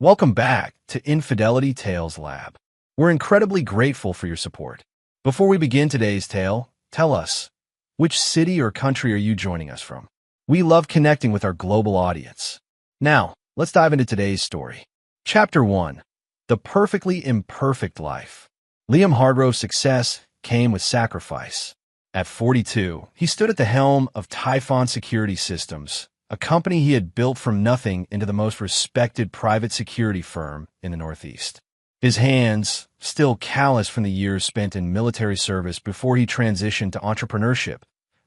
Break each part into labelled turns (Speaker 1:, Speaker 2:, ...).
Speaker 1: Welcome back to Infidelity Tales Lab. We're incredibly grateful for your support. Before we begin today's tale, tell us, which city or country are you joining us from? We love connecting with our global audience. Now, let's dive into today's story. Chapter 1. The Perfectly Imperfect Life. Liam Hardrove's success came with sacrifice. At 42, he stood at the helm of Typhon Security Systems, a company he had built from nothing into the most respected private security firm in the Northeast. His hands, still callous from the years spent in military service before he transitioned to entrepreneurship,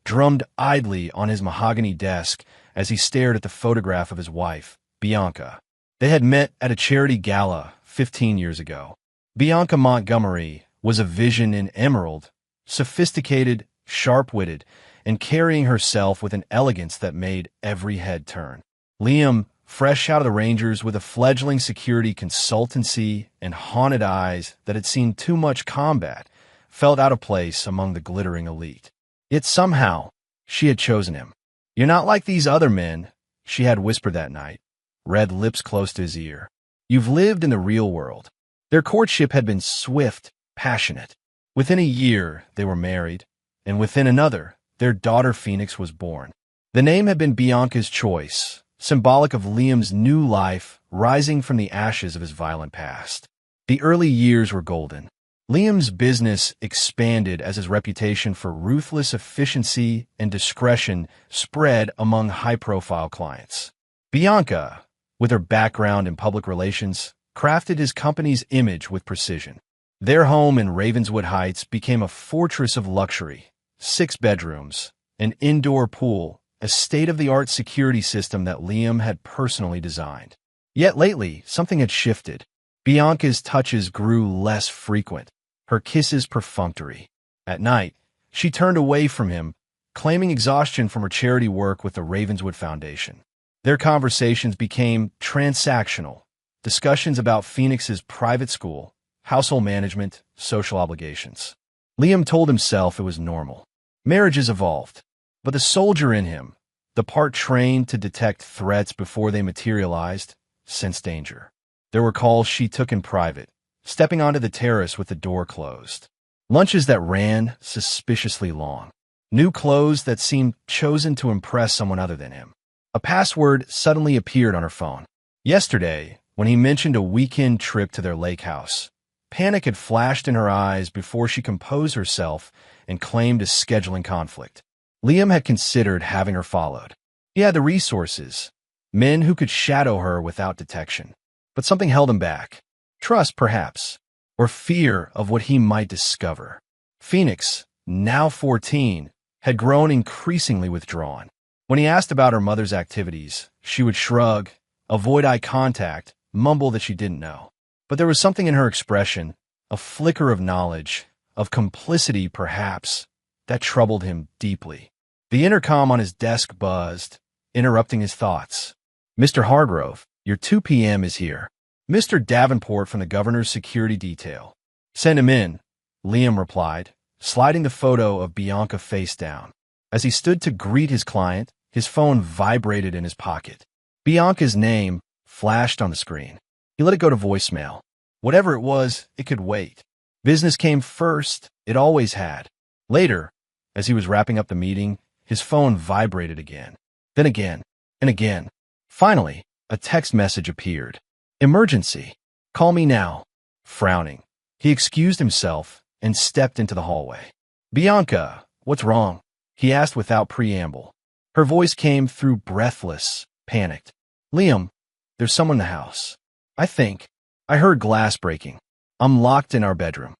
Speaker 1: drummed idly on his mahogany desk as he stared at the photograph of his wife, Bianca. They had met at a charity gala 15 years ago. Bianca Montgomery was a vision in emerald, sophisticated, sharp-witted, and carrying herself with an elegance that made every head turn. Liam, fresh out of the Rangers with a fledgling security consultancy and haunted eyes that had seen too much combat, felt out of place among the glittering elite. Yet somehow, she had chosen him. "You're not like these other men," she had whispered that night, red lips close to his ear. "You've lived in the real world." Their courtship had been swift, passionate. Within a year, they were married, and within another, their daughter Phoenix was born. The name had been Bianca's choice, symbolic of Liam's new life rising from the ashes of his violent past. The early years were golden. Liam's business expanded as his reputation for ruthless efficiency and discretion spread among high-profile clients. Bianca, with her background in public relations, crafted his company's image with precision. Their home in Ravenswood Heights became a fortress of luxury. 6 bedrooms, an indoor pool, a state-of-the-art security system that Liam had personally designed. Yet lately, something had shifted. Bianca's touches grew less frequent, her kisses perfunctory. At night, she turned away from him, claiming exhaustion from her charity work with the Ravenswood Foundation. Their conversations became transactional, discussions about Phoenix's private school, household management, social obligations. Liam told himself it was normal. Marriages evolved, but the soldier in him, the part trained to detect threats before they materialized, sensed danger. There were calls she took in private, stepping onto the terrace with the door closed. Lunches that ran suspiciously long. New clothes that seemed chosen to impress someone other than him. A password suddenly appeared on her phone. Yesterday, when he mentioned a weekend trip to their lake house, panic had flashed in her eyes before she composed herself and claimed a scheduling conflict. Liam had considered having her followed. He had the resources, men who could shadow her without detection. But something held him back. Trust, perhaps, or fear of what he might discover. Phoenix, now 14, had grown increasingly withdrawn. When he asked about her mother's activities, she would shrug, avoid eye contact, mumble that she didn't know. But there was something in her expression, a flicker of knowledge, of complicity perhaps, that troubled him deeply. The intercom on his desk buzzed, interrupting his thoughts. "Mr. Hardrove, your 2 p.m. is here. Mr. Davenport from the governor's security detail." "Send him in," Liam replied, sliding the photo of Bianca face down. As he stood to greet his client, his phone vibrated in his pocket. Bianca's name flashed on the screen. He let it go to voicemail. Whatever it was, it could wait. Business came first, it always had. Later, as he was wrapping up the meeting, his phone vibrated again. Then again, and again. Finally, a text message appeared. "Emergency. Call me now." Frowning, he excused himself and stepped into the hallway. "Bianca, what's wrong?" he asked without preamble. Her voice came through breathless, panicked. "Liam, there's someone in the house. I heard glass breaking. I'm locked in our bedroom."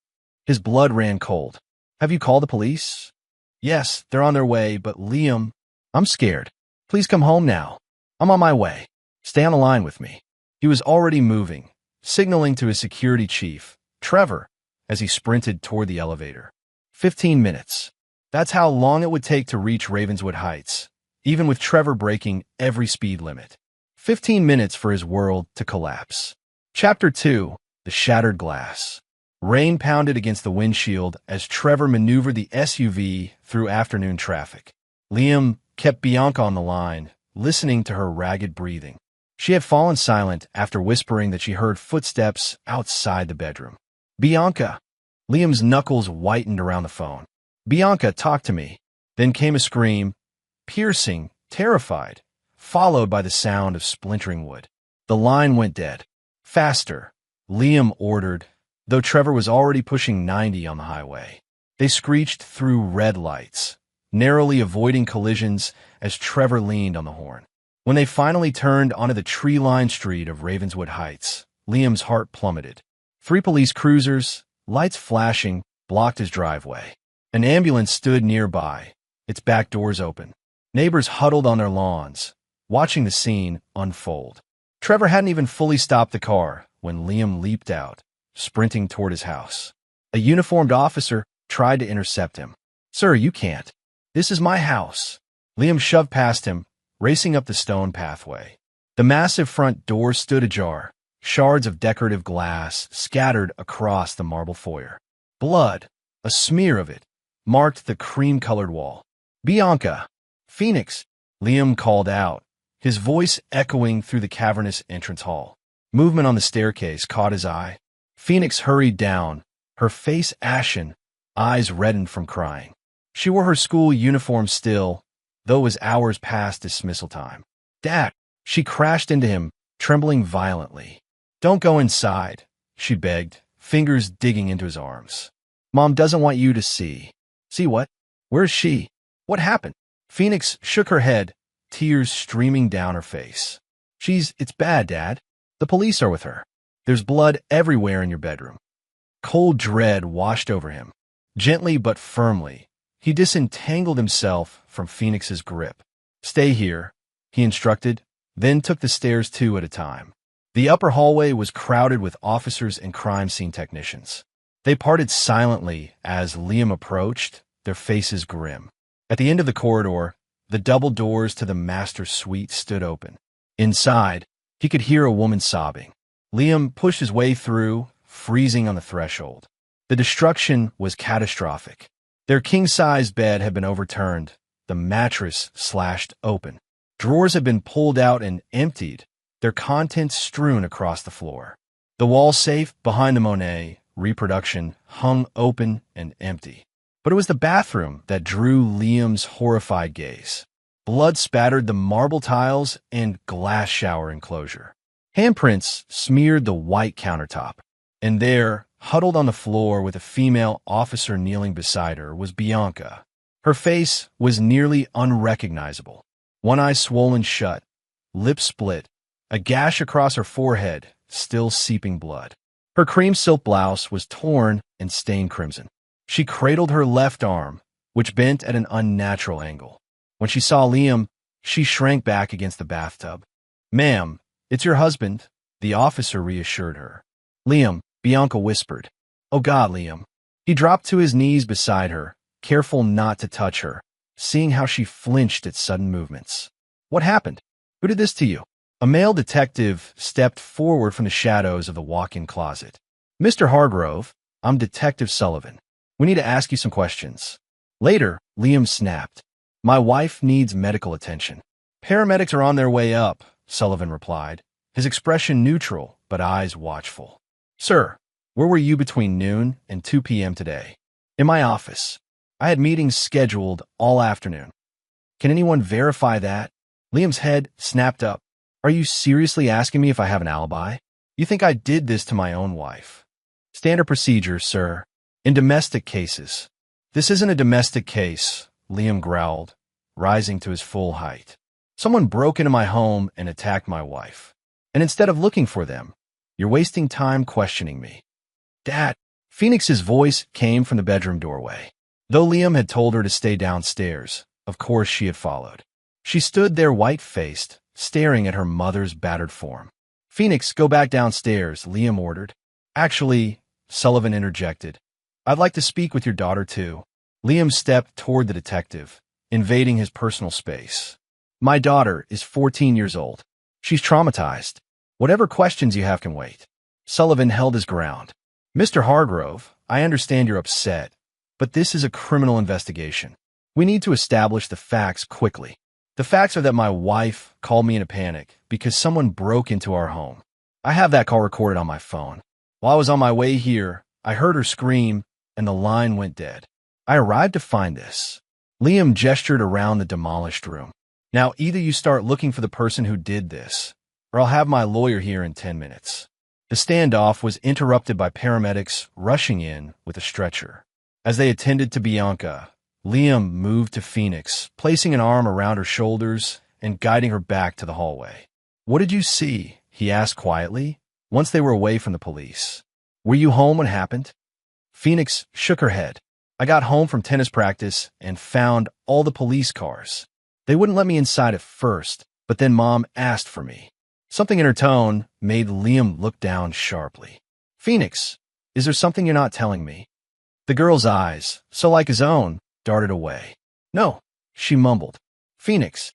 Speaker 1: His blood ran cold. "Have you called the police?" "Yes, they're on their way, but Liam, I'm scared. Please come home now. I'm on my way. Stay on the line with me." He was already moving, signaling to his security chief, Trevor, as he sprinted toward the elevator. 15 minutes. That's how long it would take to reach Ravenswood Heights, even with Trevor breaking every speed limit. 15 minutes for his world to collapse. Chapter 2. The Shattered Glass. Rain pounded against the windshield as Trevor maneuvered the SUV through afternoon traffic. Liam kept Bianca on the line, listening to her ragged breathing. She had fallen silent after whispering that she heard footsteps outside the bedroom. Bianca! Liam's knuckles whitened around the phone. Bianca, talk to me. Then came a scream, piercing, terrified, followed by the sound of splintering wood. The line went dead. Faster, Liam ordered, though Trevor was already pushing 90 on the highway. They screeched through red lights, narrowly avoiding collisions as Trevor leaned on the horn. When they finally turned onto the tree-lined street of Ravenswood Heights, Liam's heart plummeted. 3 police cruisers, lights flashing, blocked his driveway. An ambulance stood nearby, its back doors open. Neighbors huddled on their lawns, watching the scene unfold. Trevor hadn't even fully stopped the car when Liam leaped out, sprinting toward his house. A uniformed officer tried to intercept him. "Sir, you can't. This is my house." Liam shoved past him, racing up the stone pathway. The massive front door stood ajar, shards of decorative glass scattered across the marble foyer. Blood, a smear of it, marked the cream-colored wall. "Bianca! Phoenix!" Liam called out, his voice echoing through the cavernous entrance hall. Movement on the staircase caught his eye. Phoenix hurried down, her face ashen, eyes reddened from crying. She wore her school uniform still, though it was hours past dismissal time. "Dad!" She crashed into him, trembling violently. "Don't go inside," she begged, fingers digging into his arms. "Mom doesn't want you to see." "See what? Where's she? What happened?" Phoenix shook her head, tears streaming down her face. It's bad, Dad. The police are with her. There's blood everywhere in your bedroom." Cold dread washed over him. Gently but firmly, he disentangled himself from Phoenix's grip. "Stay here," he instructed, then took the stairs 2 at a time. The upper hallway was crowded with officers and crime scene technicians. They parted silently as Liam approached, their faces grim. At the end of the corridor, the double doors to the master suite stood open. Inside, he could hear a woman sobbing. Liam pushed his way through, freezing on the threshold. The destruction was catastrophic. Their king-sized bed had been overturned, the mattress slashed open. Drawers had been pulled out and emptied, their contents strewn across the floor. The wall safe behind the Monet reproduction hung open and empty. But it was the bathroom that drew Liam's horrified gaze. Blood spattered the marble tiles and glass shower enclosure. Handprints smeared the white countertop. And there, huddled on the floor with a female officer kneeling beside her, was Bianca. Her face was nearly unrecognizable. One eye swollen shut, lips split, a gash across her forehead, still seeping blood. Her cream silk blouse was torn and stained crimson. She cradled her left arm, which bent at an unnatural angle. When she saw Liam, she shrank back against the bathtub. "Ma'am, it's your husband," the officer reassured her. "Liam," Bianca whispered. "Oh God, Liam." He dropped to his knees beside her, careful not to touch her, seeing how she flinched at sudden movements. "What happened? Who did this to you?" A male detective stepped forward from the shadows of the walk-in closet. "Mr. Hargrove, I'm Detective Sullivan. We need to ask you some questions." Later, Liam snapped. "My wife needs medical attention." "Paramedics are on their way up," Sullivan replied, his expression neutral but eyes watchful. "Sir, where were you between noon and 2 p.m. today?" "In my office. I had meetings scheduled all afternoon." "Can anyone verify that?" Liam's head snapped up. "Are you seriously asking me if I have an alibi? You think I did this to my own wife?" "Standard procedure, sir. In domestic cases." "This isn't a domestic case," Liam growled, rising to his full height. "Someone broke into my home and attacked my wife. And instead of looking for them, you're wasting time questioning me." "Dad!" Phoenix's voice came from the bedroom doorway. Though Liam had told her to stay downstairs, of course she had followed. She stood there white-faced, staring at her mother's battered form. "Phoenix, go back downstairs," Liam ordered. "Actually," Sullivan interjected, "I'd like to speak with your daughter, too." Liam stepped toward the detective, invading his personal space. "My daughter is 14 years old. She's traumatized. Whatever questions you have can wait." Sullivan held his ground. "Mr. Hargrove, I understand you're upset, but this is a criminal investigation. We need to establish the facts quickly." The facts are that my wife called me in a panic because someone broke into our home. I have that call recorded on my phone. While I was on my way here, I heard her scream, and the line went dead. I arrived to find this. Liam gestured around the demolished room. Now, either you start looking for the person who did this, or I'll have my lawyer here in 10 minutes. The standoff was interrupted by paramedics rushing in with a stretcher. As they attended to Bianca, Liam moved to Phoenix, placing an arm around her shoulders and guiding her back to the hallway. "What did you see?" he asked quietly, once they were away from the police. "Were you home when it happened?" Phoenix shook her head. "I got home from tennis practice and found all the police cars. They wouldn't let me inside at first, but then Mom asked for me." Something in her tone made Liam look down sharply. "Phoenix, is there something you're not telling me?" The girl's eyes, so like his own, darted away. "No," she mumbled. "Phoenix,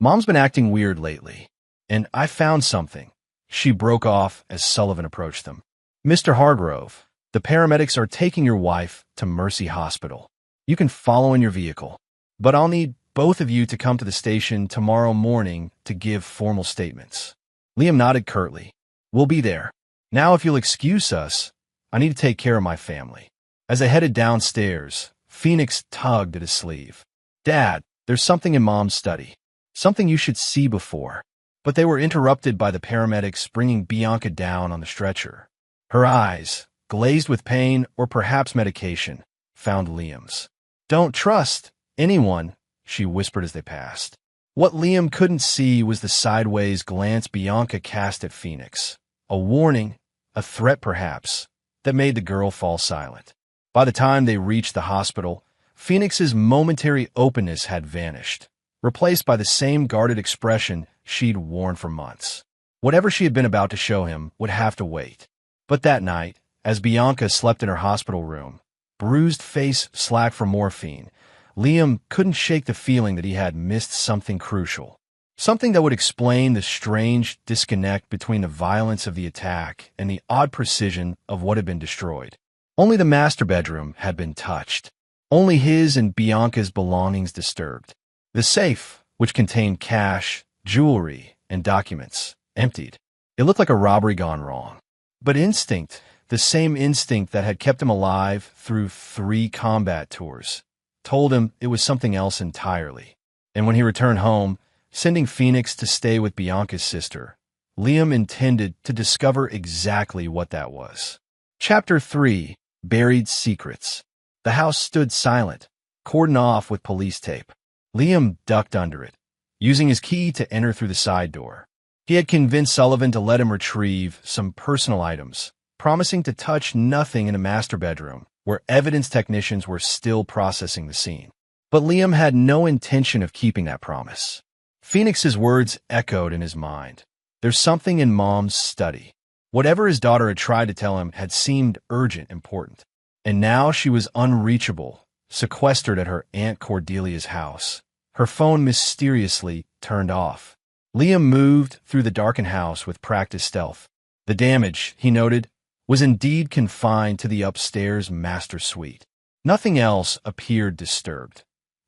Speaker 1: Mom's been acting weird lately, and I found something." She broke off as Sullivan approached them. "Mr. Hargrove, the paramedics are taking your wife to Mercy Hospital. You can follow in your vehicle, but I'll need both of you to come to the station tomorrow morning to give formal statements." Liam nodded curtly. "We'll be there. Now, if you'll excuse us, I need to take care of my family." As they headed downstairs, Phoenix tugged at his sleeve. "Dad, there's something in Mom's study. Something you should see before." But they were interrupted by the paramedics bringing Bianca down on the stretcher. Her eyes, glazed with pain or perhaps medication, found Liam's. "Don't trust anyone," she whispered as they passed. What Liam couldn't see was the sideways glance Bianca cast at Phoenix. A warning, a threat perhaps, that made the girl fall silent. By the time they reached the hospital, Phoenix's momentary openness had vanished, replaced by the same guarded expression she'd worn for months. Whatever she had been about to show him would have to wait. But that night, as Bianca slept in her hospital room, bruised face slack from morphine, Liam couldn't shake the feeling that he had missed something crucial. Something that would explain the strange disconnect between the violence of the attack and the odd precision of what had been destroyed. Only the master bedroom had been touched. Only his and Bianca's belongings disturbed. The safe, which contained cash, jewelry, and documents, emptied. It looked like a robbery gone wrong. But instinct, the same instinct that had kept him alive through 3 combat tours, told him it was something else entirely. And when he returned home, sending Phoenix to stay with Bianca's sister, Liam intended to discover exactly what that was. Chapter 3: Buried Secrets. The house stood silent, cordoned off with police tape. Liam ducked under it, using his key to enter through the side door. He had convinced Sullivan to let him retrieve some personal items, promising to touch nothing in the master bedroom, where evidence technicians were still processing the scene. But Liam had no intention of keeping that promise. Phoenix's words echoed in his mind. There's something in Mom's study. Whatever his daughter had tried to tell him had seemed urgent, important. And now she was unreachable, sequestered at her Aunt Cordelia's house, her phone mysteriously turned off. Liam moved through the darkened house with practiced stealth. The damage, he noted, was indeed confined to the upstairs master suite. Nothing else appeared disturbed.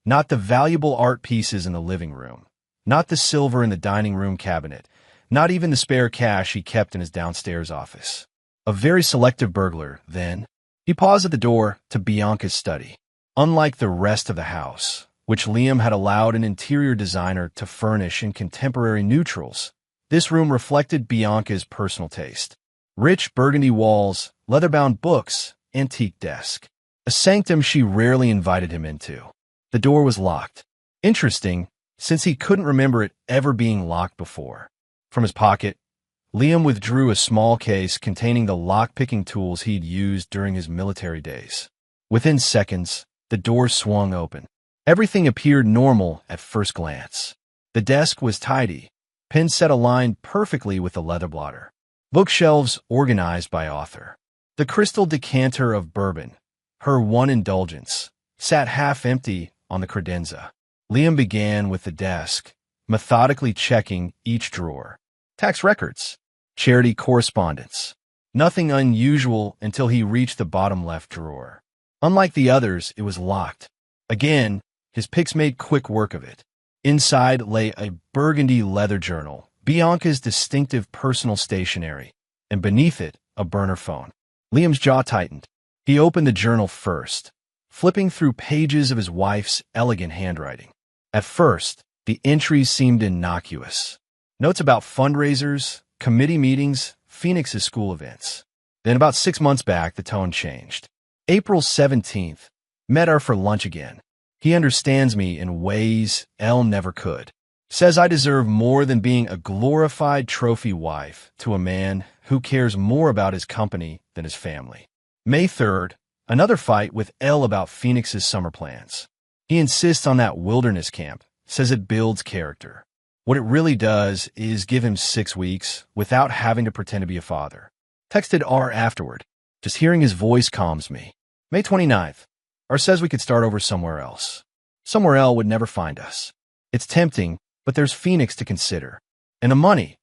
Speaker 1: Not the valuable art pieces in the living room. Not the silver in the dining room cabinet. Not even the spare cash he kept in his downstairs office. A very selective burglar, then. He paused at the door to Bianca's study. Unlike the rest of the house, which Liam had allowed an interior designer to furnish in contemporary neutrals, this room reflected Bianca's personal taste. Rich burgundy walls, leather-bound books, antique desk. A sanctum she rarely invited him into. The door was locked. Interesting, since he couldn't remember it ever being locked before. From his pocket, Liam withdrew a small case containing the lock-picking tools he'd used during his military days. Within seconds, the door swung open. Everything appeared normal at first glance. The desk was tidy, pins set aligned perfectly with the leather blotter. Bookshelves organized by author. The crystal decanter of bourbon, her one indulgence, sat half empty on the credenza. Liam began with the desk, methodically checking each drawer. Tax records, charity correspondence. Nothing unusual until he reached the bottom left drawer. Unlike the others, it was locked. Again, his picks made quick work of it. Inside lay a burgundy leather journal, Bianca's distinctive personal stationery, and beneath it, a burner phone. Liam's jaw tightened. He opened the journal first, flipping through pages of his wife's elegant handwriting. At first, the entries seemed innocuous. Notes about fundraisers, committee meetings, Phoenix's school events. Then about 6 months back, the tone changed. April 17th. Met her for lunch again. He understands me in ways Elle never could. Says I deserve more than being a glorified trophy wife to a man who cares more about his company than his family. May 3rd. Another fight with Elle about Phoenix's summer plans. He insists on that wilderness camp, says it builds character. What it really does is give him 6 weeks without having to pretend to be a father. Texted R afterward. Just hearing his voice calms me. May 29th. R says we could start over somewhere else. Somewhere Elle would never find us. It's tempting, but there's Phoenix to consider. And the money.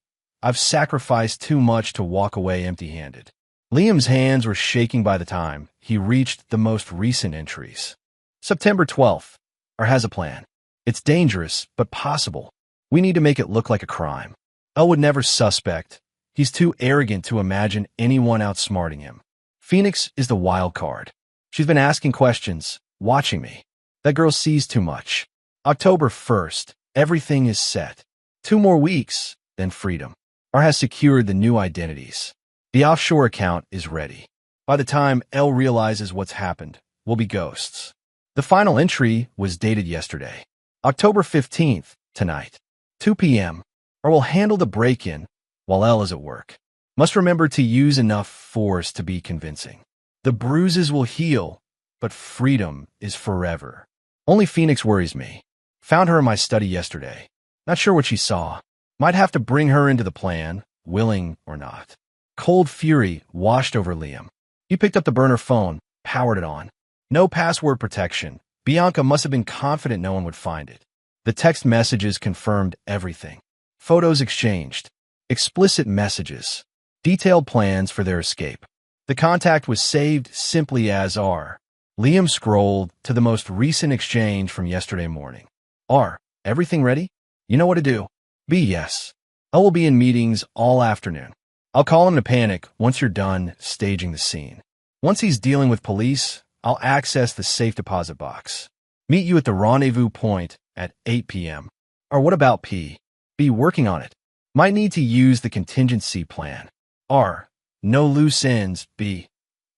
Speaker 1: I've sacrificed too much to walk away empty-handed. Liam's hands were shaking by the time he reached the most recent entries. September 12th. R has a plan. It's dangerous, but possible. We need to make it look like a crime. Elle would never suspect. He's too arrogant to imagine anyone outsmarting him. Phoenix is the wild card. She's been asking questions, watching me. That girl sees too much. October 1st. Everything is set. 2 more weeks, then freedom. R has secured the new identities. The offshore account is ready. By the time Elle realizes what's happened, we'll be ghosts. The final entry was dated yesterday. October 15th, tonight. 2 p.m. R will handle the break-in while Elle is at work. Must remember to use enough force to be convincing. The bruises will heal, but freedom is forever. Only Phoenix worries me. Found her in my study yesterday. Not sure what she saw. Might have to bring her into the plan, willing or not. Cold fury washed over Liam. He picked up the burner phone, powered it on. No password protection. Bianca must have been confident no one would find it. The text messages confirmed everything. Photos exchanged. Explicit messages. Detailed plans for their escape. The contact was saved simply as R. Liam scrolled to the most recent exchange from yesterday morning. R, everything ready? You know what to do. B, yes. I will be in meetings all afternoon. I'll call him to panic once you're done staging the scene. Once he's dealing with police, I'll access the safe deposit box. Meet you at the rendezvous point at 8 p.m. Or what about P? B, working on it. Might need to use the contingency plan. R, no loose ends. B,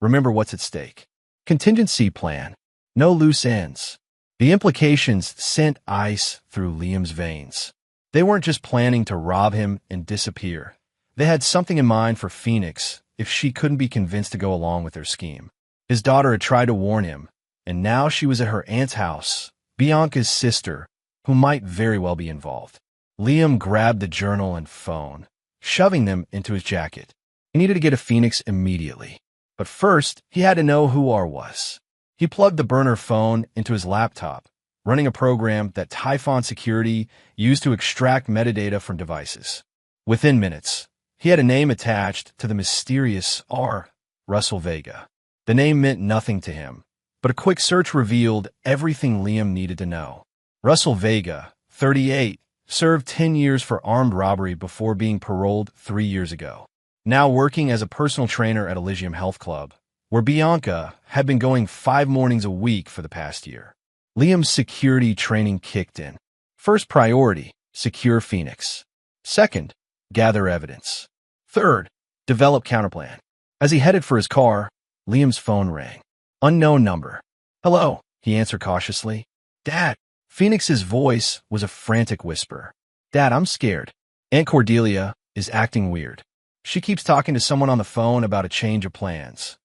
Speaker 1: remember what's at stake. Contingency plan. No loose ends. The implications sent ice through Liam's veins. They weren't just planning to rob him and disappear. They had something in mind for Phoenix if she couldn't be convinced to go along with their scheme. His daughter had tried to warn him, and now she was at her aunt's house, Bianca's sister, who might very well be involved. Liam grabbed the journal and phone, shoving them into his jacket. He needed to get to Phoenix immediately. But first, he had to know who R was. He plugged the burner phone into his laptop, running a program that Typhon Security used to extract metadata from devices. Within minutes, he had a name attached to the mysterious R. Russell Vega. The name meant nothing to him, but a quick search revealed everything Liam needed to know. Russell Vega, 38, served 10 years for armed robbery before being paroled 3 years ago. Now working as a personal trainer at Elysium Health Club, where Bianca had been going 5 mornings a week for the past year. Liam's security training kicked in. First priority, secure Phoenix. Second, gather evidence. Third, develop counterplan. As he headed for his car, Liam's phone rang. Unknown number. Hello, he answered cautiously. Dad. Phoenix's voice was a frantic whisper. Dad, I'm scared. Aunt Cordelia is acting weird. She keeps talking to someone on the phone about a change of plans.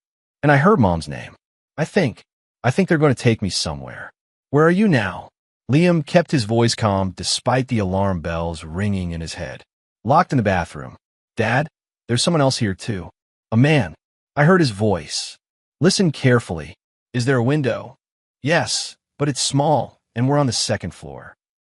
Speaker 1: And I heard Mom's name. I think they're going to take me somewhere. Where are you now? Liam kept his voice calm despite the alarm bells ringing in his head. Locked in the bathroom. Dad, there's someone else here too. A man. I heard his voice. Listen carefully. Is there a window? Yes, but it's small, and we're on the 2nd floor.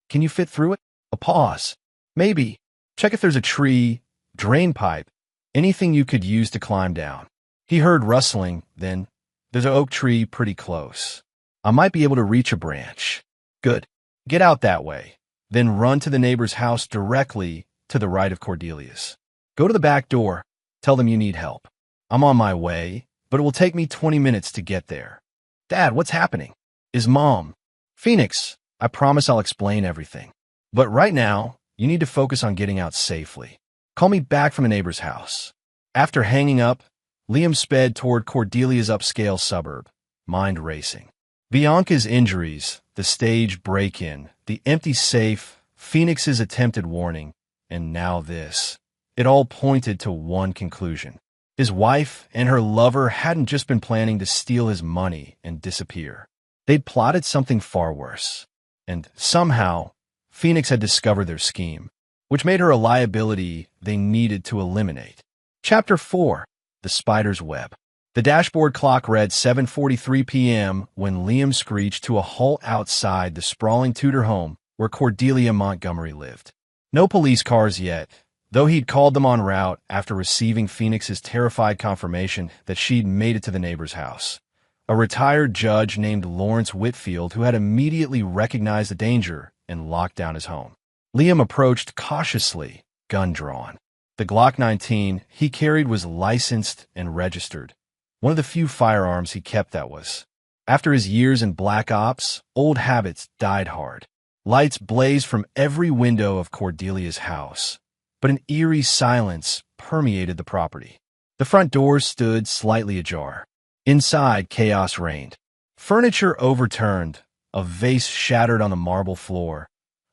Speaker 1: Can you fit through it? A pause. Maybe. Check if there's a tree, drain pipe, anything you could use to climb down. He heard rustling, then, there's an oak tree pretty close. I might be able to reach a branch. Good. Get out that way. then run to the neighbor's house directly to the right of Cordelia's. Go to the back door. Tell them you need help. I'm on my way, but it will take me 20 minutes to get there. Dad, what's happening? Is Mom? Phoenix, I promise I'll explain everything. But right now, you need to focus on getting out safely. Call me back from the neighbor's house. After hanging up, Liam sped toward Cordelia's upscale suburb, mind racing. Bianca's injuries, the stage break-in, the empty safe, Phoenix's attempted warning, and now this. It all pointed to one conclusion. His wife and her lover hadn't just been planning to steal his money and disappear. They'd plotted something far worse. And somehow, Phoenix had discovered their scheme, which made her a liability they needed to eliminate. Chapter 4. The Spider's Web. The dashboard clock read 7:43 p.m. when Liam screeched to a halt outside the sprawling Tudor home where Cordelia Montgomery lived. No police cars yet, though he'd called them en route after receiving Phoenix's terrified confirmation that she'd made it to the neighbor's house. A retired judge named Lawrence Whitfield who had immediately recognized the danger and locked down his home. Liam approached cautiously, gun drawn. The Glock 19 he carried was licensed and registered, one of the few firearms he kept that was. After his years in black ops, old habits died hard. Lights blazed from every window of Cordelia's house, but an eerie silence permeated the property. The front doors stood slightly ajar. Inside, chaos reigned. Furniture overturned, a vase shattered on the marble floor,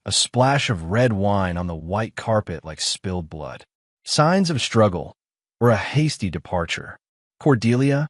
Speaker 1: a splash of red wine on the white carpet like spilled blood. Signs of struggle or a hasty departure. Cordelia?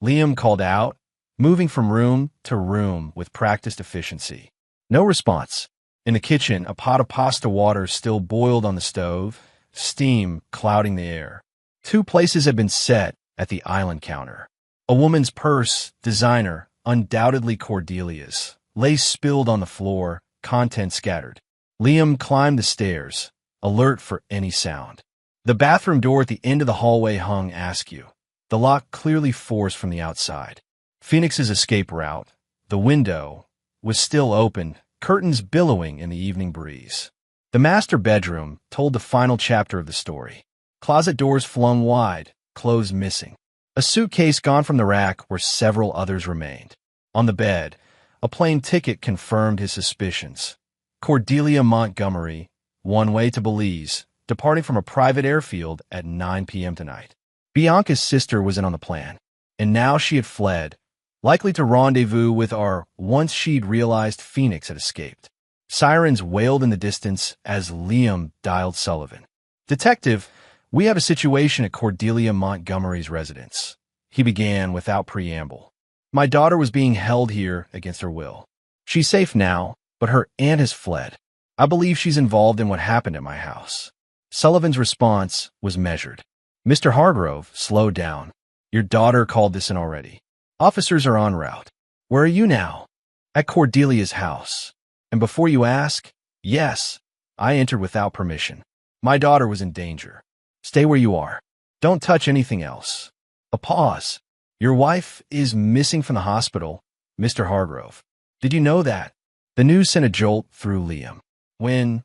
Speaker 1: Liam called out, moving from room to room with practiced efficiency. No response. In the kitchen, a pot of pasta water still boiled on the stove, steam clouding the air. 2 places had been set at the island counter. A woman's purse, designer, undoubtedly Cordelia's, lay spilled on the floor, contents scattered. Liam climbed the stairs, alert for any sound. The bathroom door at the end of the hallway hung askew, the lock clearly forced from the outside. Phoenix's escape route, the window, was still open, curtains billowing in the evening breeze. The master bedroom told the final chapter of the story. Closet doors flung wide, clothes missing. A suitcase gone from the rack where several others remained. On the bed, a plane ticket confirmed his suspicions. Cordelia Montgomery, one way to Belize, departing from a private airfield at 9 p.m. tonight. Bianca's sister was in on the plan, and now she had fled, likely to rendezvous with our once she'd realized Phoenix had escaped. Sirens wailed in the distance as Liam dialed Sullivan. Detective, we have a situation at Cordelia Montgomery's residence. He began without preamble. My daughter was being held here against her will. She's safe now, but her aunt has fled. I believe she's involved in what happened at my house. Sullivan's response was measured. Mr. Hargrove slowed down. Your daughter called this in already. Officers are en route. Where are you now? At Cordelia's house. And before you ask, yes, I entered without permission. My daughter was in danger. Stay where you are. Don't touch anything else. A pause. Your wife is missing from the hospital, Mr. Hargrove. Did you know that? The news sent a jolt through Liam. When,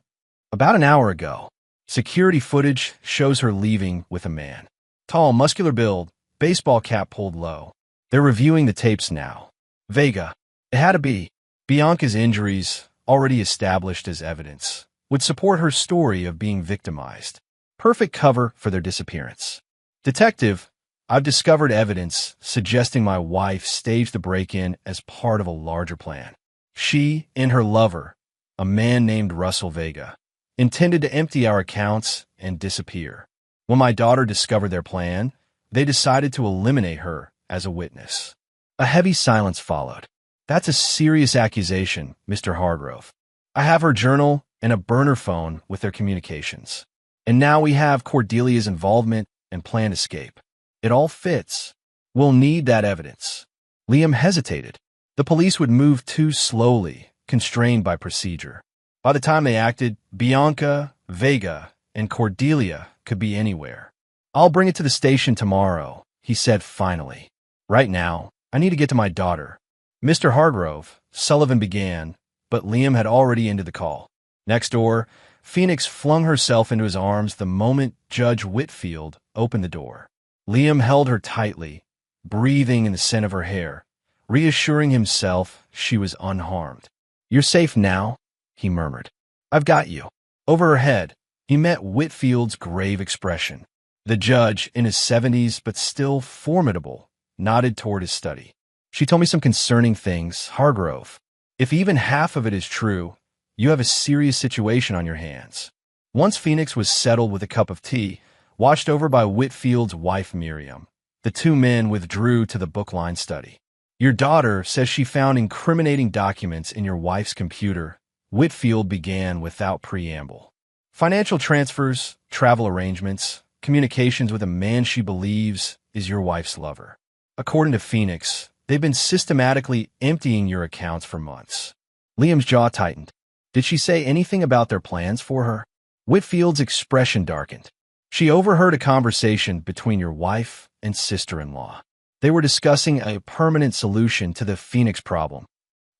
Speaker 1: about an hour ago, security footage shows her leaving with a man. Tall, muscular build, baseball cap pulled low. They're reviewing the tapes now. Vega. It had to be. Bianca's injuries, already established as evidence, would support her story of being victimized. Perfect cover for their disappearance. Detective, I've discovered evidence suggesting my wife staged the break-in as part of a larger plan. She and her lover, a man named Russell Vega, intended to empty our accounts and disappear. When my daughter discovered their plan, they decided to eliminate her as a witness. A heavy silence followed. That's a serious accusation, Mr. Hargrove. I have her journal and a burner phone with their communications. And now we have Cordelia's involvement and planned escape. It all fits. We'll need that evidence. Liam hesitated. The police would move too slowly, constrained by procedure. By the time they acted, Bianca, Vega, and Cordelia could be anywhere. I'll bring it to the station tomorrow, he said finally. Right now, I need to get to my daughter. Mr. Hargrove, Sullivan began, but Liam had already ended the call. Next door, Phoenix flung herself into his arms the moment Judge Whitfield opened the door. Liam held her tightly, breathing in the scent of her hair, reassuring himself she was unharmed. "You're safe now," he murmured. "I've got you." Over her head, he met Whitfield's grave expression. The judge, in his 70s but still formidable, nodded toward his study. "She told me some concerning things, Hargrove. If even half of it is true, you have a serious situation on your hands." Once Phoenix was settled with a cup of tea, watched over by Whitfield's wife Miriam, the two men withdrew to the book-lined study. "Your daughter says she found incriminating documents in your wife's computer," Whitfield began without preamble. "Financial transfers, travel arrangements, communications with a man she believes is your wife's lover. According to Phoenix, they've been systematically emptying your accounts for months." Liam's jaw tightened. "Did she say anything about their plans for her?" Whitfield's expression darkened. "She overheard a conversation between your wife and sister-in-law. They were discussing a permanent solution to the Phoenix problem.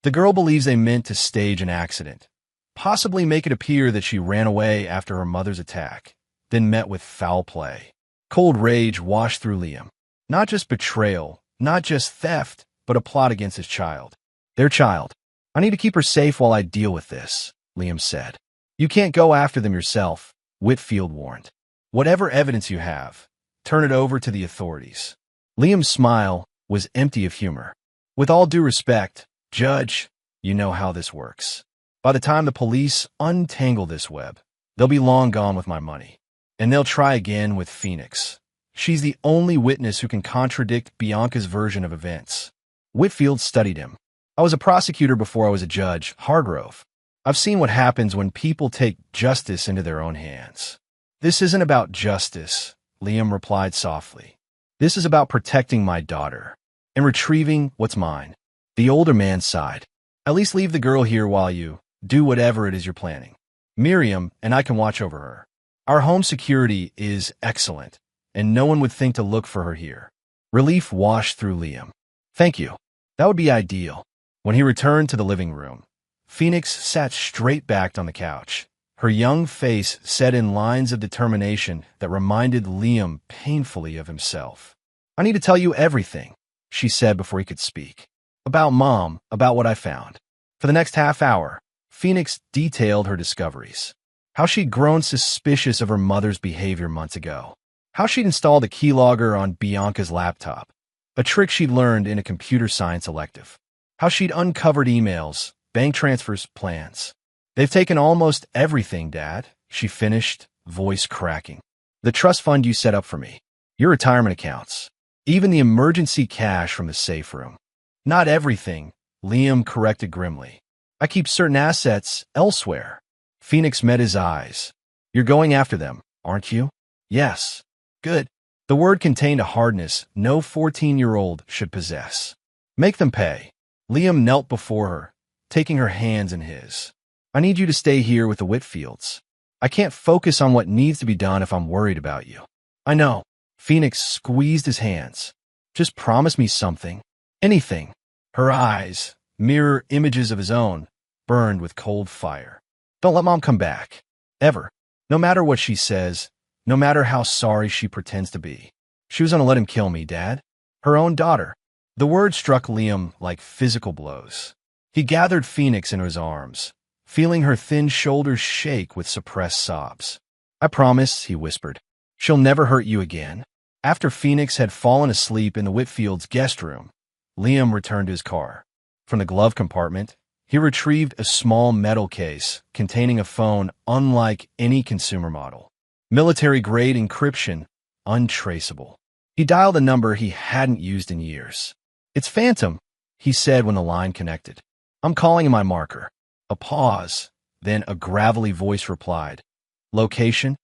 Speaker 1: The girl believes they meant to stage an accident, possibly make it appear that she ran away after her mother's attack, then met with foul play." Cold rage washed through Liam. Not just betrayal, not just theft, but a plot against his child. "Their child. I need to keep her safe while I deal with this," Liam said. "You can't go after them yourself," Whitfield warned. "Whatever evidence you have, turn it over to the authorities." Liam's smile was empty of humor. "With all due respect, Judge, you know how this works. By the time the police untangle this web, they'll be long gone with my money. And they'll try again with Phoenix. She's the only witness who can contradict Bianca's version of events." Whitfield studied him. "I was a prosecutor before I was a judge, Hargrove. I've seen what happens when people take justice into their own hands." "This isn't about justice," Liam replied softly. "This is about protecting my daughter and retrieving what's mine." The older man sighed. "At least leave the girl here while you do whatever it is you're planning. Miriam and I can watch over her. Our home security is excellent, and no one would think to look for her here." Relief washed through Liam. "Thank you. That would be ideal." When he returned to the living room, Phoenix sat straight-backed on the couch, her young face set in lines of determination that reminded Liam painfully of himself. "I need to tell you everything," she said before he could speak. "About Mom, about what I found." For the next half hour, Phoenix detailed her discoveries. How she'd grown suspicious of her mother's behavior months ago. How she'd installed a keylogger on Bianca's laptop, a trick she'd learned in a computer science elective. How she'd uncovered emails, bank transfers, plans. "They've taken almost everything, Dad," she finished, voice cracking. "The trust fund you set up for me, your retirement accounts, even the emergency cash from the safe room." "Not everything," Liam corrected grimly. "I keep certain assets elsewhere." Phoenix met his eyes. "You're going after them, aren't you?" "Yes." "Good." The word contained a hardness no 14-year-old should possess. "Make them pay." Liam knelt before her, taking her hands in his. "I need you to stay here with the Whitfields. I can't focus on what needs to be done if I'm worried about you." "I know." Phoenix squeezed his hands. "Just promise me something. Anything." Her eyes, mirror images of his own, burned with cold fire. "Don't let Mom come back. Ever. No matter what she says, no matter how sorry she pretends to be. She was going to let him kill me, Dad. Her own daughter." The word struck Liam like physical blows. He gathered Phoenix into his arms, feeling her thin shoulders shake with suppressed sobs. "I promise," he whispered. "She'll never hurt you again." After Phoenix had fallen asleep in the Whitfields' guest room, Liam returned to his car. From the glove compartment, he retrieved a small metal case containing a phone unlike any consumer model. Military-grade encryption, untraceable. He dialed a number he hadn't used in years. "It's Phantom," he said when the line connected. "I'm calling in my marker." A pause, then a gravelly voice replied. "Location?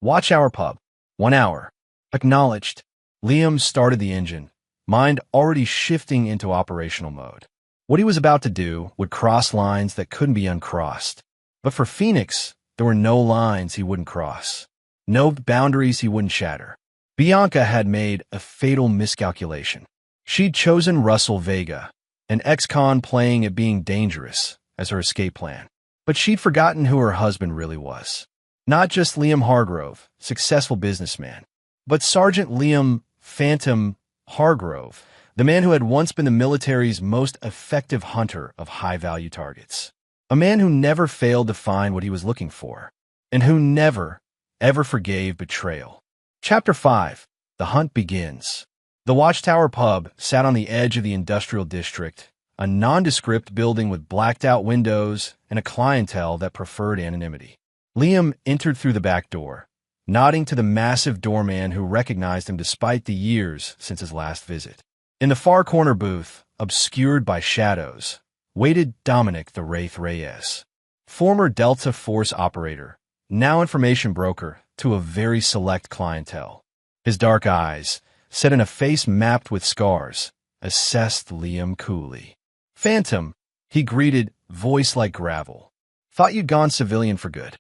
Speaker 1: Watch Hour Pub. 1 hour." Acknowledged. Liam started the engine, mind already shifting into operational mode. What he was about to do would cross lines that couldn't be uncrossed. But for Phoenix, there were no lines he wouldn't cross, no boundaries he wouldn't shatter. Bianca had made a fatal miscalculation. She'd chosen Russell Vega, an ex-con playing at being dangerous, as her escape plan. But she'd forgotten who her husband really was. Not just Liam Hargrove, successful businessman, but Sergeant Liam Phantom Hargrove, the man who had once been the military's most effective hunter of high-value targets. A man who never failed to find what he was looking for, and who never, ever forgave betrayal. Chapter 5. The Hunt Begins. The Watchtower Pub sat on the edge of the industrial district, a nondescript building with blacked-out windows and a clientele that preferred anonymity. Liam entered through the back door, nodding to the massive doorman who recognized him despite the years since his last visit. In the far corner booth, obscured by shadows, waited Dominic the Wraith Reyes, former Delta Force operator, now information broker to a very select clientele. His dark eyes, set in a face mapped with scars, assessed Liam coolly. "Phantom," he greeted, voice like gravel. "Thought you'd gone civilian for good."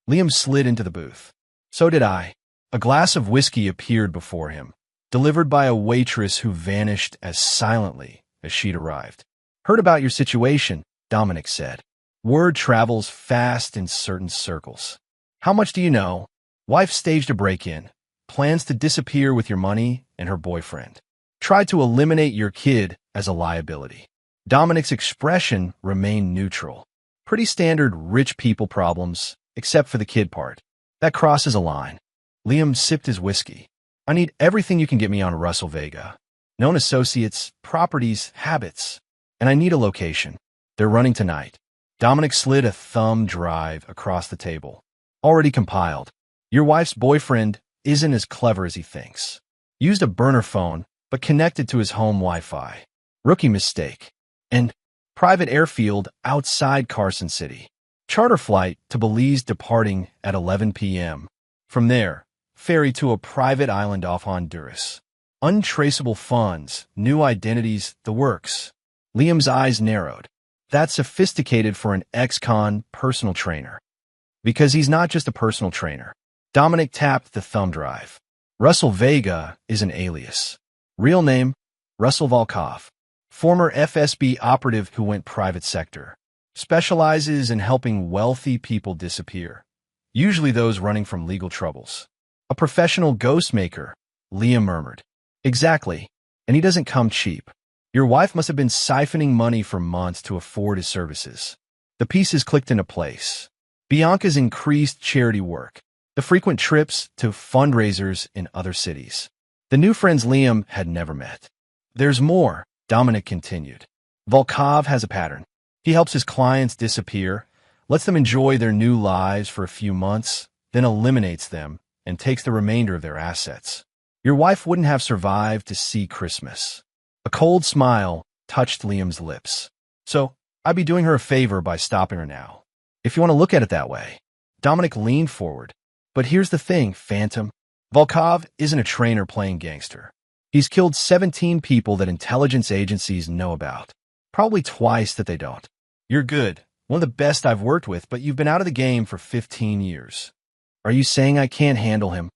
Speaker 1: Liam slid into the booth. "So did I." A glass of whiskey appeared before him, delivered by a waitress who vanished as silently as she'd arrived. "Heard about your situation," Dominic said. "Word travels fast in certain circles." "How much do you know?" "Wife staged a break-in. Plans to disappear with your money and her boyfriend. Tried to eliminate your kid as a liability." Dominic's expression remained neutral. "Pretty standard rich people problems, except for the kid part. That crosses a line." Liam sipped his whiskey. "I need everything you can get me on Russell Vega. Known associates, properties, habits. And I need a location. They're running tonight." Dominic slid a thumb drive across the table. "Already compiled. Your wife's boyfriend isn't as clever as he thinks. Used a burner phone, but connected to his home Wi-Fi. Rookie mistake. And private airfield outside Carson City. Charter flight to Belize departing at 11 p.m. From there, ferry to a private island off Honduras. Untraceable funds, new identities, the works." Liam's eyes narrowed. "That's sophisticated for an ex-con personal trainer." "Because he's not just a personal trainer." Dominic tapped the thumb drive. "Russell Vega is an alias. Real name, Russell Volkov. Former FSB operative who went private sector. Specializes in helping wealthy people disappear. Usually those running from legal troubles." "A professional ghost maker," Liam murmured. "Exactly. And he doesn't come cheap. Your wife must have been siphoning money for months to afford his services." The pieces clicked into place. Bianca's increased charity work. The frequent trips to fundraisers in other cities. The new friends Liam had never met. "There's more," Dominic continued. "Volkov has a pattern. He helps his clients disappear, lets them enjoy their new lives for a few months, then eliminates them and takes the remainder of their assets. Your wife wouldn't have survived to see Christmas." A cold smile touched Liam's lips. "So, I'd be doing her a favor by stopping her now. If you want to look at it that way." Dominic leaned forward. "But here's the thing, Phantom. Volkov isn't a trainer playing gangster. He's killed 17 people that intelligence agencies know about. Probably twice that they don't. You're good, one of the best I've worked with, but you've been out of the game for 15 years. Are you saying I can't handle him?"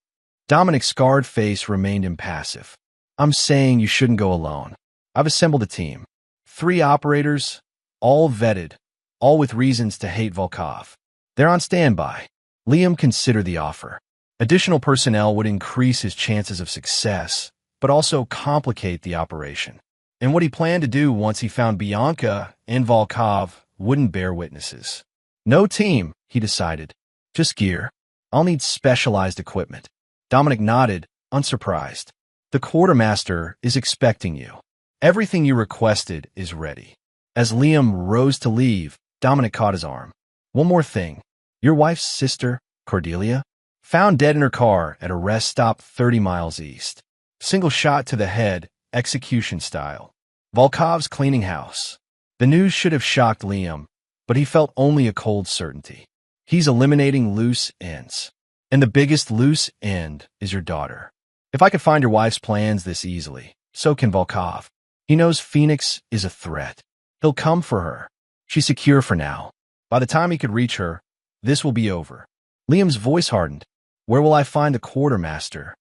Speaker 1: Dominic's scarred face remained impassive. "I'm saying you shouldn't go alone. I've assembled a team. 3 operators, all vetted, all with reasons to hate Volkov. They're on standby." Liam considered the offer. Additional personnel would increase his chances of success, but also complicate the operation. And what he planned to do once he found Bianca and Volkov wouldn't bear witnesses. "No team," he decided. "Just gear. I'll need specialized equipment." Dominic nodded, unsurprised. "The quartermaster is expecting you. Everything you requested is ready." As Liam rose to leave, Dominic caught his arm. "One more thing. Your wife's sister, Cordelia, found dead in her car at a rest stop 30 miles east. Single shot to the head, execution style. Volkov's cleaning house." The news should have shocked Liam, but he felt only a cold certainty. He's eliminating loose ends. And the biggest loose end is your daughter. If I could find your wife's plans this easily, so can Volkov. He knows Phoenix is a threat. He'll come for her. She's secure for now. By the time he could reach her, this will be over. Liam's voice hardened. "Where will I find the quartermaster?"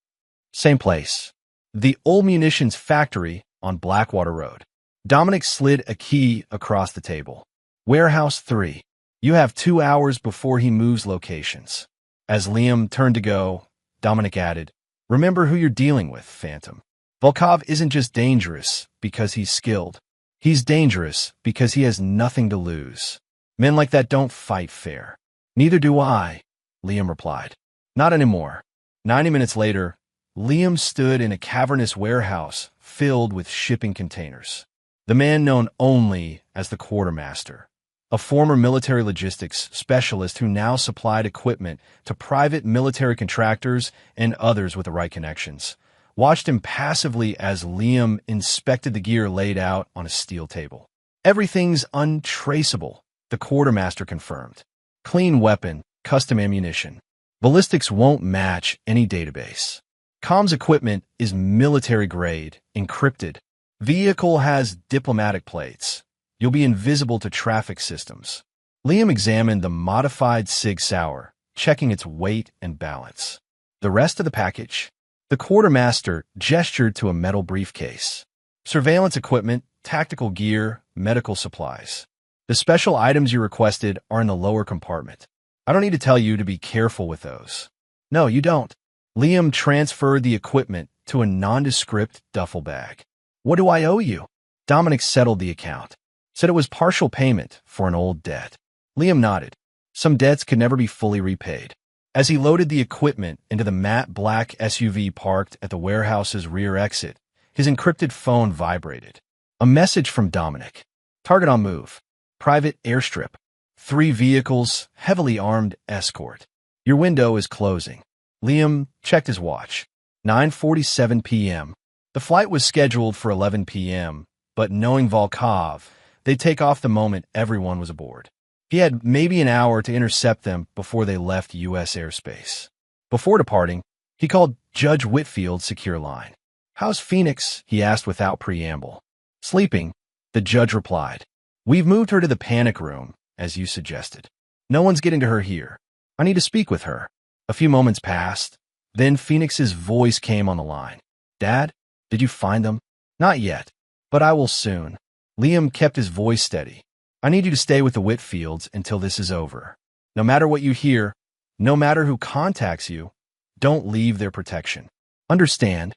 Speaker 1: "Same place. The old munitions factory on Blackwater Road." Dominic slid a key across the table. "Warehouse 3. You have 2 hours before he moves locations. As Liam turned to go, Dominic added, remember who you're dealing with, Phantom. Volkov isn't just dangerous because he's skilled. He's dangerous because he has nothing to lose. Men like that don't fight fair. Neither do I, Liam replied. Not anymore. 90 minutes later, Liam stood in a cavernous warehouse filled with shipping containers. The man known only as the quartermaster, a former military logistics specialist who now supplied equipment to private military contractors and others with the right connections, watched impassively as Liam inspected the gear laid out on a steel table. Everything's untraceable, the quartermaster confirmed. Clean weapon, custom ammunition. Ballistics won't match any database. Comms equipment is military-grade, encrypted. Vehicle has diplomatic plates. You'll be invisible to traffic systems. Liam examined the modified Sig Sauer, checking its weight and balance. The rest of the package? The quartermaster gestured to a metal briefcase. Surveillance equipment, tactical gear, medical supplies. The special items you requested are in the lower compartment. I don't need to tell you to be careful with those. No, you don't. Liam transferred the equipment to a nondescript duffel bag. What do I owe you? Dominic settled the account. Said it was partial payment for an old debt. Liam nodded. Some debts could never be fully repaid. As he loaded the equipment into the matte black SUV parked at the warehouse's rear exit, his encrypted phone vibrated. A message from Dominic. Target on move. Private airstrip. 3 vehicles, heavily armed escort. Your window is closing. Liam checked his watch. 9:47 p.m. The flight was scheduled for 11 p.m., but knowing Volkov, they'd take off the moment everyone was aboard. He had maybe an hour to intercept them before they left U.S. airspace. Before departing, he called Judge Whitfield's secure line. How's Phoenix? He asked without preamble. Sleeping, the judge replied. We've moved her to the panic room, as you suggested. No one's getting to her here. I need to speak with her. A few moments passed. Then Phoenix's voice came on the line. Dad, did you find them? Not yet, but I will soon. Liam kept his voice steady. I need you to stay with the Whitfields until this is over. No matter what you hear, no matter who contacts you, don't leave their protection. Understand?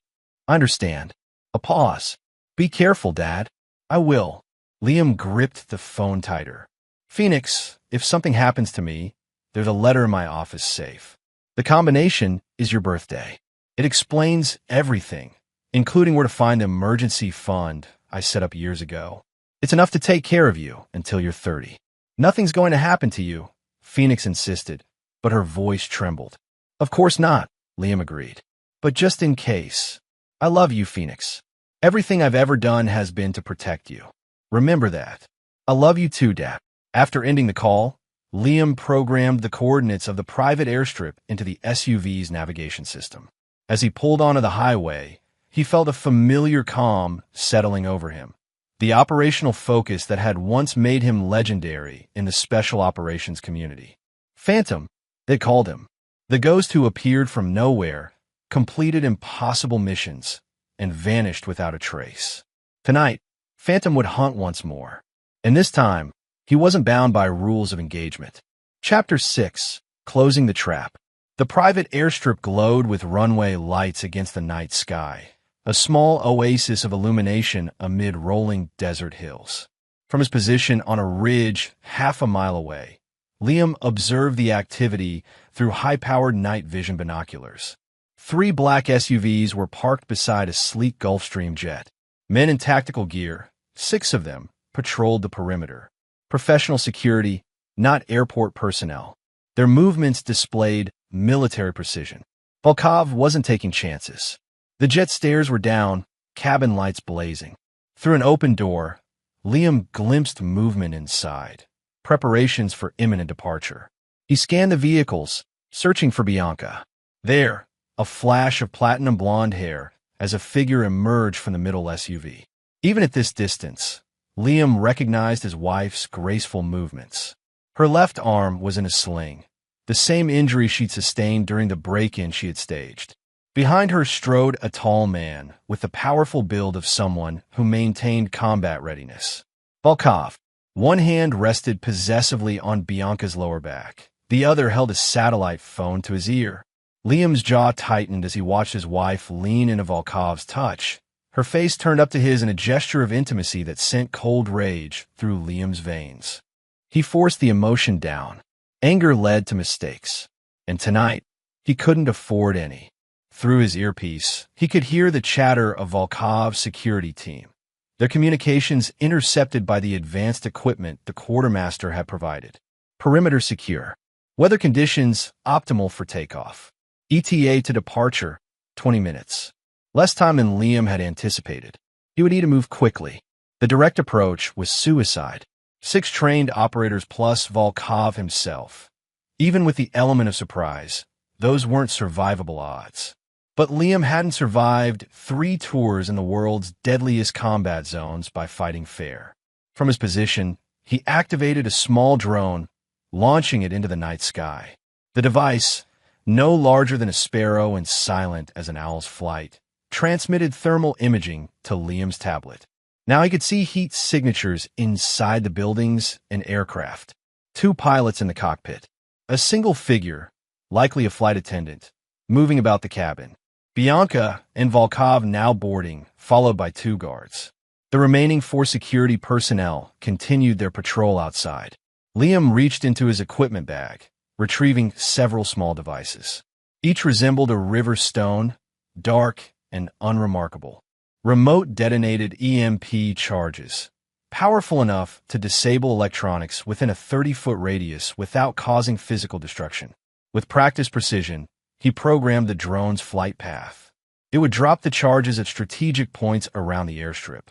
Speaker 1: I understand. A pause. Be careful, Dad. I will. Liam gripped the phone tighter. Phoenix, if something happens to me, there's a letter in my office safe. The combination is your birthday. It explains everything, including where to find the emergency fund I set up years ago. It's enough to take care of you until you're 30. Nothing's going to happen to you, Phoenix insisted, but her voice trembled. Of course not, Liam agreed. But just in case. I love you, Phoenix. Everything I've ever done has been to protect you. Remember that. I love you too, Dad. After ending the call, Liam programmed the coordinates of the private airstrip into the SUV's navigation system. As he pulled onto the highway, he felt a familiar calm settling over him. The operational focus that had once made him legendary in the special operations community. Phantom, they called him. The ghost who appeared from nowhere, completed impossible missions, and vanished without a trace. Tonight, Phantom would hunt once more. And this time, he wasn't bound by rules of engagement. Chapter 6, Closing the Trap. The private airstrip glowed with runway lights against the night sky, a small oasis of illumination amid rolling desert hills. From his position on a ridge half a mile away, Liam observed the activity through high-powered night vision binoculars. 3 black SUVs were parked beside a sleek Gulfstream jet. Men in tactical gear, 6 of them, patrolled the perimeter. Professional security, not airport personnel. Their movements displayed military precision. Volkov wasn't taking chances. The jet stairs were down, cabin lights blazing. Through an open door, Liam glimpsed movement inside, preparations for imminent departure. He scanned the vehicles, searching for Bianca. There, a flash of platinum blonde hair as a figure emerged from the middle SUV. Even at this distance, Liam recognized his wife's graceful movements. Her left arm was in a sling, the same injury she'd sustained during the break-in she had staged. Behind her strode a tall man with the powerful build of someone who maintained combat readiness. Volkov, One hand rested possessively on Bianca's lower back. The other held a satellite phone to his ear. Liam's jaw tightened as he watched his wife lean into Volkov's touch. Her face turned up to his in a gesture of intimacy that sent cold rage through Liam's veins. He forced the emotion down. Anger led to mistakes. And tonight, he couldn't afford any. Through his earpiece, he could hear the chatter of Volkov's security team, their communications intercepted by the advanced equipment the quartermaster had provided. Perimeter secure. Weather conditions optimal for takeoff. ETA to departure, 20 minutes. Less time than Liam had anticipated. He would need to move quickly. The direct approach was suicide. 6 trained operators plus Volkov himself. Even with the element of surprise, those weren't survivable odds. But Liam hadn't survived 3 tours in the world's deadliest combat zones by fighting fair. From his position, he activated a small drone, launching it into the night sky. The device, no larger than a sparrow and silent as an owl's flight, transmitted thermal imaging to Liam's tablet. Now he could see heat signatures inside the buildings and aircraft. 2 pilots in the cockpit. A single figure, likely a flight attendant, moving about the cabin. Bianca and Volkov now boarding, followed by 2 guards. The remaining 4 security personnel continued their patrol outside. Liam reached into his equipment bag, retrieving several small devices. Each resembled a river stone, dark and unremarkable. Remote detonated EMP charges, powerful enough to disable electronics within a 30-foot radius without causing physical destruction. With practiced precision, he programmed the drone's flight path. It would drop the charges at strategic points around the airstrip,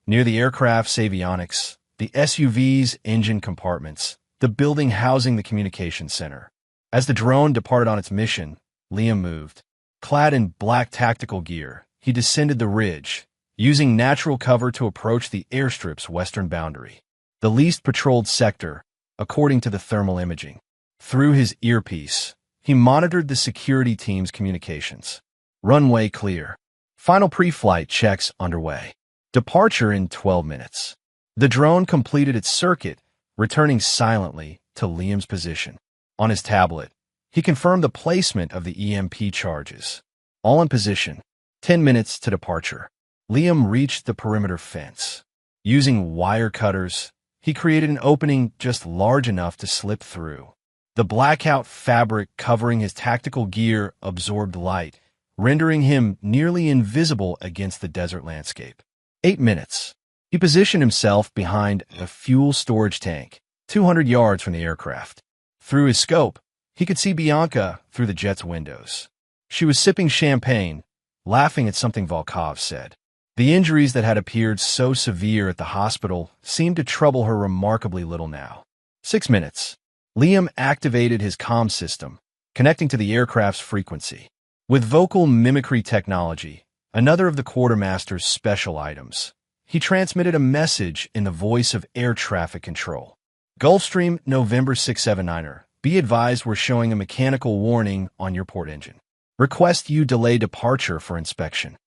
Speaker 1: near the aircraft's avionics, the SUV's engine compartments, the building housing the communications center. As the drone departed on its mission, Liam moved. Clad in black tactical gear, he descended the ridge, using natural cover to approach the airstrip's western boundary, the least patrolled sector, according to the thermal imaging. Through his earpiece, he monitored the security team's communications. Runway clear. Final pre-flight checks underway. Departure in 12 minutes. The drone completed its circuit, returning silently to Liam's position. On his tablet, he confirmed the placement of the EMP charges. All in position. 10 minutes to departure. Liam reached the perimeter fence. Using wire cutters, he created an opening just large enough to slip through. The blackout fabric covering his tactical gear absorbed light, rendering him nearly invisible against the desert landscape. 8 minutes. He positioned himself behind a fuel storage tank, 200 yards from the aircraft. Through his scope, he could see Bianca through the jet's windows. She was sipping champagne, laughing at something Volkov said. The injuries that had appeared so severe at the hospital seemed to trouble her remarkably little now. 6 minutes. Liam activated his comm system, connecting to the aircraft's frequency. With vocal mimicry technology, another of the quartermaster's special items, he transmitted a message in the voice of air traffic control. Gulfstream November 679er, be advised we're showing a mechanical warning on your port engine. Request you delay departure for inspection.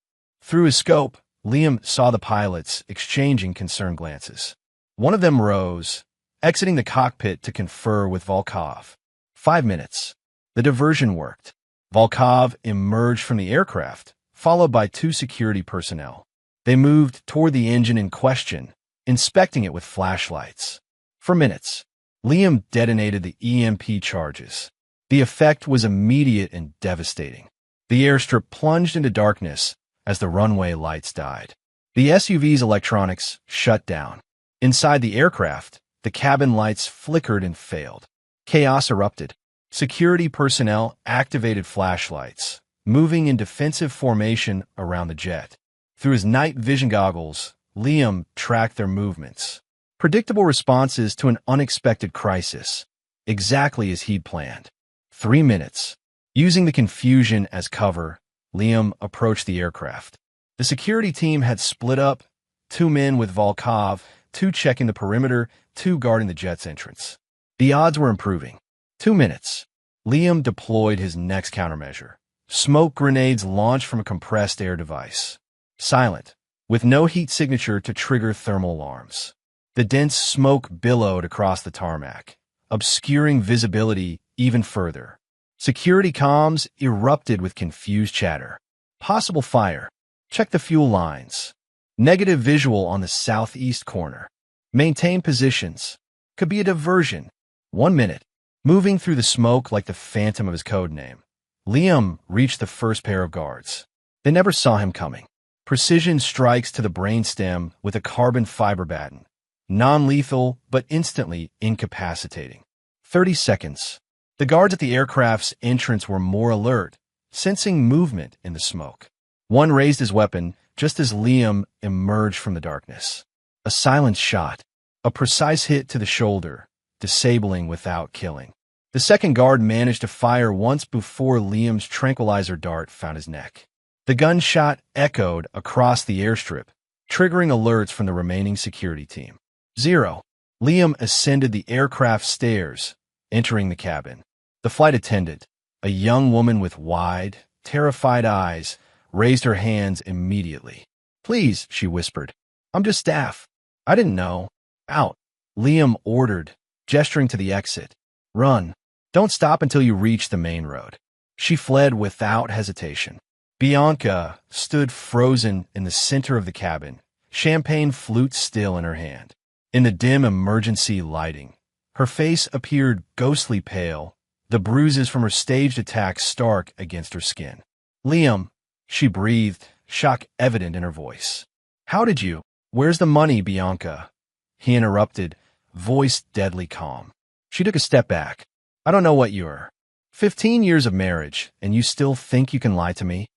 Speaker 1: Through his scope, Liam saw the pilots exchanging concerned glances. One of them rose, exiting the cockpit to confer with Volkov. 5 minutes. The diversion worked. Volkov emerged from the aircraft, followed by 2 security personnel. They moved toward the engine in question, inspecting it with flashlights. For minutes, Liam detonated the EMP charges. The effect was immediate and devastating. The airstrip plunged into darkness as the runway lights died. The SUV's electronics shut down. Inside the aircraft, the cabin lights flickered and failed. Chaos erupted. Security personnel activated flashlights, moving in defensive formation around the jet. Through his night vision goggles, Liam tracked their movements. Predictable responses to an unexpected crisis, exactly as he'd planned. 3 minutes. Using the confusion as cover, Liam approached the aircraft. The security team had split up, 2 men with Volkov, 2 checking the perimeter, 2 guarding the jet's entrance. The odds were improving. 2 minutes. Liam deployed his next countermeasure. Smoke grenades launched from a compressed air device. Silent, with no heat signature to trigger thermal alarms. The dense smoke billowed across the tarmac, obscuring visibility even further. Security comms erupted with confused chatter. Possible fire. Check the fuel lines. Negative visual on the southeast corner. Maintain positions. Could be a diversion. 1 minute. Moving through the smoke like the phantom of his code name, Liam reached the first pair of guards. They never saw him coming. Precision strikes to the brainstem with a carbon fiber baton. Non-lethal, but instantly incapacitating. 30 seconds. The guards at the aircraft's entrance were more alert, sensing movement in the smoke. One raised his weapon just as Liam emerged from the darkness. A silent shot. A precise hit to the shoulder, disabling without killing. The second guard managed to fire once before Liam's tranquilizer dart found his neck. The gunshot echoed across the airstrip, triggering alerts from the remaining security team. 0. Liam ascended the aircraft stairs, entering the cabin. The flight attendant, a young woman with wide, terrified eyes, raised her hands immediately. "Please," she whispered. "I'm just staff. I didn't know." "Out," Liam ordered, gesturing to the exit. "Run. Don't stop until you reach the main road." She fled without hesitation. Bianca stood frozen in the center of the cabin, champagne flute still in her hand. In the dim emergency lighting, her face appeared ghostly pale, the bruises from her staged attack stark against her skin. "Liam," she breathed, shock evident in her voice. "How did you? Where's the money, Bianca?" He interrupted, voice deadly calm. She took a step back. "I don't know what you're. 15 years of marriage, and you still think you can lie to me?"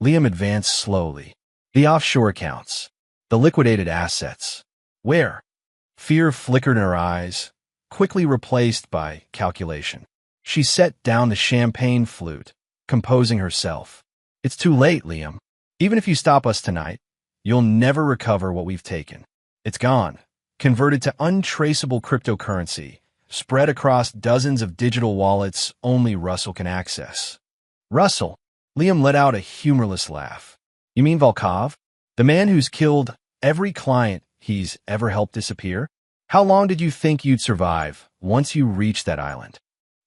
Speaker 1: Liam advanced slowly. "The offshore accounts. The liquidated assets. Where?" Fear flickered in her eyes, quickly replaced by calculation. She set down the champagne flute, composing herself. "It's too late, Liam. Even if you stop us tonight, you'll never recover what we've taken. It's gone, converted to untraceable cryptocurrency, spread across dozens of digital wallets only Russell can access." "Russell?" Liam let out a humorless laugh. "You mean Volkov? The man who's killed every client he's ever helped disappear? How long did you think you'd survive once you reached that island?"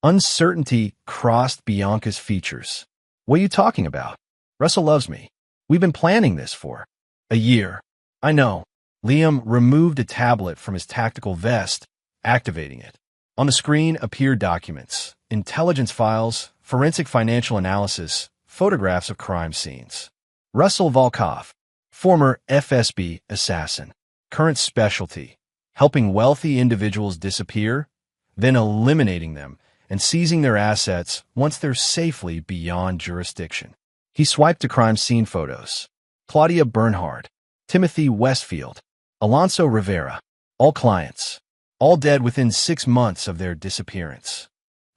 Speaker 1: Uncertainty crossed Bianca's features. "What are you talking about? Russell loves me. We've been planning this for a year." "I know." Liam removed a tablet from his tactical vest, activating it. On the screen appeared documents, intelligence files, forensic financial analysis, photographs of crime scenes. Russell Volkov, former FSB assassin. Current specialty, helping wealthy individuals disappear, then eliminating them and seizing their assets once they're safely beyond jurisdiction. He swiped to crime scene photos. Claudia Bernhard, Timothy Westfield, Alonso Rivera, all clients, all dead within 6 months of their disappearance.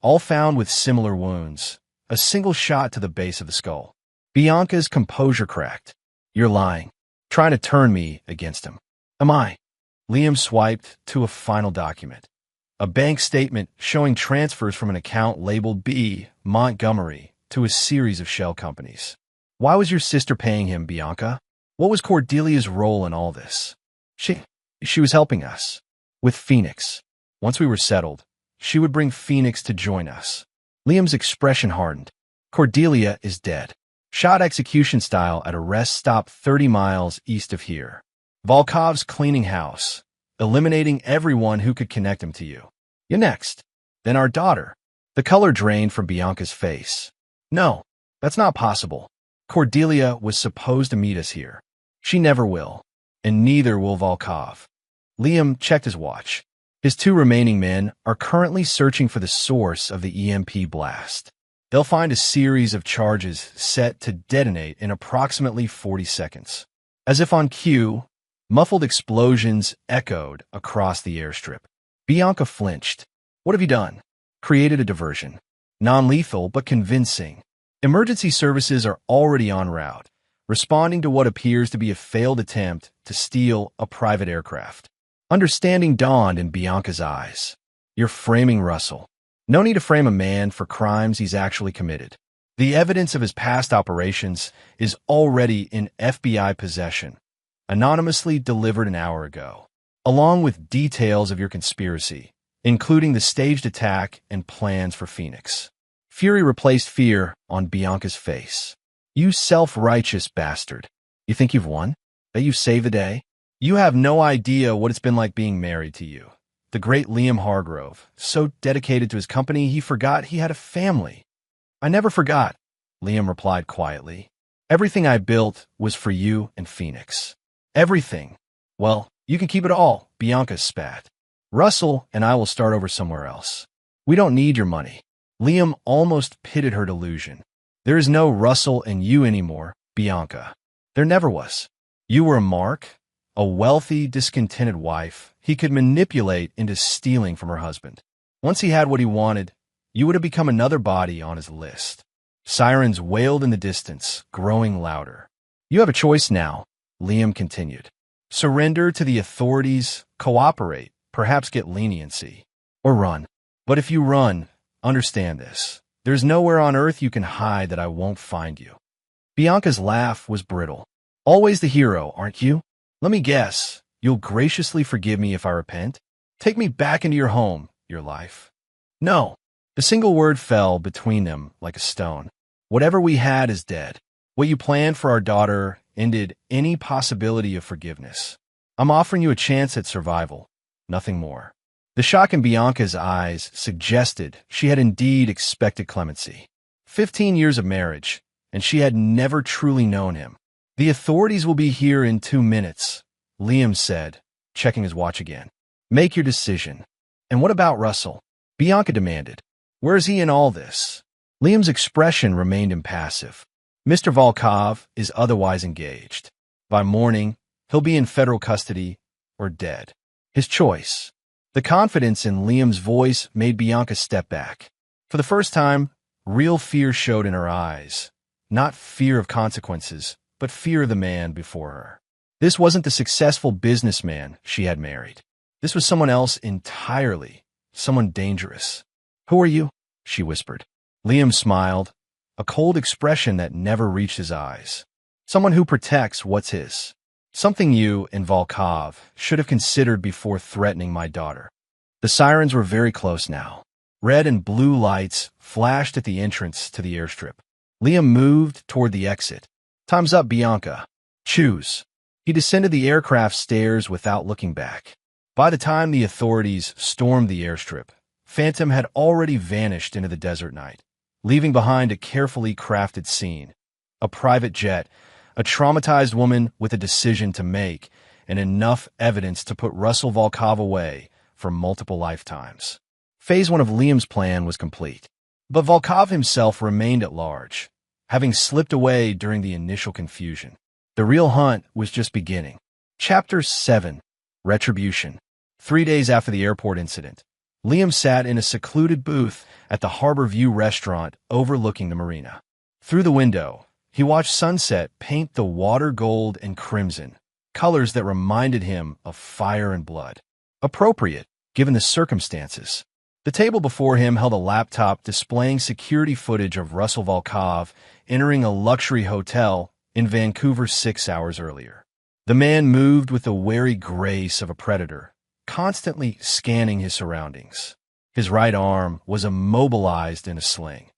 Speaker 1: All found with similar wounds, a single shot to the base of the skull. Bianca's composure cracked. "You're lying, trying to turn me against him." "Am I?" Liam swiped to a final document. A bank statement showing transfers from an account labeled B. Montgomery to a series of shell companies. "Why was your sister paying him, Bianca? What was Cordelia's role in all this?" She was helping us. With Phoenix. Once we were settled, she would bring Phoenix to join us." Liam's expression hardened. "Cordelia is dead. Shot execution style at a rest stop 30 miles east of here. Volkov's cleaning house, eliminating everyone who could connect him to you. You're next. Then our daughter." The color drained from Bianca's face. "No, that's not possible. Cordelia was supposed to meet us here. She never will, and neither will Volkov." Liam checked his watch. His 2 remaining men are currently searching for the source of the EMP blast. They'll find a series of charges set to detonate in approximately 40 seconds. As if on cue, muffled explosions echoed across the airstrip. Bianca flinched. "What have you done?" "Created a diversion. Non-lethal, but convincing. Emergency services are already en route, responding to what appears to be a failed attempt to steal a private aircraft." Understanding dawned in Bianca's eyes. "You're framing Russell. No need to frame a man for crimes he's actually committed. The evidence of his past operations is already in FBI possession, anonymously delivered an hour ago. along with details of your conspiracy, including the staged attack and plans for Phoenix. Fury replaced fear on Bianca's face. You self-righteous bastard. You think you've won? That you've saved the day? You have no idea what it's been like being married to you. The great Liam Hargrove, so dedicated to his company he forgot he had a family. I never forgot, Liam replied quietly. Everything I built was for you and Phoenix. Everything. Well, you can keep it all, Bianca spat. Russell and I will start over somewhere else. We don't need your money. Liam almost pitted her delusion. There is no Russell and you anymore, Bianca. There never was. You were Mark, a wealthy, discontented wife he could manipulate into stealing from her husband. Once he had what he wanted, you would have become another body on his list. Sirens wailed in the distance, growing louder. You have a choice now, Liam continued. Surrender to the authorities, cooperate, perhaps get leniency, or run. But if you run, understand this. There's nowhere on earth you can hide that I won't find you. Bianca's laugh was brittle. Always the hero, aren't you? Let me guess, you'll graciously forgive me if I repent? Take me back into your home, your life. No. The single word fell between them like a stone. Whatever we had is dead. What you planned for our daughter ended any possibility of forgiveness. I'm offering you a chance at survival, nothing more. The shock in Bianca's eyes suggested she had indeed expected clemency. 15 years of marriage, and she had never truly known him. The authorities will be here in 2 minutes, Liam said, checking his watch again. Make your decision. And what about Russell? Bianca demanded. Where is he in all this? Liam's expression remained impassive. Mr. Volkov is otherwise engaged. By morning, he'll be in federal custody or dead. His choice. The confidence in Liam's voice made Bianca step back. For the first time, real fear showed in her eyes. Not fear of consequences, but fear of the man before her. This wasn't the successful businessman she had married. This was someone else entirely, someone dangerous. Who are you? She whispered. Liam smiled, a cold expression that never reached his eyes. Someone who protects what's his. Something you and Volkov should have considered before threatening my daughter. The sirens were very close now. Red and blue lights flashed at the entrance to the airstrip. Liam moved toward the exit. Time's up, Bianca. Choose. He descended the aircraft stairs without looking back. By the time the authorities stormed the airstrip, Phantom had already vanished into the desert night, leaving behind a carefully crafted scene. A private jet, a traumatized woman with a decision to make, and enough evidence to put Russell Volkov away for multiple lifetimes. Phase 1 of Liam's plan was complete. But Volkov himself remained at large, having slipped away during the initial confusion. The real hunt was just beginning. Chapter 7. Retribution. 3 days after the airport incident, Liam sat in a secluded booth at the Harbor View restaurant overlooking the marina. Through the window, he watched sunset paint the water gold and crimson, colors that reminded him of fire and blood. Appropriate, given the circumstances. The table before him held a laptop displaying security footage of Russell Volkov entering a luxury hotel in Vancouver 6 hours earlier. The man moved with the wary grace of a predator, constantly scanning his surroundings. His right arm was immobilized in a sling,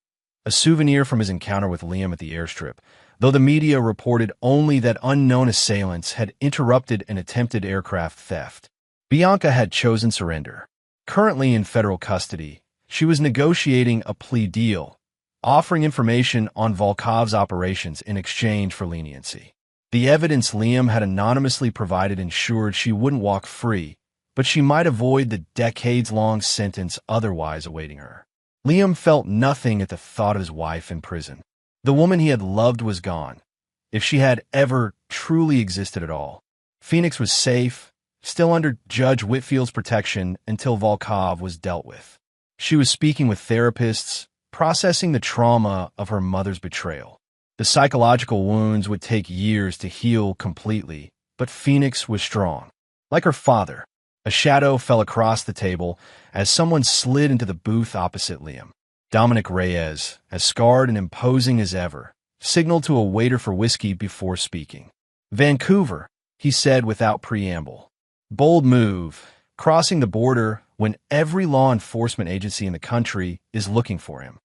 Speaker 1: a souvenir from his encounter with Liam at the airstrip, though the media reported only that unknown assailants had interrupted an attempted aircraft theft. Bianca had chosen surrender. Currently in federal custody, she was negotiating a plea deal, offering information on Volkov's operations in exchange for leniency. The evidence Liam had anonymously provided ensured she wouldn't walk free, but she might avoid the decades-long sentence otherwise awaiting her. Liam felt nothing at the thought of his wife in prison. The woman he had loved was gone, if she had ever truly existed at all. Phoenix was safe, still under Judge Whitfield's protection until Volkov was dealt with. She was speaking with therapists, processing the trauma of her mother's betrayal. The psychological wounds would take years to heal completely, but Phoenix was strong. Like her father, a shadow fell across the table as someone slid into the booth opposite Liam. Dominic Reyes, as scarred and imposing as ever, signaled to a waiter for whiskey before speaking. Vancouver, he said without preamble. Bold move, crossing the border when every law enforcement agency in the country is looking for him.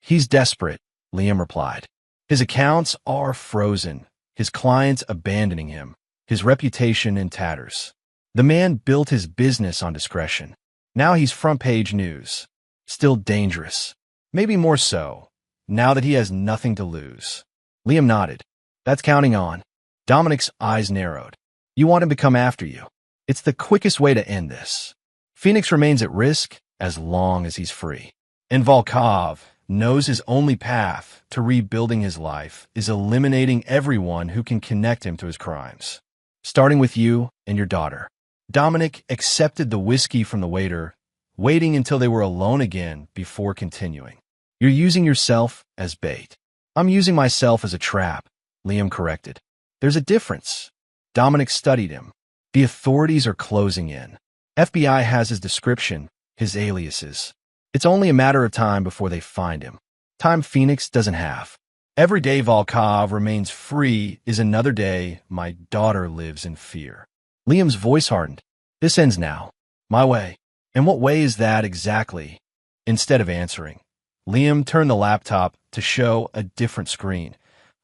Speaker 1: He's desperate, Liam replied. His accounts are frozen, his clients abandoning him, his reputation in tatters. The man built his business on discretion. Now he's front-page news. Still dangerous. Maybe more so, now that he has nothing to lose. Liam nodded. That's counting on. Dominic's eyes narrowed. You want him to come after you. It's the quickest way to end this. Phoenix remains at risk as long as he's free. And Volkov knows his only path to rebuilding his life is eliminating everyone who can connect him to his crimes. Starting with you and your daughter. Dominic accepted the whiskey from the waiter, waiting until they were alone again before continuing. You're using yourself as bait. I'm using myself as a trap, Liam corrected. There's a difference. Dominic studied him. The authorities are closing in. FBI has his description, his aliases. It's only a matter of time before they find him. Time Phoenix doesn't have. Every day Volkov remains free is another day my daughter lives in fear. Liam's voice hardened. This ends now. My way. And what way is that exactly? Instead of answering, Liam turned the laptop to show a different screen.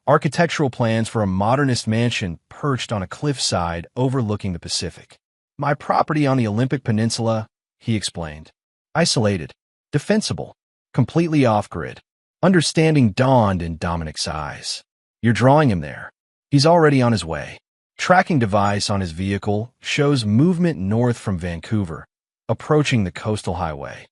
Speaker 1: Architectural plans for a modernist mansion perched on a cliffside overlooking the Pacific. My property on the Olympic Peninsula, he explained. Isolated. Defensible. Completely off-grid. Understanding dawned in Dominic's eyes. You're drawing him there. He's already on his way. Tracking device on his vehicle shows movement north from Vancouver, approaching the coastal highway.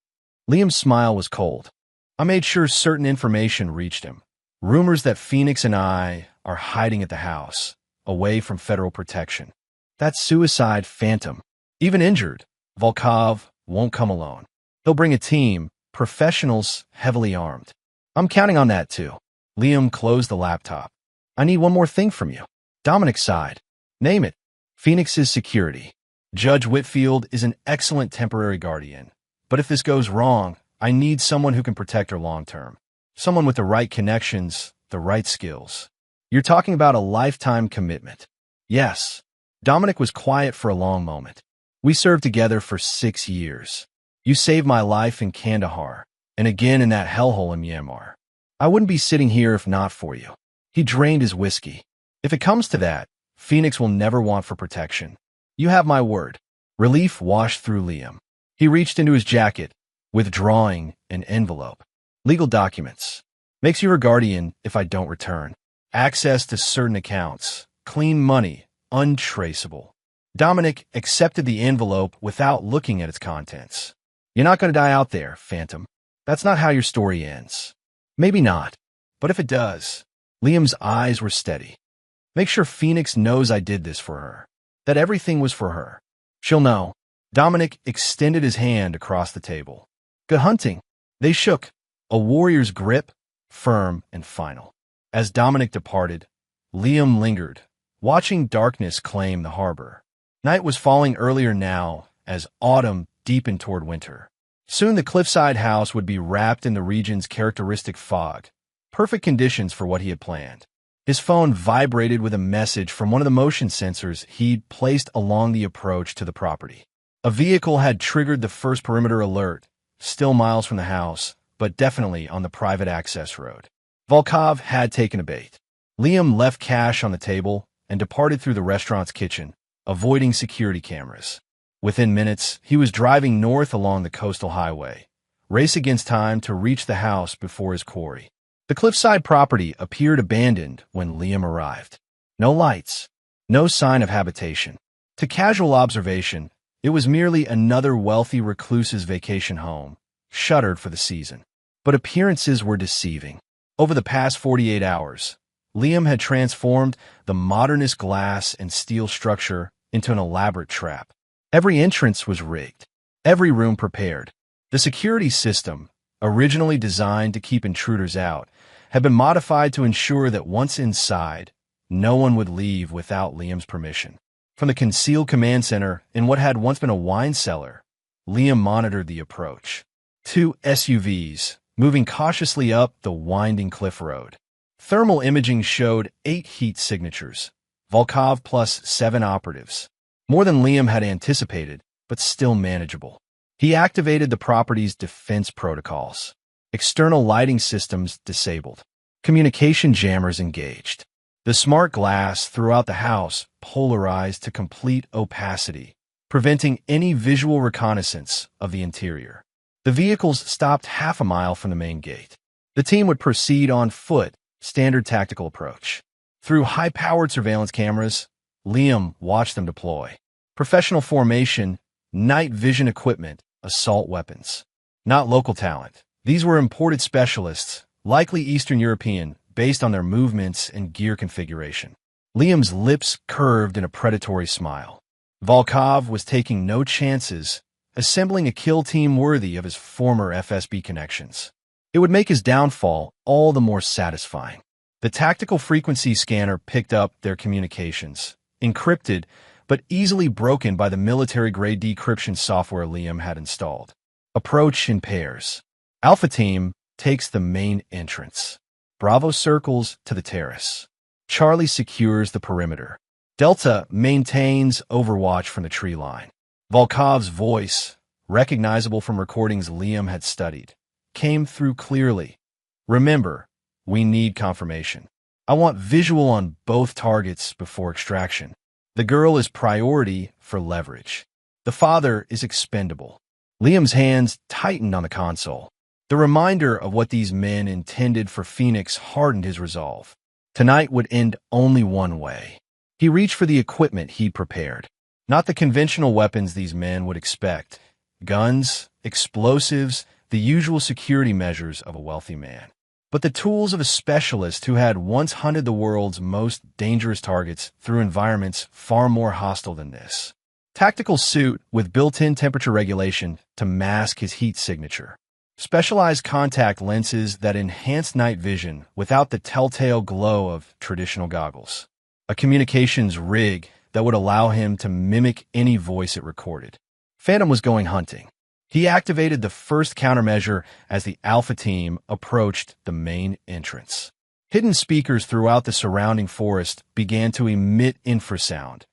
Speaker 1: Liam's smile was cold. I made sure certain information reached him. Rumors that Phoenix and I are hiding at the house, away from federal protection. That's suicide phantom. Even injured, Volkov won't come alone. He'll bring a team, professionals heavily armed. I'm counting on that too. Liam closed the laptop. I need one more thing from you. Dominic sighed. Name it. Phoenix's security. Judge Whitfield is an excellent temporary guardian. But if this goes wrong, I need someone who can protect her long-term. Someone with the right connections, the right skills. You're talking about a lifetime commitment. Yes. Dominic was quiet for a long moment. We served together for 6 years. You saved my life in Kandahar, and again in that hellhole in Myanmar. I wouldn't be sitting here if not for you. He drained his whiskey. If it comes to that, Phoenix will never want for protection. You have my word. Relief washed through Liam. He reached into his jacket, withdrawing an envelope. Legal documents. Makes you her guardian if I don't return. Access to certain accounts. Clean money. Untraceable. Dominic accepted the envelope without looking at its contents. You're not going to die out there, Phantom. That's not how your story ends. Maybe not. But if it does, Liam's eyes were steady. Make sure Phoenix knows I did this for her. That everything was for her. She'll know. Dominic extended his hand across the table. Good hunting. They shook. A warrior's grip, firm and final. As Dominic departed, Liam lingered, watching darkness claim the harbor. Night was falling earlier now as autumn deepened toward winter. Soon the cliffside house would be wrapped in the region's characteristic fog. Perfect conditions for what he had planned. His phone vibrated with a message from one of the motion sensors he'd placed along the approach to the property. A vehicle had triggered the first perimeter alert, still miles from the house, but definitely on the private access road. Volkov had taken a bait. Liam left cash on the table and departed through the restaurant's kitchen, avoiding security cameras. Within minutes, he was driving north along the coastal highway, race against time to reach the house before his quarry. The cliffside property appeared abandoned when Liam arrived. No lights, no sign of habitation. To casual observation, it was merely another wealthy recluse's vacation home, shuttered for the season. But appearances were deceiving. Over the past 48 hours, Liam had transformed the modernist glass and steel structure into an elaborate trap. Every entrance was rigged, every room prepared. The security system, originally designed to keep intruders out, had been modified to ensure that once inside, no one would leave without Liam's permission. From the concealed command center in what had once been a wine cellar, Liam monitored the approach. 2 SUVs, moving cautiously up the winding cliff road. Thermal imaging showed 8 heat signatures, Volkov plus 7 operatives. More than Liam had anticipated, but still manageable. He activated the property's defense protocols. External lighting systems disabled. Communication jammers engaged. The smart glass throughout the house polarized to complete opacity, preventing any visual reconnaissance of the interior. The vehicles stopped half a mile from the main gate. The team would proceed on foot, standard tactical approach. Through high-powered surveillance cameras, Liam watched them deploy. Professional formation, night vision equipment, assault weapons. Not local talent. These were imported specialists, likely Eastern European, based on their movements and gear configuration. Liam's lips curved in a predatory smile. Volkov was taking no chances, assembling a kill team worthy of his former FSB connections. It would make his downfall all the more satisfying. The tactical frequency scanner picked up their communications, encrypted but easily broken by the military-grade decryption software Liam had installed. Approach in pairs. Alpha Team takes the main entrance. Bravo circles to the terrace. Charlie secures the perimeter. Delta maintains overwatch from the tree line. Volkov's voice, recognizable from recordings Liam had studied, came through clearly. Remember, we need confirmation. I want visual on both targets before extraction. The girl is priority for leverage. The father is expendable. Liam's hands tightened on the console. The reminder of what these men intended for Phoenix hardened his resolve. Tonight would end only one way. He reached for the equipment he'd prepared. Not the conventional weapons these men would expect. Guns, explosives, the usual security measures of a wealthy man. But the tools of a specialist who had once hunted the world's most dangerous targets through environments far more hostile than this. Tactical suit with built-in temperature regulation to mask his heat signature. Specialized contact lenses that enhanced night vision without the telltale glow of traditional goggles. A communications rig that would allow him to mimic any voice it recorded. Phantom was going hunting. He activated the first countermeasure as the Alpha Team approached the main entrance. Hidden speakers throughout the surrounding forest began to emit infrasound,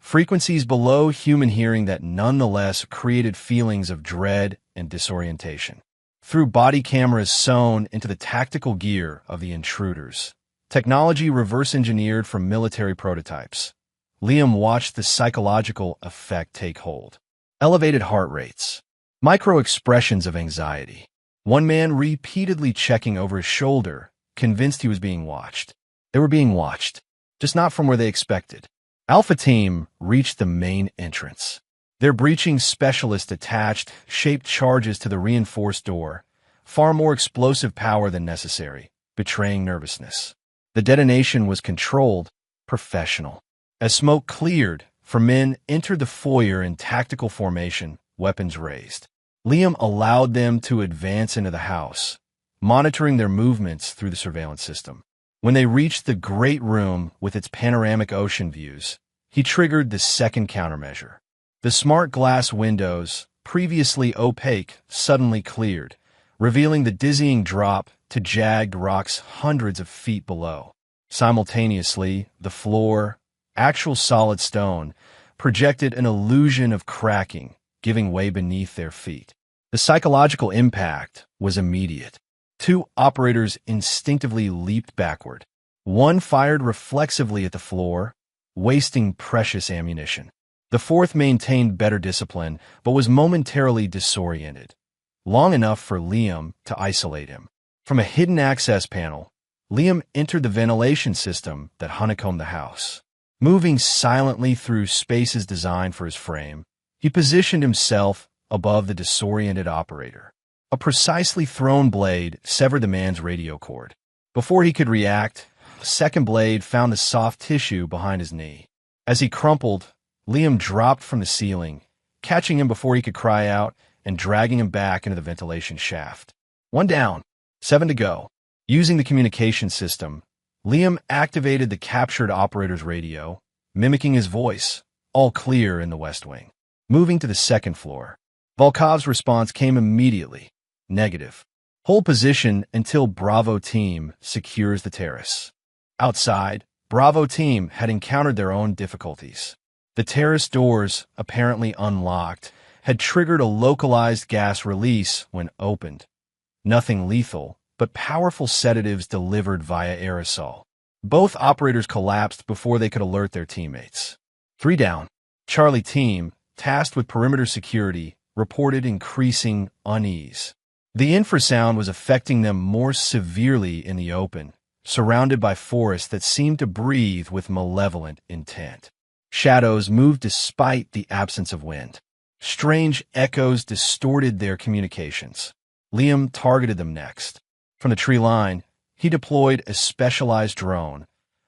Speaker 1: frequencies below human hearing that nonetheless created feelings of dread and disorientation. Through body cameras sewn into the tactical gear of the intruders, technology reverse-engineered from military prototypes, Liam watched the psychological effect take hold. Elevated heart rates, micro-expressions of anxiety. One man repeatedly checking over his shoulder, convinced he was being watched. They were being watched, just not from where they expected. Alpha Team reached the main entrance. Their breaching specialist attached shaped charges to the reinforced door, far more explosive power than necessary, betraying nervousness. The detonation was controlled, professional. As smoke cleared, four men entered the foyer in tactical formation, weapons raised. Liam allowed them to advance into the house, monitoring their movements through the surveillance system. When they reached the great room with its panoramic ocean views, he triggered the second countermeasure. The smart glass windows, previously opaque, suddenly cleared, revealing the dizzying drop to jagged rocks hundreds of feet below. Simultaneously, the floor, actual solid stone, projected an illusion of cracking, giving way beneath their feet. The psychological impact was immediate. Two operators instinctively leaped backward. One fired reflexively at the floor, wasting precious ammunition. The fourth maintained better discipline, but was momentarily disoriented, long enough for Liam to isolate him. From a hidden access panel, Liam entered the ventilation system that honeycombed the house. Moving silently through spaces designed for his frame, he positioned himself above the disoriented operator. A precisely thrown blade severed the man's radio cord. Before he could react, the second blade found the soft tissue behind his knee. As he crumpled, Liam dropped from the ceiling, catching him before he could cry out and dragging him back into the ventilation shaft. One down, 7 to go. Using the communication system, Liam activated the captured operator's radio, mimicking his voice, all clear in the West Wing. Moving to the second floor, Volkov's response came immediately. Negative. Hold position until Bravo Team secures the terrace. Outside, Bravo Team had encountered their own difficulties. The terrace doors, apparently unlocked, had triggered a localized gas release when opened. Nothing lethal, but powerful sedatives delivered via aerosol. Both operators collapsed before they could alert their teammates. 3 down. Charlie team, tasked with perimeter security, reported increasing unease. The infrasound was affecting them more severely in the open, surrounded by forests that seemed to breathe with malevolent intent. Shadows moved despite the absence of wind. Strange echoes distorted their communications. Liam targeted them next. From the tree line, he deployed a specialized drone,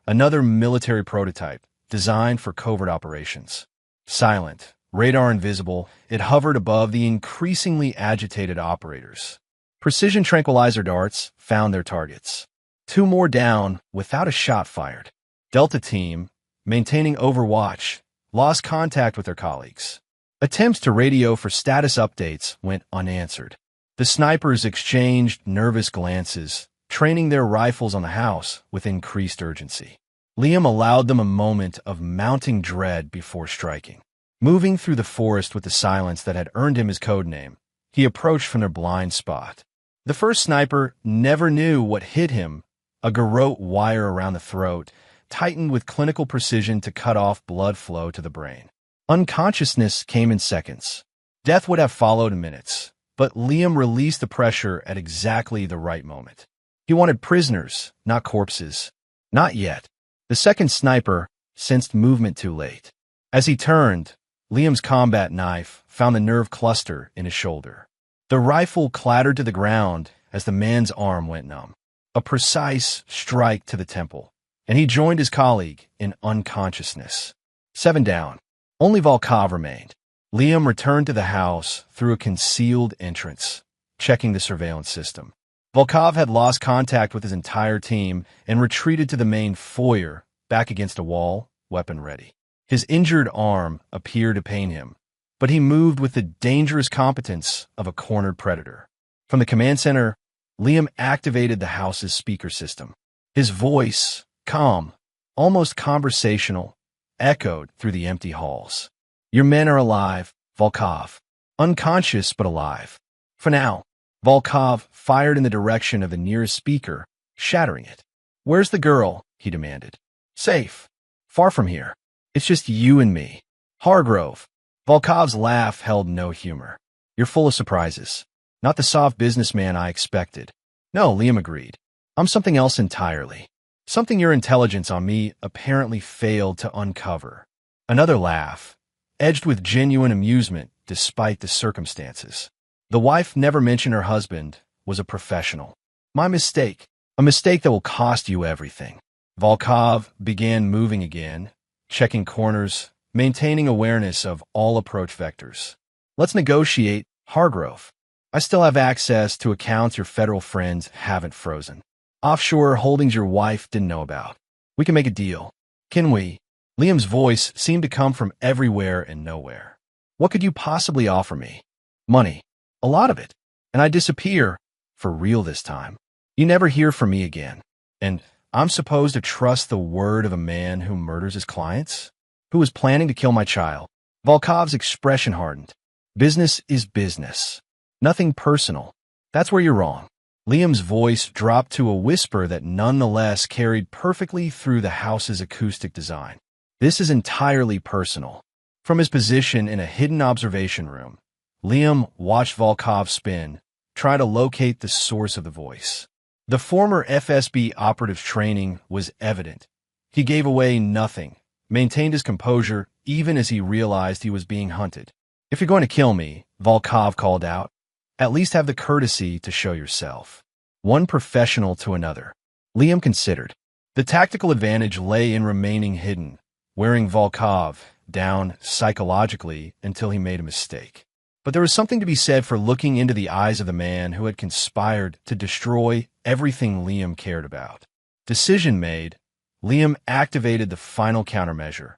Speaker 1: another military prototype designed for covert operations. Silent, radar invisible, it hovered above the increasingly agitated operators. Precision tranquilizer darts found their targets. 2 more down without a shot fired. Delta team, maintaining overwatch, lost contact with their colleagues. Attempts to radio for status updates went unanswered. The snipers exchanged nervous glances, training their rifles on the house with increased urgency. Liam allowed them a moment of mounting dread before striking. Moving through the forest with the silence that had earned him his codename, he approached from their blind spot. The first sniper never knew what hit him, a garrote wire around the throat, tightened with clinical precision to cut off blood flow to the brain. Unconsciousness came in seconds. Death would have followed in minutes, but Liam released the pressure at exactly the right moment. He wanted prisoners, not corpses. Not yet. The second sniper sensed movement too late. As he turned, Liam's combat knife found the nerve cluster in his shoulder. The rifle clattered to the ground as the man's arm went numb. A precise strike to the temple, and he joined his colleague in unconsciousness. 7 down. Only Volkov remained. Liam returned to the house through a concealed entrance, checking the surveillance system. Volkov had lost contact with his entire team and retreated to the main foyer, back against a wall, weapon ready. His injured arm appeared to pain him, but he moved with the dangerous competence of a cornered predator. From the command center, Liam activated the house's speaker system. His voice, calm, almost conversational, echoed through the empty halls. "Your men are alive, Volkov. Unconscious but alive. For now." Volkov fired in the direction of the nearest speaker, shattering it. "Where's the girl?" he demanded. "Safe. Far from here. It's just you and me." "Hargrove." Volkov's laugh held no humor. "You're full of surprises. Not the soft businessman I expected." "No," Liam agreed. "I'm something else entirely. Something your intelligence on me apparently failed to uncover." Another laugh, edged with genuine amusement despite the circumstances. The wife never mentioned her husband was a professional. "My mistake. A mistake that will cost you everything." Volkov began moving again, checking corners, maintaining awareness of all approach vectors. "Let's negotiate, Hargrove. I still have access to accounts your federal friends haven't frozen. Offshore holdings your wife didn't know about. We can make a deal. Can we?" Liam's voice seemed to come from everywhere and nowhere. "What could you possibly offer me?" "Money. A lot of it. And I disappear, for real this time. You never hear from me again. And I'm supposed to trust the word of a man who murders his clients? Who was planning to kill my child?" Volkov's expression hardened. "Business is business. Nothing personal. That's where you're wrong." Liam's voice dropped to a whisper that nonetheless carried perfectly through the house's acoustic design. "This is entirely personal." From his position in a hidden observation room, Liam watched Volkov spin, trying to locate the source of the voice. The former FSB operative's training was evident. He gave away nothing, maintained his composure even as he realized he was being hunted. "If you're going to kill me," Volkov called out, "at least have the courtesy to show yourself." One professional to another. Liam considered. The tactical advantage lay in remaining hidden, wearing Volkov down psychologically until he made a mistake. But there was something to be said for looking into the eyes of the man who had conspired to destroy everything Liam cared about. Decision made, Liam activated the final countermeasure,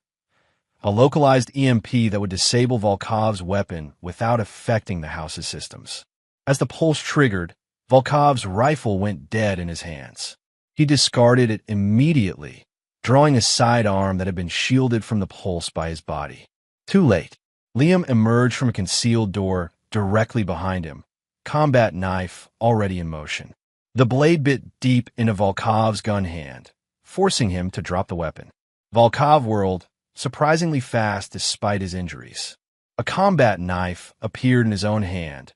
Speaker 1: a localized EMP that would disable Volkov's weapon without affecting the house's systems. As the pulse triggered, Volkov's rifle went dead in his hands. He discarded it immediately, drawing a sidearm that had been shielded from the pulse by his body. Too late. Liam emerged from a concealed door directly behind him, combat knife already in motion. The blade bit deep into Volkov's gun hand, forcing him to drop the weapon. Volkov whirled, surprisingly fast despite his injuries. A combat knife appeared in his own hand,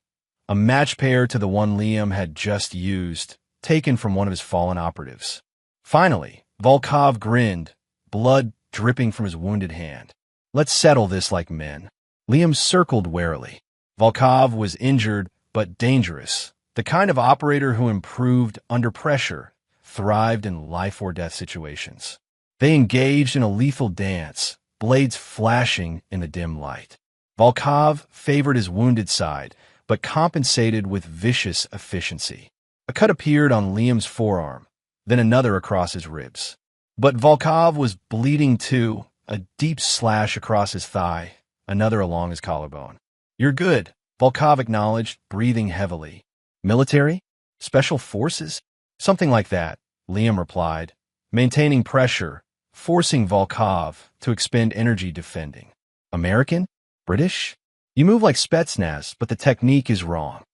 Speaker 1: a match pair to the one Liam had just used, taken from one of his fallen operatives. Finally, Volkov grinned, blood dripping from his wounded hand. Let's settle this like men. Liam circled warily. Volkov was injured but dangerous, the kind of operator who improved under pressure, thrived in life-or-death situations. They engaged in a lethal dance, blades flashing in the dim light. Volkov favored his wounded side, but compensated with vicious efficiency. A cut appeared on Liam's forearm, then another across his ribs. But Volkov was bleeding too, a deep slash across his thigh, another along his collarbone. You're good, Volkov acknowledged, breathing heavily. Military? Special forces? Something like that, Liam replied, maintaining pressure, forcing Volkov to expend energy defending. American? British? You move like Spetsnaz, but the technique is wrong.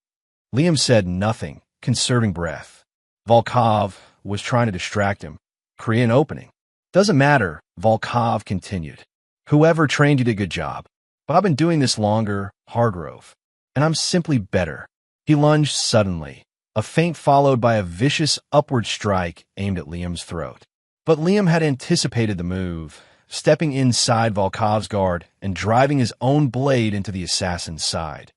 Speaker 1: Liam said nothing, conserving breath. Volkov was trying to distract him, create an opening. Doesn't matter, Volkov continued. Whoever trained you did a good job. But I've been doing this longer, Hargrove, and I'm simply better. He lunged suddenly, a feint followed by a vicious upward strike aimed at Liam's throat. But Liam had anticipated the move, stepping inside Volkov's guard and driving his own blade into the assassin's side.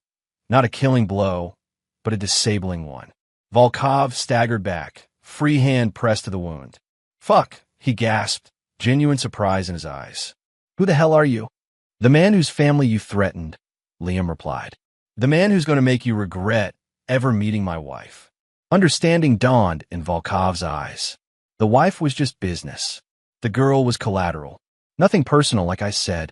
Speaker 1: Not a killing blow, but a disabling one. Volkov staggered back, free hand pressed to the wound. Fuck, he gasped, genuine surprise in his eyes. Who the hell are you? The man whose family you threatened, Liam replied. The man who's going to make you regret ever meeting my wife. Understanding dawned in Volkov's eyes. The wife was just business. The girl was collateral. Nothing personal, like I said.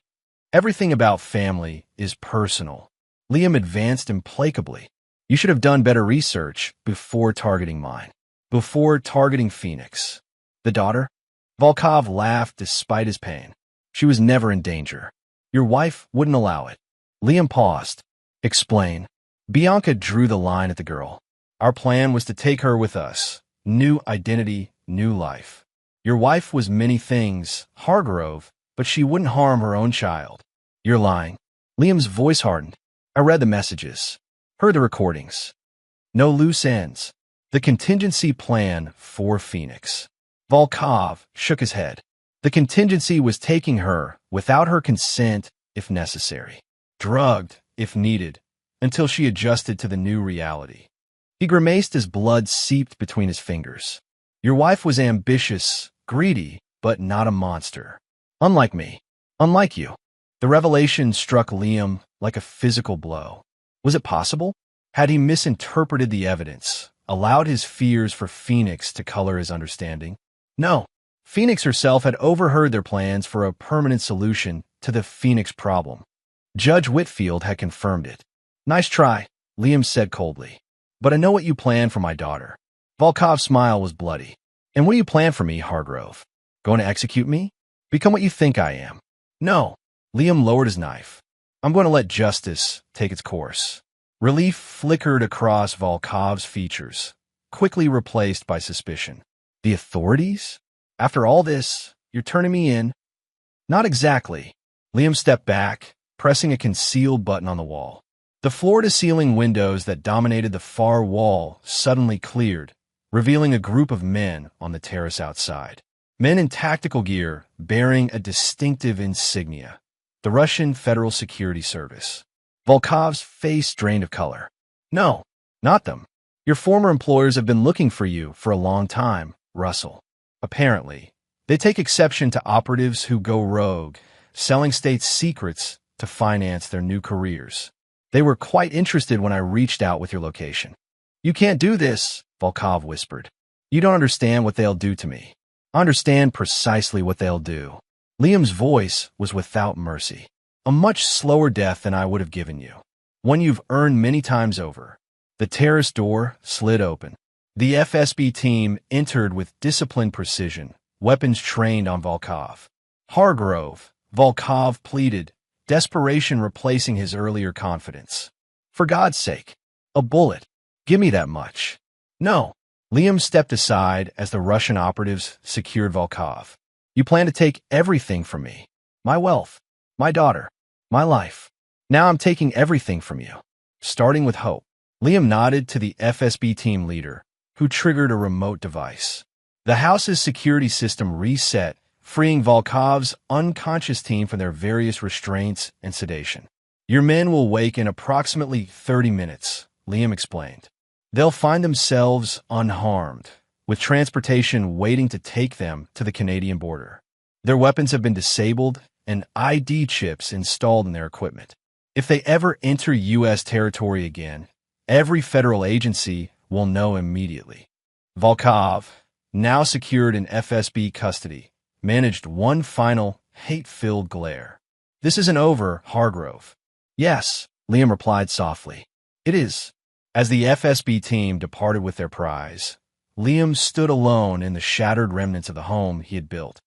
Speaker 1: Everything about family is personal. Liam advanced implacably. You should have done better research before targeting mine. Before targeting Phoenix. The daughter? Volkov laughed despite his pain. She was never in danger. Your wife wouldn't allow it. Liam paused. Explain. Bianca drew the line at the girl. Our plan was to take her with us. New identity, new life. Your wife was many things, Hargrove, but she wouldn't harm her own child. You're lying. Liam's voice hardened. I read the messages. Heard the recordings. No loose ends. The contingency plan for Phoenix. Volkov shook his head. The contingency was taking her, without her consent, if necessary. Drugged, if needed, until she adjusted to the new reality. He grimaced as blood seeped between his fingers. Your wife was ambitious, greedy, but not a monster. Unlike me. Unlike you. The revelation struck Liam like a physical blow. Was it possible? Had he misinterpreted the evidence, allowed his fears for Phoenix to color his understanding? No. Phoenix herself had overheard their plans for a permanent solution to the Phoenix problem. Judge Whitfield had confirmed it. Nice try, Liam said coldly. But I know what you plan for my daughter. Volkov's smile was bloody. And what do you plan for me, Hargrove? Going to execute me? Become what you think I am? No. Liam lowered his knife. I'm going to let justice take its course. Relief flickered across Volkov's features, quickly replaced by suspicion. The authorities? After all this, you're turning me in? Not exactly. Liam stepped back, pressing a concealed button on the wall. The floor-to-ceiling windows that dominated the far wall suddenly cleared, revealing a group of men on the terrace outside. Men in tactical gear, bearing a distinctive insignia. The Russian Federal Security Service. Volkov's face drained of color. No, not them. Your former employers have been looking for you for a long time, Russell. Apparently, they take exception to operatives who go rogue, selling state secrets to finance their new careers. They were quite interested when I reached out with your location. You can't do this, Volkov whispered. You don't understand what they'll do to me. I understand precisely what they'll do. Liam's voice was without mercy. A much slower death than I would have given you. One you've earned many times over. The terrace door slid open. The FSB team entered with disciplined precision, weapons trained on Volkov. Hargrove, Volkov pleaded, desperation replacing his earlier confidence. For God's sake, a bullet. Give me that much. No. Liam stepped aside as the Russian operatives secured Volkov. You plan to take everything from me. My wealth, my daughter, my life. Now I'm taking everything from you. Starting with hope. Liam nodded to the FSB team leader, who triggered a remote device. The house's security system reset, freeing Volkov's unconscious team from their various restraints and sedation. Your men will wake in approximately 30 minutes, Liam explained. They'll find themselves unharmed, with transportation waiting to take them to the Canadian border. Their weapons have been disabled and ID chips installed in their equipment. If they ever enter U.S. territory again, every federal agency will know immediately. Volkov, now secured in FSB custody, managed one final, hate-filled glare. This isn't over, Hargrove. Yes, Liam replied softly. It is. As the FSB team departed with their prize, Liam stood alone in the shattered remnants of the home he had built.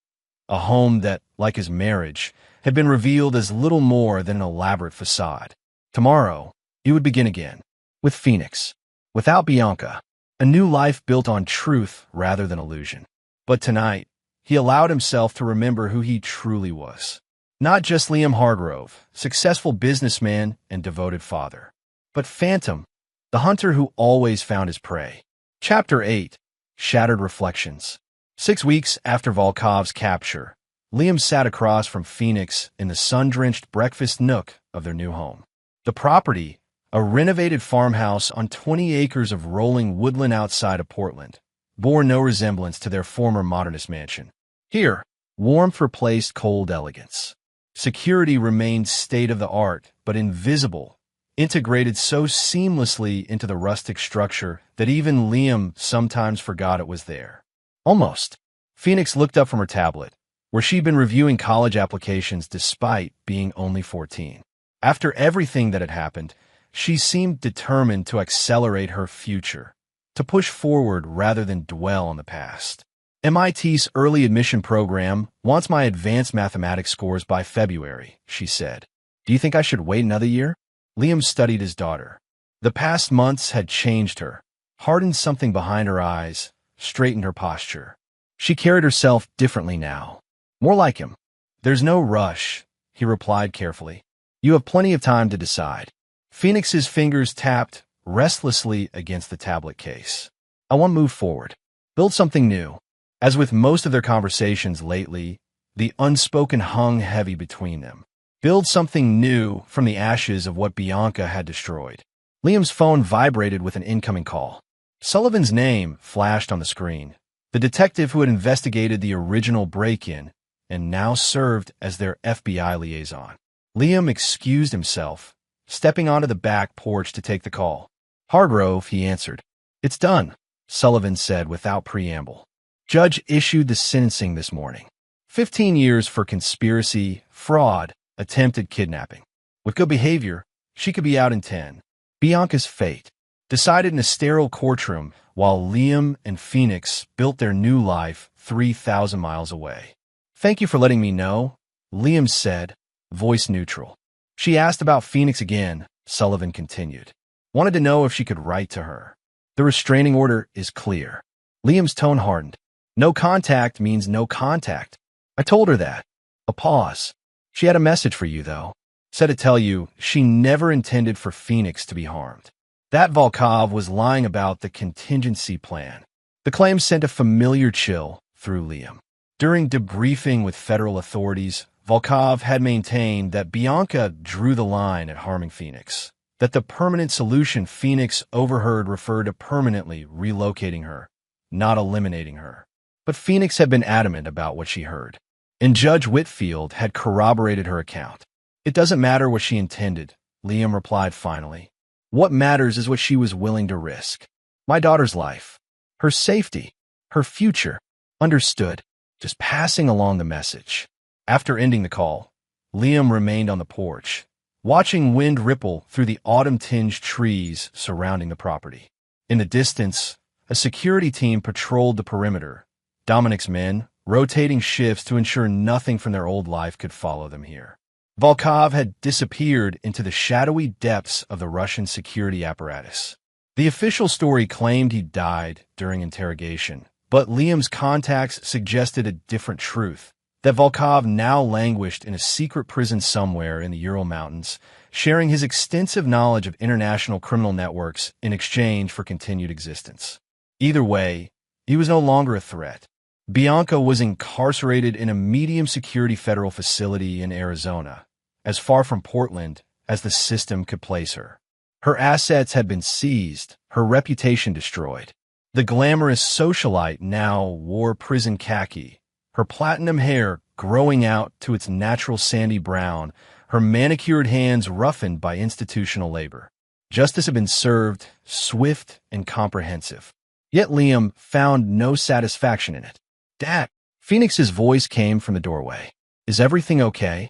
Speaker 1: A home that, like his marriage, had been revealed as little more than an elaborate facade. Tomorrow, it would begin again, with Phoenix, without Bianca, a new life built on truth rather than illusion. But tonight, he allowed himself to remember who he truly was. Not just Liam Hargrove, successful businessman and devoted father, but Phantom, the hunter who always found his prey. Chapter 8. Shattered Reflections. 6 weeks after Volkov's capture, Liam sat across from Phoenix in the sun-drenched breakfast nook of their new home. The property, a renovated farmhouse on 20 acres of rolling woodland outside of Portland, bore no resemblance to their former modernist mansion. Here, warmth replaced cold elegance. Security remained state-of-the-art, but invisible, integrated so seamlessly into the rustic structure that even Liam sometimes forgot it was there. Almost. Phoenix looked up from her tablet, where she'd been reviewing college applications despite being only 14. After everything that had happened, she seemed determined to accelerate her future, to push forward rather than dwell on the past. MIT's early admission program wants my advanced mathematics scores by February, she said. Do you think I should wait another year? Liam studied his daughter. The past months had changed her, hardened something behind her eyes, straightened her posture. She carried herself differently now. More like him. There's no rush, he replied carefully. You have plenty of time to decide. Phoenix's fingers tapped restlessly against the tablet case. I want to move forward. Build something new. As with most of their conversations lately, the unspoken hung heavy between them. Build something new from the ashes of what Bianca had destroyed. Liam's phone vibrated with an incoming call. Sullivan's name flashed on the screen. The detective who had investigated the original break-in and now served as their FBI liaison. Liam excused himself, stepping onto the back porch to take the call. Hargrove, he answered. It's done, Sullivan said without preamble. Judge issued the sentencing this morning. 15 years for conspiracy, fraud, attempted kidnapping. With good behavior, she could be out in 10. Bianca's fate, decided in a sterile courtroom while Liam and Phoenix built their new life 3,000 miles away. Thank you for letting me know, Liam said, voice neutral. She asked about Phoenix again, Sullivan continued. Wanted to know if she could write to her. The restraining order is clear. Liam's tone hardened. No contact means no contact. I told her that. A pause. She had a message for you, though. Said to tell you she never intended for Phoenix to be harmed. That Volkov was lying about the contingency plan. The claim sent a familiar chill through Liam. During debriefing with federal authorities, Volkov had maintained that Bianca drew the line at harming Phoenix, that the permanent solution Phoenix overheard referred to permanently relocating her, not eliminating her. But Phoenix had been adamant about what she heard, and Judge Whitfield had corroborated her account. It doesn't matter what she intended, Liam replied finally. What matters is what she was willing to risk. My daughter's life, her safety, her future. Understood, just passing along the message. After ending the call, Liam remained on the porch, watching wind ripple through the autumn-tinged trees surrounding the property. In the distance, a security team patrolled the perimeter. Dominic's men, rotating shifts to ensure nothing from their old life could follow them here. Volkov had disappeared into the shadowy depths of the Russian security apparatus. The official story claimed he died during interrogation, but Liam's contacts suggested a different truth, that Volkov now languished in a secret prison somewhere in the Ural Mountains, sharing his extensive knowledge of international criminal networks in exchange for continued existence. Either way, he was no longer a threat. Bianca was incarcerated in a medium-security federal facility in Arizona, as far from Portland as the system could place her. Her assets had been seized, her reputation destroyed. The glamorous socialite now wore prison khaki, her platinum hair growing out to its natural sandy brown, her manicured hands roughened by institutional labor. Justice had been served, swift and comprehensive. Yet Liam found no satisfaction in it. "Dad," Phoenix's voice came from the doorway. "Is everything okay?"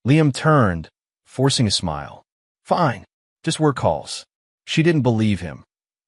Speaker 1: Liam turned, forcing a smile. "Fine. Just work calls." She didn't believe him.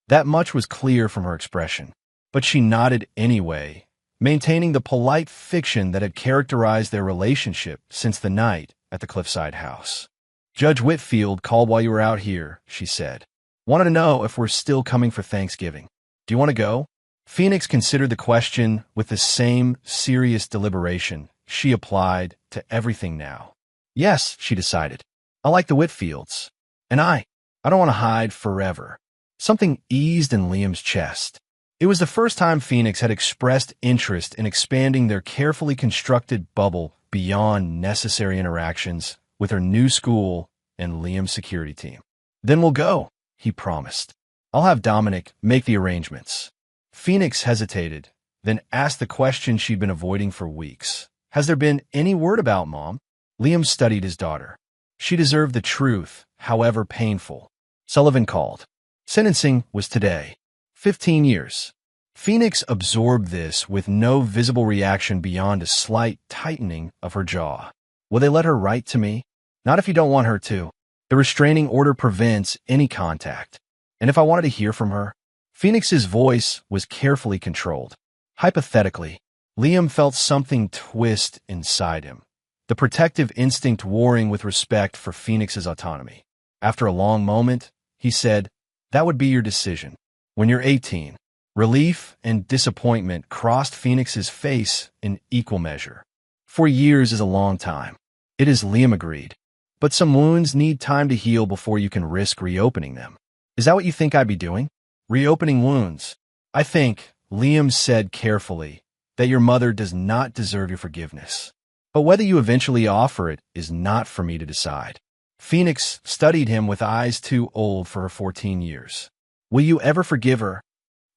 Speaker 1: That much was clear from her expression. But she nodded anyway, maintaining the polite fiction that had characterized their relationship since the night at the Cliffside house. "Judge Whitfield called while you were out here," she said. "Wanted to know if we're still coming for Thanksgiving. Do you want to go?" Phoenix considered the question with the same serious deliberation she applied to everything now. "Yes," she decided. "I like the Whitfields. And I don't want to hide forever." Something eased in Liam's chest. It was the first time Phoenix had expressed interest in expanding their carefully constructed bubble beyond necessary interactions with her new school and Liam's security team. "Then we'll go," he promised. "I'll have Dominic make the arrangements." Phoenix hesitated, then asked the question she'd been avoiding for weeks. "Has there been any word about Mom?" Liam studied his daughter. She deserved the truth, however painful. Sullivan called. Sentencing was today. 15 years. Phoenix absorbed this with no visible reaction beyond a slight tightening of her jaw. "Will they let her write to me?" "Not if you don't want her to. The restraining order prevents any contact. And if I wanted to hear from her?" Phoenix's voice was carefully controlled. Hypothetically, Liam felt something twist inside him, the protective instinct warring with respect for Phoenix's autonomy. After a long moment, he said, "That would be your decision. When you're 18. Relief and disappointment crossed Phoenix's face in equal measure. 4 years is a long time. It is, Liam agreed. But some wounds need time to heal before you can risk reopening them. Is that what you think I'd be doing? Reopening wounds? I think," Liam said carefully, "that your mother does not deserve your forgiveness. But whether you eventually offer it is not for me to decide." Phoenix studied him with eyes too old for her 14 years. "Will you ever forgive her?"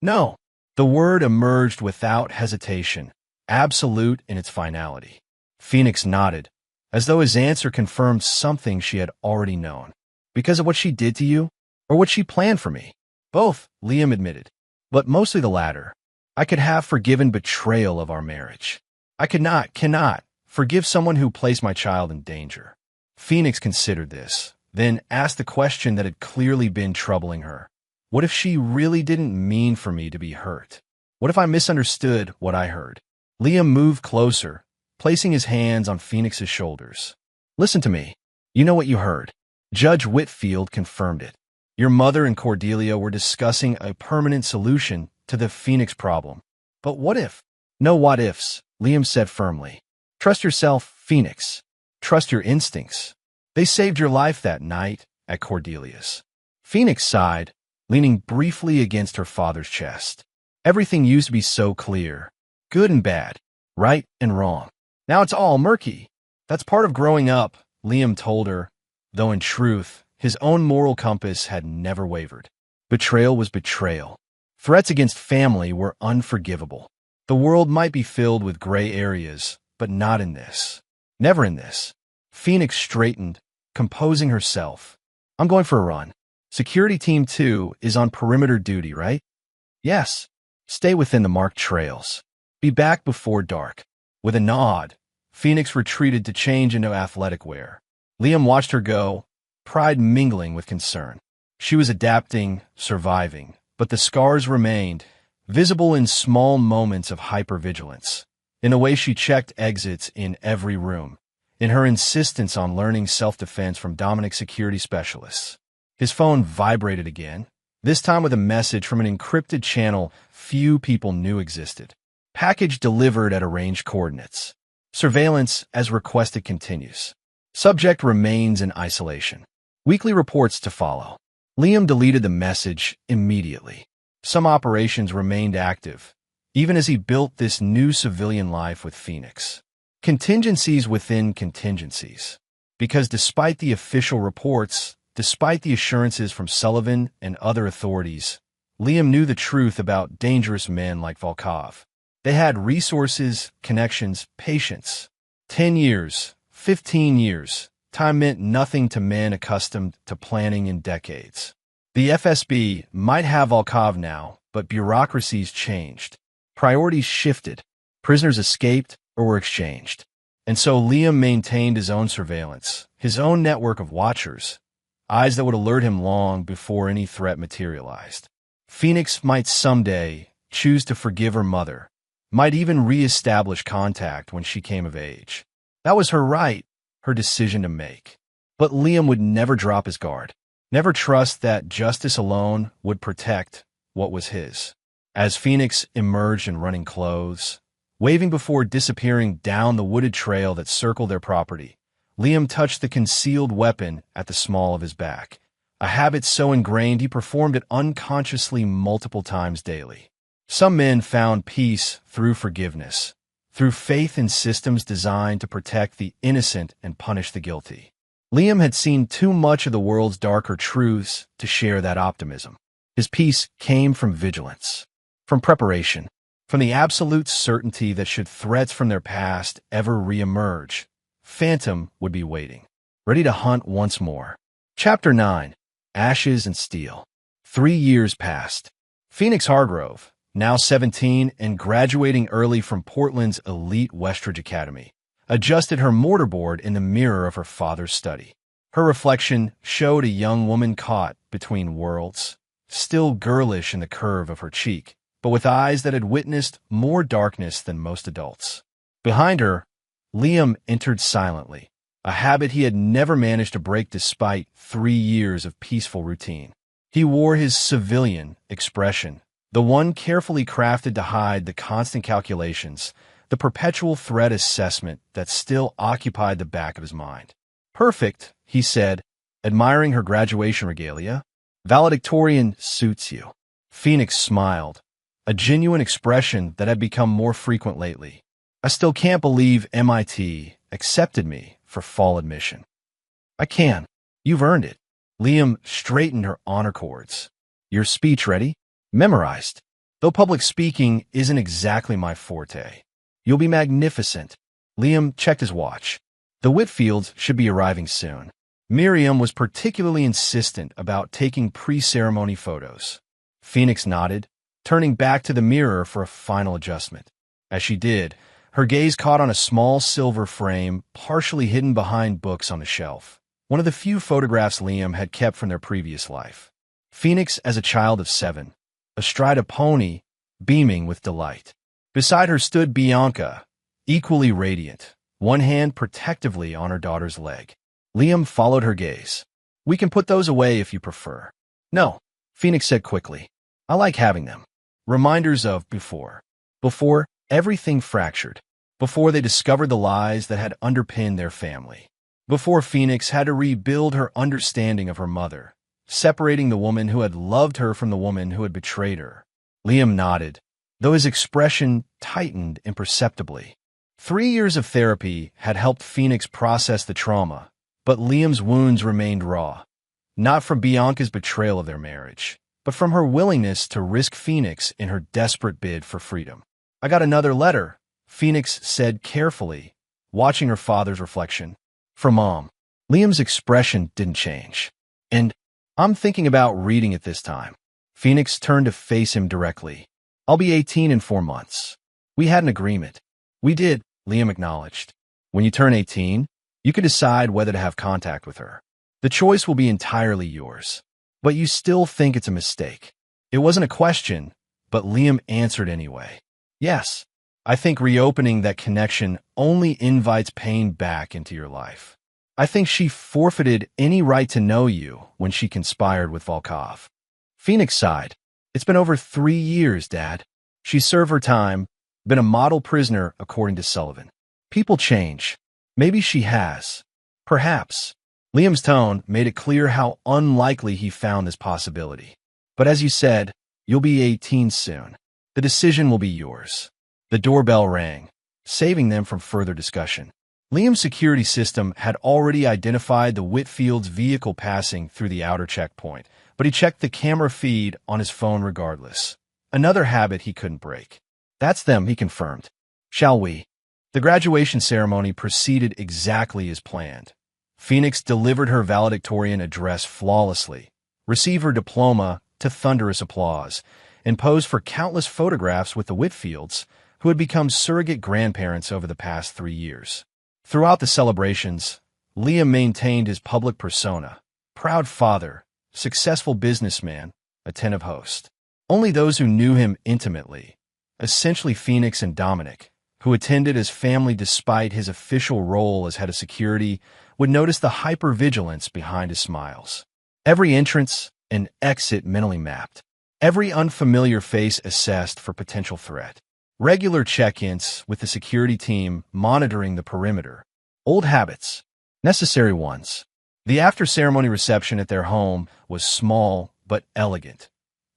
Speaker 1: "No." The word emerged without hesitation, absolute in its finality. Phoenix nodded, as though his answer confirmed something she had already known. "Because of what she did to you? Or what she planned for me?" "Both," Liam admitted, "but mostly the latter. I could have forgiven betrayal of our marriage. I cannot forgive someone who placed my child in danger." Phoenix considered this, then asked the question that had clearly been troubling her. What if she really didn't mean for me to be hurt? What if I misunderstood what I heard? Liam moved closer, placing his hands on Phoenix's shoulders. "Listen to me. You know what you heard. Judge Whitfield confirmed it. Your mother and Cordelia were discussing a permanent solution to the Phoenix problem. But what if?" "No what ifs," Liam said firmly. "Trust yourself, Phoenix. Trust your instincts. They saved your life that night at Cordelia's." Phoenix sighed, leaning briefly against her father's chest. Everything used to be so clear. Good and bad. Right and wrong. Now it's all murky. "That's part of growing up," Liam told her, though in truth, his own moral compass had never wavered. Betrayal was betrayal. Threats against family were unforgivable. The world might be filled with gray areas, but not in this. Never in this. Phoenix straightened, composing herself. "I'm going for a run. Security Team 2 is on perimeter duty, right?" "Yes. Stay within the marked trails. Be back before dark." With a nod, Phoenix retreated to change into athletic wear. Liam watched her go, pride mingling with concern. She was adapting, surviving, but the scars remained, visible in small moments of hypervigilance. in the way she checked exits in every room, in her insistence on learning self-defense from Dominic's security specialists. His phone vibrated again, this time with a message from an encrypted channel few people knew existed. Package delivered at arranged coordinates. Surveillance as requested continues. Subject remains in isolation. Weekly reports to follow. Liam deleted the message immediately. Some operations remained active, even as he built this new civilian life with Phoenix. Contingencies within contingencies. Because despite the official reports, despite the assurances from Sullivan and other authorities, Liam knew the truth about dangerous men like Volkov. They had resources, connections, patience. 10 years, 15 years. Time meant nothing to men accustomed to planning in decades. The FSB might have Volkov now, but bureaucracies changed. Priorities shifted. Prisoners escaped or were exchanged. And so Liam maintained his own surveillance, his own network of watchers, eyes that would alert him long before any threat materialized. Phoenix might someday choose to forgive her mother, might even re-establish contact when she came of age. That was her right, her decision to make. But Liam would never drop his guard, never trust that justice alone would protect what was his. As Phoenix emerged in running clothes, waving before disappearing down the wooded trail that circled their property, Liam touched the concealed weapon at the small of his back, a habit so ingrained he performed it unconsciously multiple times daily. Some men found peace through forgiveness, through faith in systems designed to protect the innocent and punish the guilty. Liam had seen too much of the world's darker truths to share that optimism. His peace came from vigilance, from preparation, from the absolute certainty that should threats from their past ever re-emerge, Phantom would be waiting, ready to hunt once more. Chapter 9. Ashes and Steel. 3 years passed. Phoenix Hargrove, now 17 and graduating early from Portland's elite Westridge Academy, adjusted her mortarboard in the mirror of her father's study. Her reflection showed a young woman caught between worlds, still girlish in the curve of her cheek, but with eyes that had witnessed more darkness than most adults. Behind her, Liam entered silently, a habit he had never managed to break despite 3 years of peaceful routine. He wore his civilian expression, the one carefully crafted to hide the constant calculations, the perpetual threat assessment that still occupied the back of his mind. Perfect, he said, admiring her graduation regalia. Valedictorian suits you. Phoenix smiled, a genuine expression that had become more frequent lately. I still can't believe MIT accepted me for fall admission. I can. You've earned it. Liam straightened her honor cords. Your speech ready? Memorized. Though public speaking isn't exactly my forte. You'll be magnificent. Liam checked his watch. The Whitfields should be arriving soon. Miriam was particularly insistent about taking pre-ceremony photos. Phoenix nodded, turning back to the mirror for a final adjustment. As she did, her gaze caught on a small silver frame partially hidden behind books on the shelf, one of the few photographs Liam had kept from their previous life. Phoenix as a child of 7, astride a pony, beaming with delight. Beside her stood Bianca, equally radiant, one hand protectively on her daughter's leg. Liam followed her gaze. We can put those away if you prefer. No, Phoenix said quickly. I like having them. Reminders of before. Before everything fractured. Before they discovered the lies that had underpinned their family. Before Phoenix had to rebuild her understanding of her mother, separating the woman who had loved her from the woman who had betrayed her. Liam nodded, though his expression tightened imperceptibly. 3 years of therapy had helped Phoenix process the trauma, but Liam's wounds remained raw, not from Bianca's betrayal of their marriage, but from her willingness to risk Phoenix in her desperate bid for freedom. I got another letter, Phoenix said carefully, watching her father's reflection. From Mom. Liam's expression didn't change. And I'm thinking about reading it this time. Phoenix turned to face him directly. I'll be 18 in 4 months. We had an agreement. We did, Liam acknowledged. When you turn 18, you can decide whether to have contact with her. The choice will be entirely yours. But you still think it's a mistake. It wasn't a question, but Liam answered anyway. Yes, I think reopening that connection only invites pain back into your life. I think she forfeited any right to know you when she conspired with Volkov. Phoenix sighed. It's been over 3 years, Dad. She served her time, been a model prisoner, according to Sullivan. People change. Maybe she has. Perhaps. Liam's tone made it clear how unlikely he found this possibility. But as you said, you'll be 18 soon. The decision will be yours. The doorbell rang, saving them from further discussion. Liam's security system had already identified the Whitfield's vehicle passing through the outer checkpoint, but he checked the camera feed on his phone regardless. Another habit he couldn't break. That's them, he confirmed. Shall we? The graduation ceremony proceeded exactly as planned. Phoenix delivered her valedictorian address flawlessly, received her diploma to thunderous applause, and posed for countless photographs with the Whitfields, who had become surrogate grandparents over the past 3 years. Throughout the celebrations, Liam maintained his public persona: proud father, successful businessman, attentive host. Only those who knew him intimately, essentially Phoenix and Dominic, who attended as family despite his official role as head of security, would notice the hypervigilance behind his smiles. Every entrance and exit mentally mapped. Every unfamiliar face assessed for potential threat. Regular check-ins with the security team monitoring the perimeter. Old habits. Necessary ones. The after-ceremony reception at their home was small but elegant.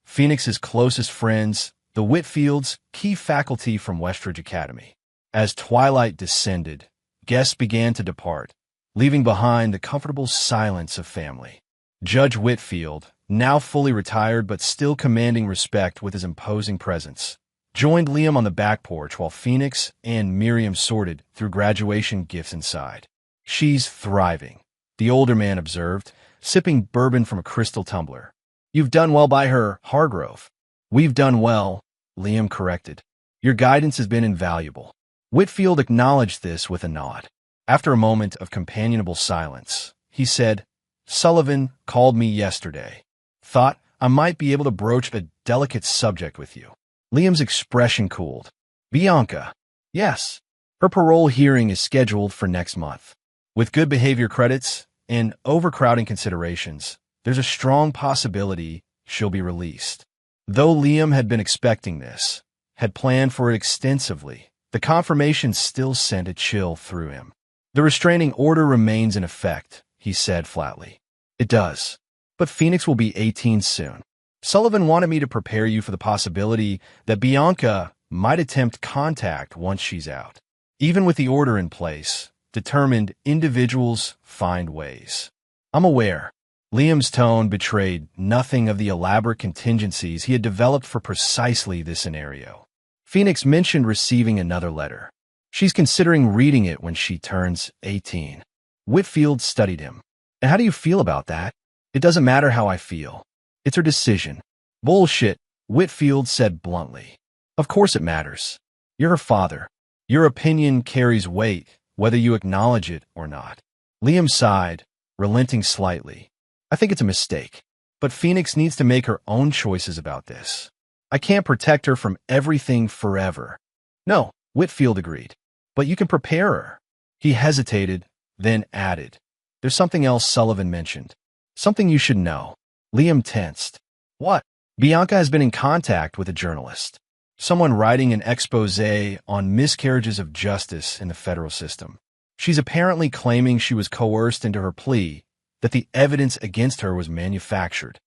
Speaker 1: Phoenix's closest friends, the Whitfields, key faculty from Westridge Academy. As twilight descended, guests began to depart, leaving behind the comfortable silence of family. Judge Whitfield, now fully retired but still commanding respect with his imposing presence, joined Liam on the back porch while Phoenix and Miriam sorted through graduation gifts inside. She's thriving, the older man observed, sipping bourbon from a crystal tumbler. You've done well by her, Hargrove. We've done well, Liam corrected. Your guidance has been invaluable. Whitfield acknowledged this with a nod. After a moment of companionable silence, he said, Sullivan called me yesterday. Thought I might be able to broach a delicate subject with you. Liam's expression cooled. Bianca. Yes. Her parole hearing is scheduled for next month. With good behavior credits and overcrowding considerations, there's a strong possibility she'll be released. Though Liam had been expecting this, had planned for it extensively, the confirmation still sent a chill through him. The restraining order remains in effect, he said flatly. It does. But Phoenix will be 18 soon. Sullivan wanted me to prepare you for the possibility that Bianca might attempt contact once she's out. Even with the order in place, determined individuals find ways. I'm aware. Liam's tone betrayed nothing of the elaborate contingencies he had developed for precisely this scenario. Phoenix mentioned receiving another letter. She's considering reading it when she turns 18. Whitfield studied him. And how do you feel about that? It doesn't matter how I feel. It's her decision. Bullshit, Whitfield said bluntly. Of course it matters. You're her father. Your opinion carries weight, whether you acknowledge it or not. Liam sighed, relenting slightly. I think it's a mistake. But Phoenix needs to make her own choices about this. I can't protect her from everything forever. No, Whitfield agreed. But you can prepare her. He hesitated, then added. There's something else Sullivan mentioned. Something you should know. Liam tensed. What? Bianca has been in contact with a journalist. Someone writing an expose on miscarriages of justice in the federal system. She's apparently claiming she was coerced into her plea, that the evidence against her was manufactured.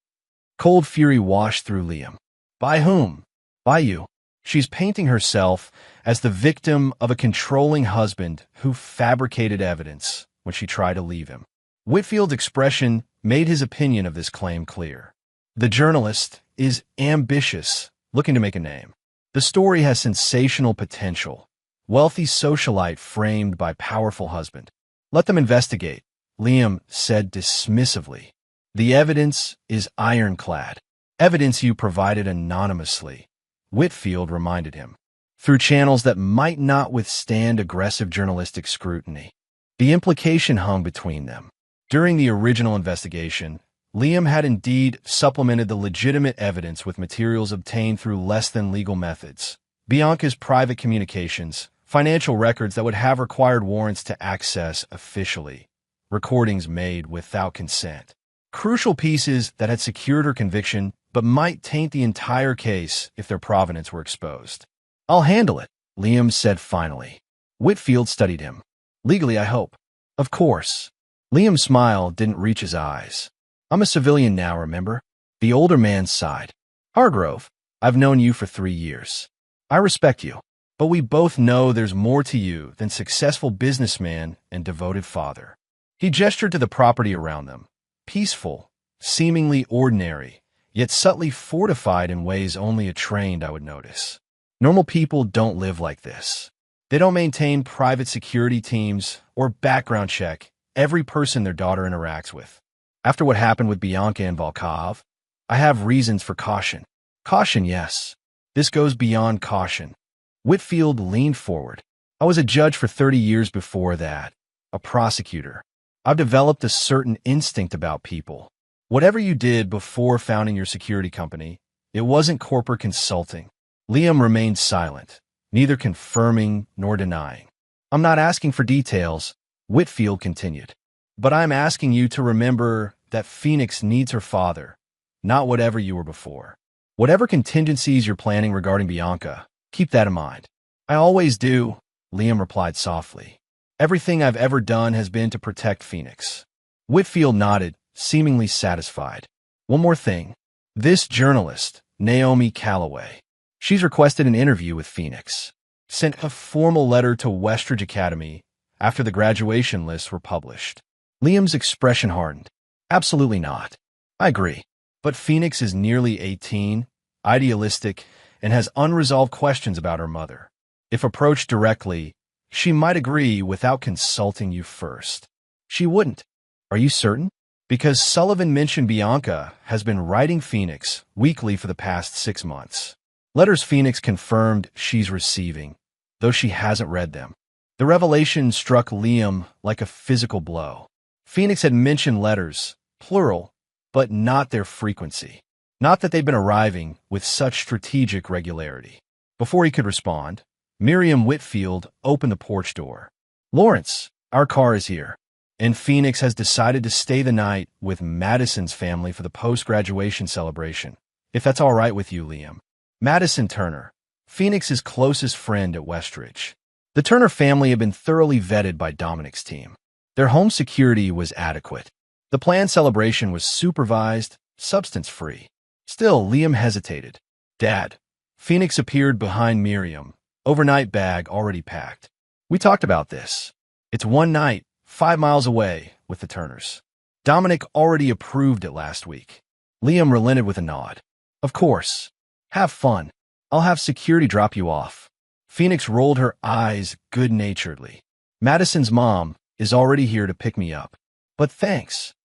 Speaker 1: Cold fury washed through Liam. By whom? By you. She's painting herself as the victim of a controlling husband who fabricated evidence when she tried to leave him. Whitfield's expression made his opinion of this claim clear. The journalist is ambitious, looking to make a name. The story has sensational potential. Wealthy socialite framed by powerful husband. Let them investigate, Liam said dismissively. The evidence is ironclad. Evidence you provided anonymously, Whitfield reminded him, through channels that might not withstand aggressive journalistic scrutiny. The implication hung between them. During the original investigation, Liam had indeed supplemented the legitimate evidence with materials obtained through less than legal methods, Bianca's private communications, financial records that would have required warrants to access officially, recordings made without consent. Crucial pieces that had secured her conviction but might taint the entire case if their provenance were exposed. "I'll handle it," Liam said finally. Whitfield studied him. "Legally, I hope." "Of course." Liam's smile didn't reach his eyes. "I'm a civilian now, remember?" The older man sighed. "Hargrove, I've known you for 3 years. I respect you, but we both know there's more to you than successful businessman and devoted father." He gestured to the property around them. Peaceful, seemingly ordinary, yet subtly fortified in ways only a trained eye would notice. Normal people don't live like this. They don't maintain private security teams or background check every person their daughter interacts with. After what happened with Bianca and Volkov, I have reasons for caution. Caution, yes. This goes beyond caution. Whitfield leaned forward. I was a judge for 30 years before that, a prosecutor. I've developed a certain instinct about people. Whatever you did before founding your security company, it wasn't corporate consulting. Liam remained silent, neither confirming nor denying. "I'm not asking for details," Whitfield continued. "But I'm asking you to remember that Phoenix needs her father, not whatever you were before. Whatever contingencies you're planning regarding Bianca, keep that in mind." "I always do," Liam replied softly. "Everything I've ever done has been to protect Phoenix." Whitfield nodded, seemingly satisfied. "One more thing. This journalist, Naomi Calloway, she's requested an interview with Phoenix. Sent a formal letter to Westridge Academy after the graduation lists were published." Liam's expression hardened. "Absolutely not. I agree. But Phoenix is nearly 18, idealistic, and has unresolved questions about her mother. If approached directly, she might agree without consulting you first." "She wouldn't." "Are you certain?" "Because Sullivan mentioned Bianca has been writing Phoenix weekly for the past 6 months. Letters Phoenix confirmed she's receiving, though she hasn't read them." The revelation struck Liam like a physical blow. Phoenix had mentioned letters, plural, but not their frequency. Not that they'd been arriving with such strategic regularity. Before he could respond, Miriam Whitfield opened the porch door. "Lawrence, our car is here, and Phoenix has decided to stay the night with Madison's family for the post-graduation celebration, if that's all right with you, Liam." Madison Turner, Phoenix's closest friend at Westridge. The Turner family had been thoroughly vetted by Dominic's team. Their home security was adequate. The planned celebration was supervised, substance-free. Still, Liam hesitated. "Dad." Phoenix appeared behind Miriam, overnight bag already packed. "We talked about this. It's one night, 5 miles away, with the Turners. Dominic already approved it last week." Liam relented with a nod. "Of course. Have fun. I'll have security drop you off." Phoenix rolled her eyes good-naturedly. "Madison's mom is already here to pick me up. But thanks."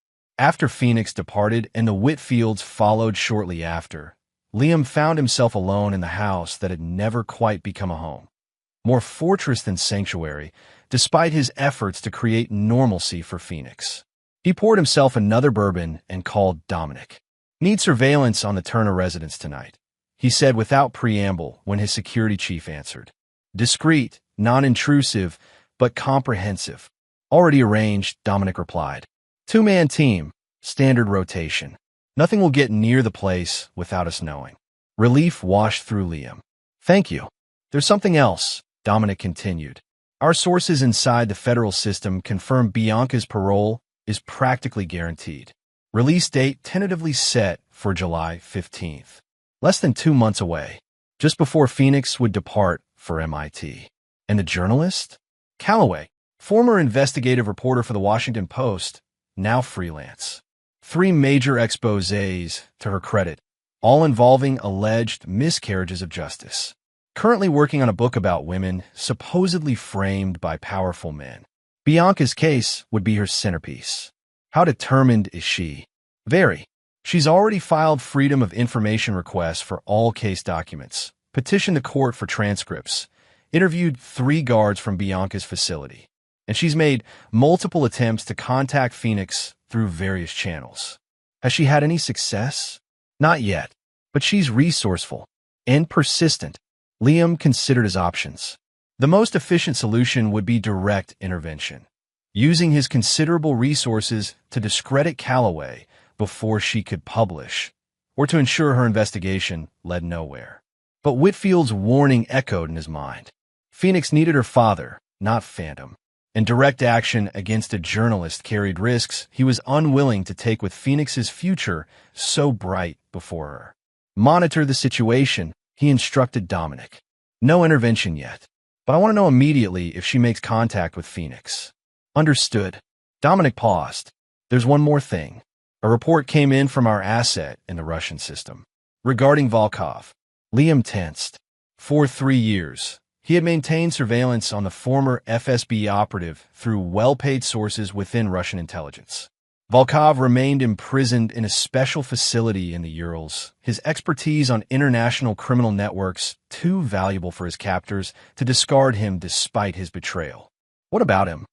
Speaker 1: After Phoenix departed and the Whitfields followed shortly after, Liam found himself alone in the house that had never quite become a home. More fortress than sanctuary, despite his efforts to create normalcy for Phoenix. He poured himself another bourbon and called Dominic. "Need surveillance on the Turner residence tonight," he said without preamble when his security chief answered. "Discreet, non-intrusive, but comprehensive." "Already arranged," Dominic replied. 2-man team, standard rotation. Nothing will get near the place without us knowing." Relief washed through Liam. "Thank you." "There's something else," Dominic continued. "Our sources inside the federal system confirm Bianca's parole is practically guaranteed. Release date tentatively set for July 15th. Less than 2 months away, just before Phoenix would depart for MIT. And the journalist? Calloway, former investigative reporter for the Washington Post, now freelance. 3 major exposés to her credit, all involving alleged miscarriages of justice. Currently working on a book about women supposedly framed by powerful men. Bianca's case would be her centerpiece. How determined is she? Very. She's already filed Freedom of Information requests for all case documents, petitioned the court for transcripts, interviewed 3 guards from Bianca's facility, and she's made multiple attempts to contact Phoenix through various channels. Has she had any success? Not yet, but she's resourceful and persistent. Liam considered his options. The most efficient solution would be direct intervention, using his considerable resources to discredit Calloway before she could publish, or to ensure her investigation led nowhere. But Whitfield's warning echoed in his mind. Phoenix needed her father, not Phantom, and direct action against a journalist carried risks he was unwilling to take with Phoenix's future so bright before her. Monitor the situation, he instructed Dominic. No intervention yet, but I want to know immediately if she makes contact with Phoenix. Understood. Dominic paused. There's one more thing. A report came in from our asset in the Russian system. Regarding Volkov, Liam tensed. For 3 years, he had maintained surveillance on the former FSB operative through well-paid sources within Russian intelligence. Volkov remained imprisoned in a special facility in the Urals, his expertise on international criminal networks too valuable for his captors to discard him despite his betrayal. What about him?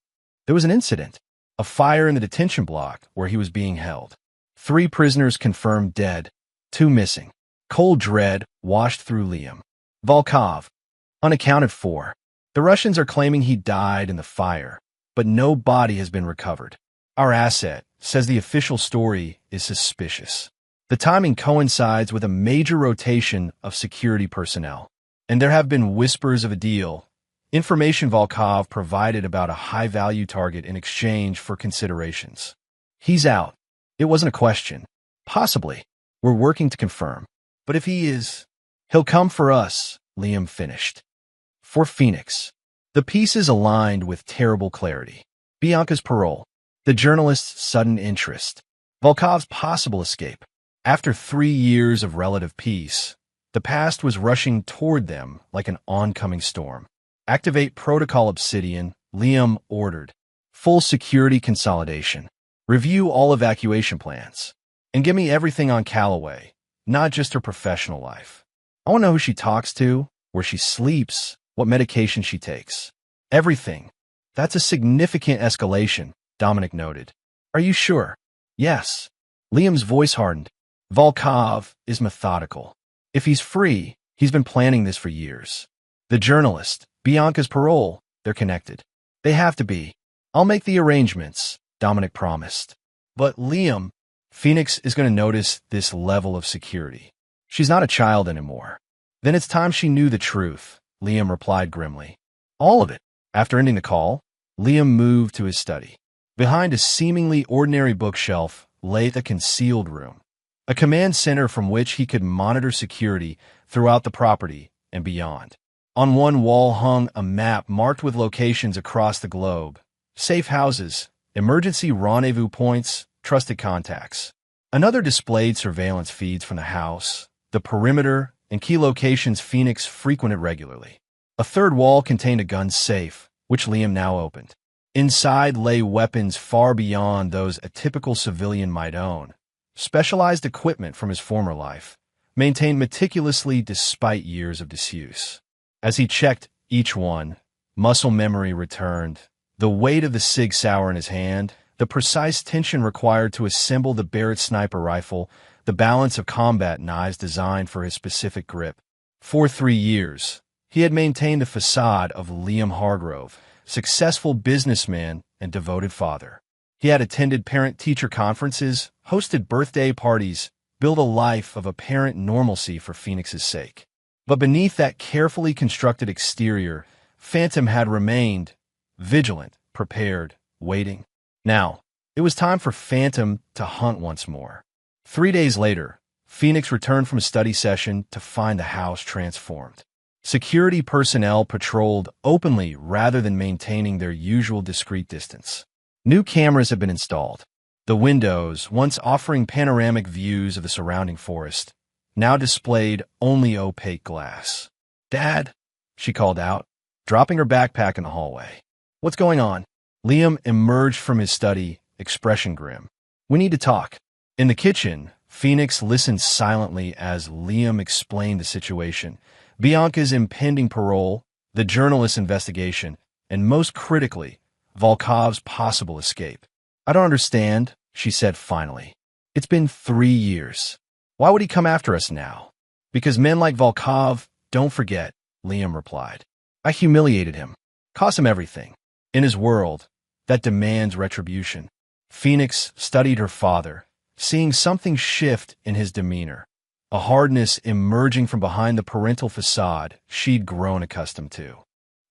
Speaker 1: There was an incident, a fire in the detention block where he was being held. 3 prisoners confirmed dead, 2 missing. Cold dread washed through Liam. Volkov, unaccounted for. The Russians are claiming he died in the fire, but no body has been recovered. Our asset says the official story is suspicious. The timing coincides with a major rotation of security personnel, and there have been whispers of a deal. Information Volkov provided about a high-value target in exchange for considerations. He's out. It wasn't a question. Possibly. We're working to confirm. But if he is, he'll come for us, Liam finished. For Phoenix. The pieces aligned with terrible clarity. Bianca's parole. The journalist's sudden interest. Volkov's possible escape. After 3 years of relative peace, the past was rushing toward them like an oncoming storm. Activate Protocol Obsidian, Liam ordered. Full security consolidation. Review all evacuation plans. And give me everything on Calloway, not just her professional life. I want to know who she talks to, where she sleeps, what medication she takes. Everything. That's a significant escalation, Dominic noted. Are you sure? Yes. Liam's voice hardened. Volkov is methodical. If he's free, he's been planning this for years. The journalist, Bianca's parole, they're connected. They have to be. I'll make the arrangements, Dominic promised. But Liam, Phoenix is going to notice this level of security. She's not a child anymore. Then it's time she knew the truth, Liam replied grimly. All of it. After ending the call, Liam moved to his study. Behind a seemingly ordinary bookshelf lay the concealed room, a command center from which he could monitor security throughout the property and beyond. On one wall hung a map marked with locations across the globe, safe houses, emergency rendezvous points, trusted contacts. Another displayed surveillance feeds from the house, the perimeter, and key locations Phoenix frequented regularly. A third wall contained a gun safe, which Liam now opened. Inside lay weapons far beyond those a typical civilian might own, specialized equipment from his former life, maintained meticulously despite years of disuse. As he checked each one, muscle memory returned, the weight of the Sig Sauer in his hand, the precise tension required to assemble the Barrett sniper rifle, the balance of combat knives designed for his specific grip. For 3 years, he had maintained the facade of Liam Hargrove, successful businessman and devoted father. He had attended parent-teacher conferences, hosted birthday parties, built a life of apparent normalcy for Phoenix's sake. But beneath that carefully constructed exterior, Phantom had remained, vigilant, prepared, waiting. Now, it was time for Phantom to hunt once more. 3 days later, Phoenix returned from a study session to find the house transformed. Security personnel patrolled openly rather than maintaining their usual discreet distance. New cameras had been installed. The windows, once offering panoramic views of the surrounding forest, now displayed only opaque glass. "Dad," she called out, dropping her backpack in the hallway. "What's going on?" Liam emerged from his study, expression grim. "We need to talk." In the kitchen, Phoenix listened silently as Liam explained the situation. Bianca's impending parole, the journalist's investigation, and most critically, Volkov's possible escape. "I don't understand," she said finally. "It's been 3 years. Why would he come after us now?" "Because men like Volkov, don't forget," Liam replied. I humiliated him. Cost him everything. In his world, that demands retribution. Phoenix studied her father, seeing something shift in his demeanor, a hardness emerging from behind the parental facade she'd grown accustomed to.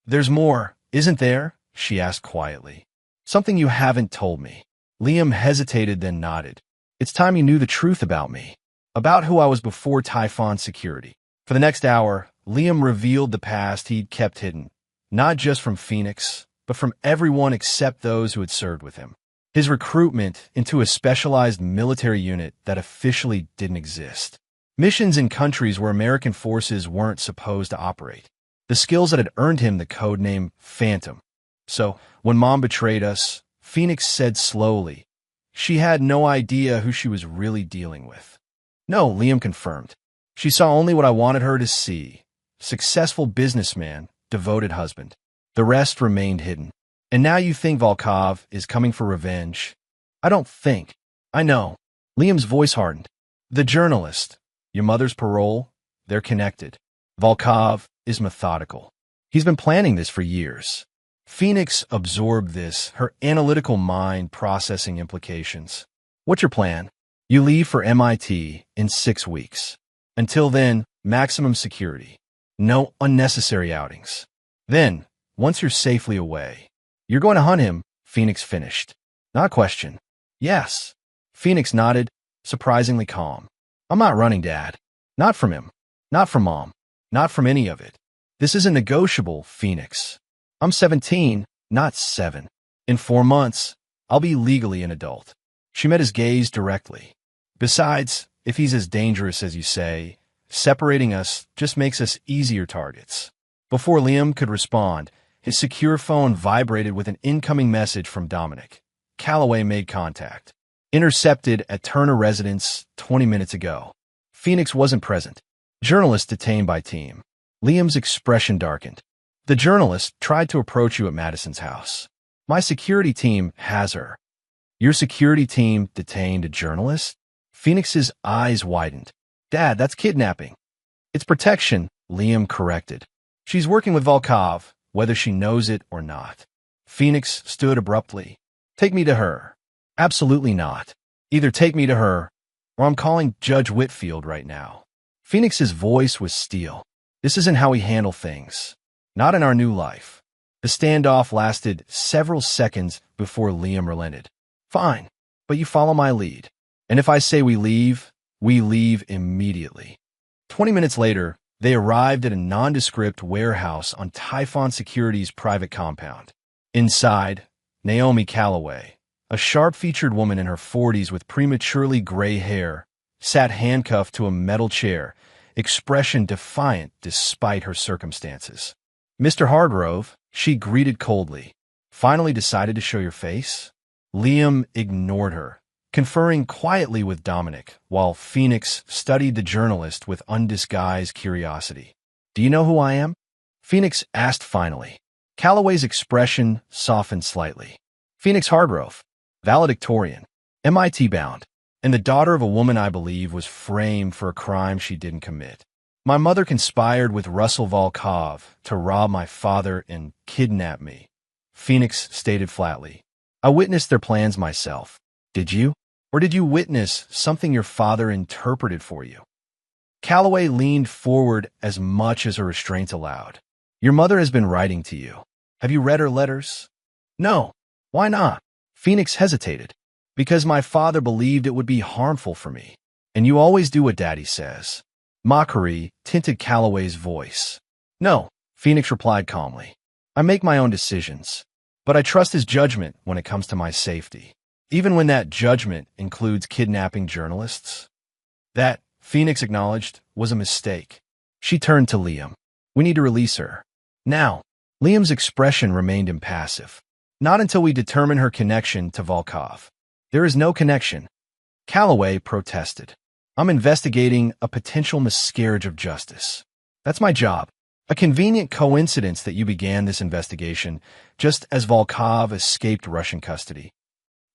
Speaker 1: There's more, isn't there? She asked quietly. Something you haven't told me. Liam hesitated, then nodded. It's time you knew the truth about me, about who I was before Typhon Security. For the next hour, Liam revealed the past he'd kept hidden, not just from Phoenix, but from everyone except those who had served with him. His recruitment into a specialized military unit that officially didn't exist. Missions in countries where American forces weren't supposed to operate. The skills that had earned him the code name Phantom. So, when Mom betrayed us, Phoenix said slowly, she had no idea who she was really dealing with. No, Liam confirmed. She saw only what I wanted her to see. Successful businessman, devoted husband. The rest remained hidden. And now you think Volkov is coming for revenge? I don't think. I know. Liam's voice hardened. The journalist, your mother's parole, they're connected. Volkov is methodical. He's been planning this for years. Phoenix absorbed this, her analytical mind processing implications. What's your plan? You leave for MIT in 6 weeks. Until then, maximum security. No unnecessary outings. Then, once you're safely away, you're going to hunt him, Phoenix finished. Not a question. Yes. Phoenix nodded, surprisingly calm. I'm not running, Dad. Not from him. Not from Mom. Not from any of it. This isn't negotiable, Phoenix. I'm 17, not 7. In 4 months, I'll be legally an adult. She met his gaze directly. Besides, if he's as dangerous as you say, separating us just makes us easier targets. Before Liam could respond, his secure phone vibrated with an incoming message from Dominic. Calloway made contact. Intercepted at Turner residence 20 minutes ago. Phoenix wasn't present. Journalist detained by team. Liam's expression darkened. The journalist tried to approach you at Madison's house. My security team has her. Your security team detained a journalist? Phoenix's eyes widened. Dad, that's kidnapping. It's protection, Liam corrected. She's working with Volkov, whether she knows it or not. Phoenix stood abruptly. Take me to her. Absolutely not. Either take me to her, or I'm calling Judge Whitfield right now. Phoenix's voice was steel. This isn't how we handle things. Not in our new life. The standoff lasted several seconds before Liam relented. Fine, but you follow my lead. And if I say we leave immediately. 20 minutes later, they arrived at a nondescript warehouse on Typhon Security's private compound. Inside, Naomi Calloway, a sharp-featured woman in her 40s with prematurely gray hair, sat handcuffed to a metal chair, expression defiant despite her circumstances. Mr. Hargrove, she greeted coldly. Finally decided to show your face? Liam ignored her, conferring quietly with Dominic, while Phoenix studied the journalist with undisguised curiosity. Do you know who I am? Phoenix asked finally. Calloway's expression softened slightly. Phoenix Hargrove, valedictorian, MIT-bound, and the daughter of a woman I believe was framed for a crime she didn't commit. My mother conspired with Russell Volkov to rob my father and kidnap me, Phoenix stated flatly. I witnessed their plans myself. Did you? Or did you witness something your father interpreted for you? Calloway leaned forward as much as her restraints allowed. Your mother has been writing to you. Have you read her letters? No. Why not? Phoenix hesitated. Because my father believed it would be harmful for me. And you always do what Daddy says. Mockery tinted Calloway's voice. No, Phoenix replied calmly. I make my own decisions, but I trust his judgment when it comes to my safety, even when that judgment includes kidnapping journalists. That, Phoenix acknowledged, was a mistake. She turned to Liam. We need to release her. Now. Liam's expression remained impassive. Not until we determine her connection to Volkov. There is no connection. Calloway protested. I'm investigating a potential miscarriage of justice. That's my job. A convenient coincidence that you began this investigation just as Volkov escaped Russian custody.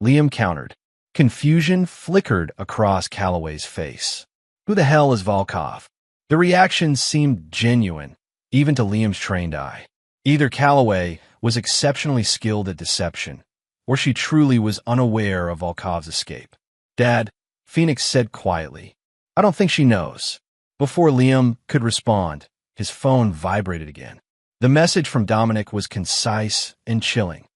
Speaker 1: Liam countered. Confusion flickered across Calloway's face. Who the hell is Volkov? The reaction seemed genuine, even to Liam's trained eye. Either Calloway was exceptionally skilled at deception, or she truly was unaware of Volkov's escape. "Dad," Phoenix said quietly, "I don't think she knows." Before Liam could respond, his phone vibrated again. The message from Dominic was concise and chilling.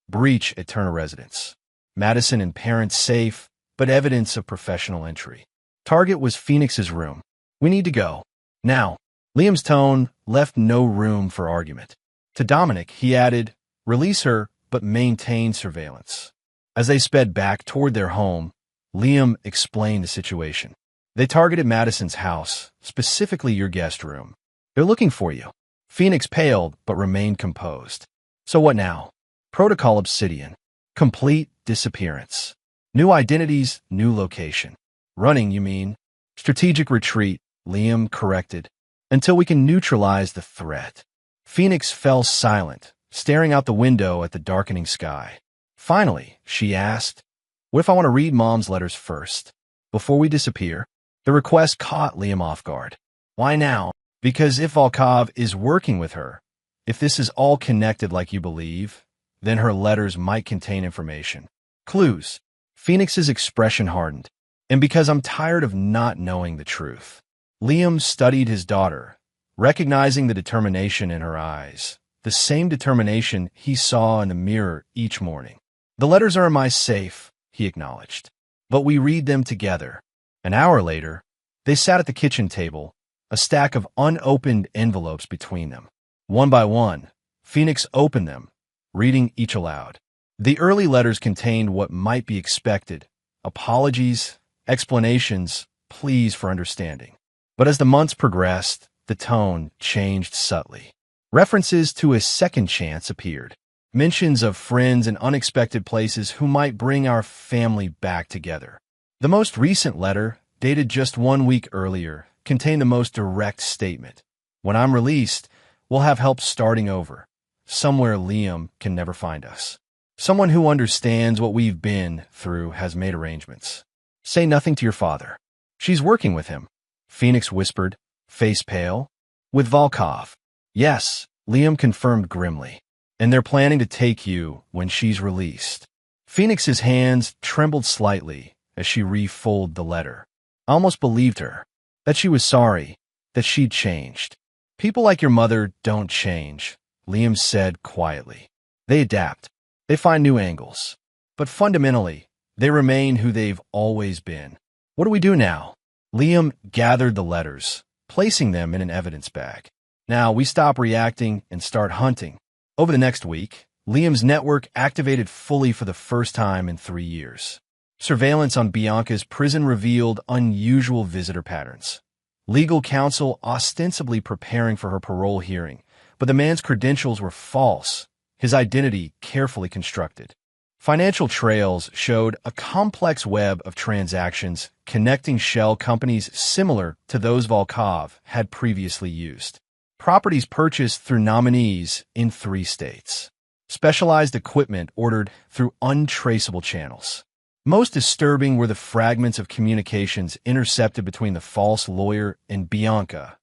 Speaker 1: "Breach at Turner residence. Madison and parents safe, but evidence of professional entry. Target was Phoenix's room. We need to go. Now." Liam's tone left no room for argument. To Dominic, he added, "Release her, but maintain surveillance." As they sped back toward their home, Liam explained the situation. "They targeted Madison's house, specifically your guest room. They're looking for you." Phoenix paled, but remained composed. "So what now?" "Protocol Obsidian. Complete disappearance. New identities, new location." "Running, you mean?" "Strategic retreat," Liam corrected, "until we can neutralize the threat." Phoenix fell silent, staring out the window at the darkening sky. Finally, she asked, "What if I want to read Mom's letters first, before we disappear?" The request caught Liam off guard. "Why now?" "Because if Volkov is working with her, if this is all connected like you believe, then her letters might contain information. Clues." Phoenix's expression hardened. "And because I'm tired of not knowing the truth." Liam studied his daughter, recognizing the determination in her eyes, the same determination he saw in the mirror each morning. "The letters are in my safe," he acknowledged, "but we read them together." An hour later, they sat at the kitchen table, a stack of unopened envelopes between them. One by one, Phoenix opened them, reading each aloud. The early letters contained what might be expected: apologies, explanations, pleas for understanding. But as the months progressed, the tone changed subtly. References to a second chance appeared. Mentions of friends in unexpected places who might bring our family back together. The most recent letter, dated just 1 week earlier, contained the most direct statement: "When I'm released, we'll have help starting over. Somewhere Liam can never find us. Someone who understands what we've been through has made arrangements. Say nothing to your father." "She's working with him," Phoenix whispered, face pale. "With Volkov." "Yes," Liam confirmed grimly. "And they're planning to take you when she's released." Phoenix's hands trembled slightly as she refolded the letter. I almost believed her, that she was sorry, that she'd changed. "People like your mother don't change," Liam said quietly. "They adapt. They find new angles. But fundamentally, they remain who they've always been." "What do we do now?" Liam gathered the letters, placing them in an evidence bag. "Now we stop reacting and start hunting." Over the next week, Liam's network activated fully for the first time in 3 years. Surveillance on Bianca's prison revealed unusual visitor patterns. Legal counsel ostensibly preparing for her parole hearing, but the man's credentials were false, his identity carefully constructed. Financial trails showed a complex web of transactions connecting shell companies similar to those Volkov had previously used. Properties purchased through nominees in 3 states. Specialized equipment ordered through untraceable channels. Most disturbing were the fragments of communications intercepted between the false lawyer and Bianca,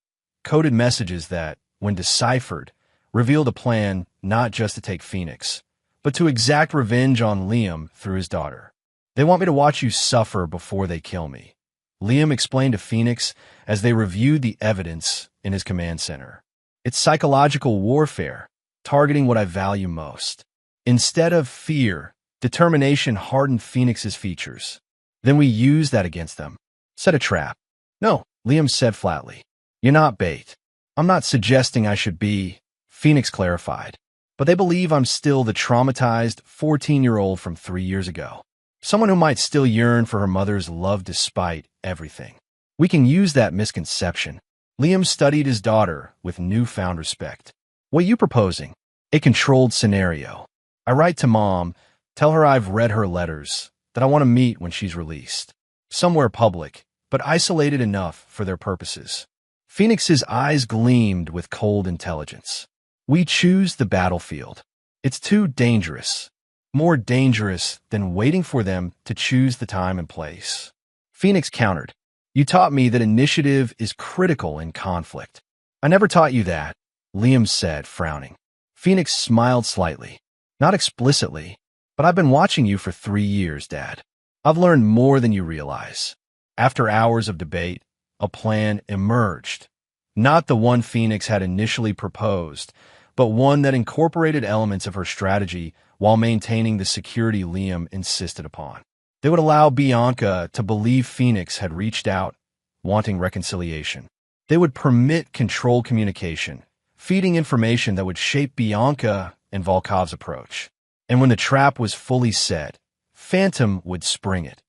Speaker 1: coded messages that, when deciphered, revealed a plan not just to take Phoenix, but to exact revenge on Liam through his daughter. "They want me to watch you suffer before they kill me," Liam explained to Phoenix as they reviewed the evidence in his command center. "It's psychological warfare, targeting what I value most." Instead of fear, determination hardened Phoenix's features. "Then we use that against them. Set a trap." "No," Liam said flatly. "You're not bait." "I'm not suggesting I should be," Phoenix clarified. "But they believe I'm still the traumatized 14-year-old from 3 years ago. Someone who might still yearn for her mother's love despite everything. We can use that misconception." Liam studied his daughter with newfound respect. "What are you proposing?" "A controlled scenario. I write to Mom, tell her I've read her letters, that I want to meet when she's released. Somewhere public, but isolated enough for their purposes." Phoenix's eyes gleamed with cold intelligence. "We choose the battlefield. It's too dangerous. More dangerous than waiting for them to choose the time and place." Phoenix countered. "You taught me that initiative is critical in conflict." "I never taught you that." Liam said, frowning. Phoenix smiled slightly. Not explicitly, but I've been watching you for 3 years, Dad. I've learned more than you realize. After hours of debate, a plan emerged. Not the one Phoenix had initially proposed, but one that incorporated elements of her strategy while maintaining the security Liam insisted upon. They would allow Bianca to believe Phoenix had reached out, wanting reconciliation. They would permit controlled communication, feeding information that would shape Bianca and Volkov's approach. And when the trap was fully set, Phantom would spring it,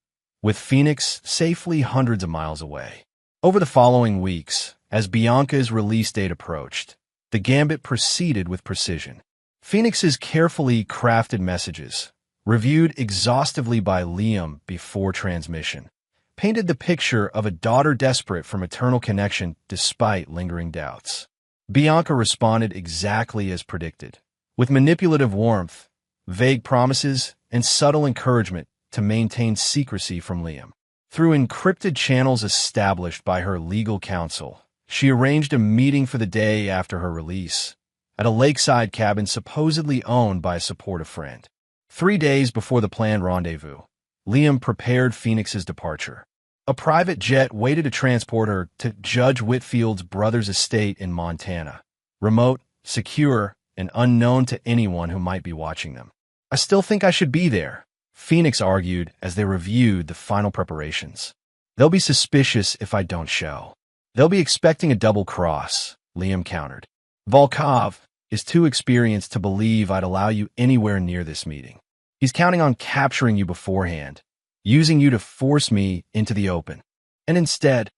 Speaker 1: with Phoenix safely hundreds of miles away. Over the following weeks, as Bianca's release date approached, the gambit proceeded with precision. Phoenix's carefully crafted messages, reviewed exhaustively by Liam before transmission, painted the picture of a daughter desperate for maternal connection despite lingering doubts. Bianca responded exactly as predicted, with manipulative warmth, vague promises, and subtle encouragement to maintain secrecy from Liam. Through encrypted channels established by her legal counsel, she arranged a meeting for the day after her release, at a lakeside cabin supposedly owned by a supportive friend. 3 days before the planned rendezvous, Liam prepared Phoenix's departure. A private jet waited to transport her to Judge Whitfield's brother's estate in Montana, remote, secure, and unknown to anyone who might be watching them. I still think I should be there, Phoenix argued as they reviewed the final preparations. They'll be suspicious if I don't show. They'll be expecting a double cross, Liam countered. Volkov is too experienced to believe I'd allow you anywhere near this meeting. He's counting on capturing you beforehand, using you to force me into the open. And instead,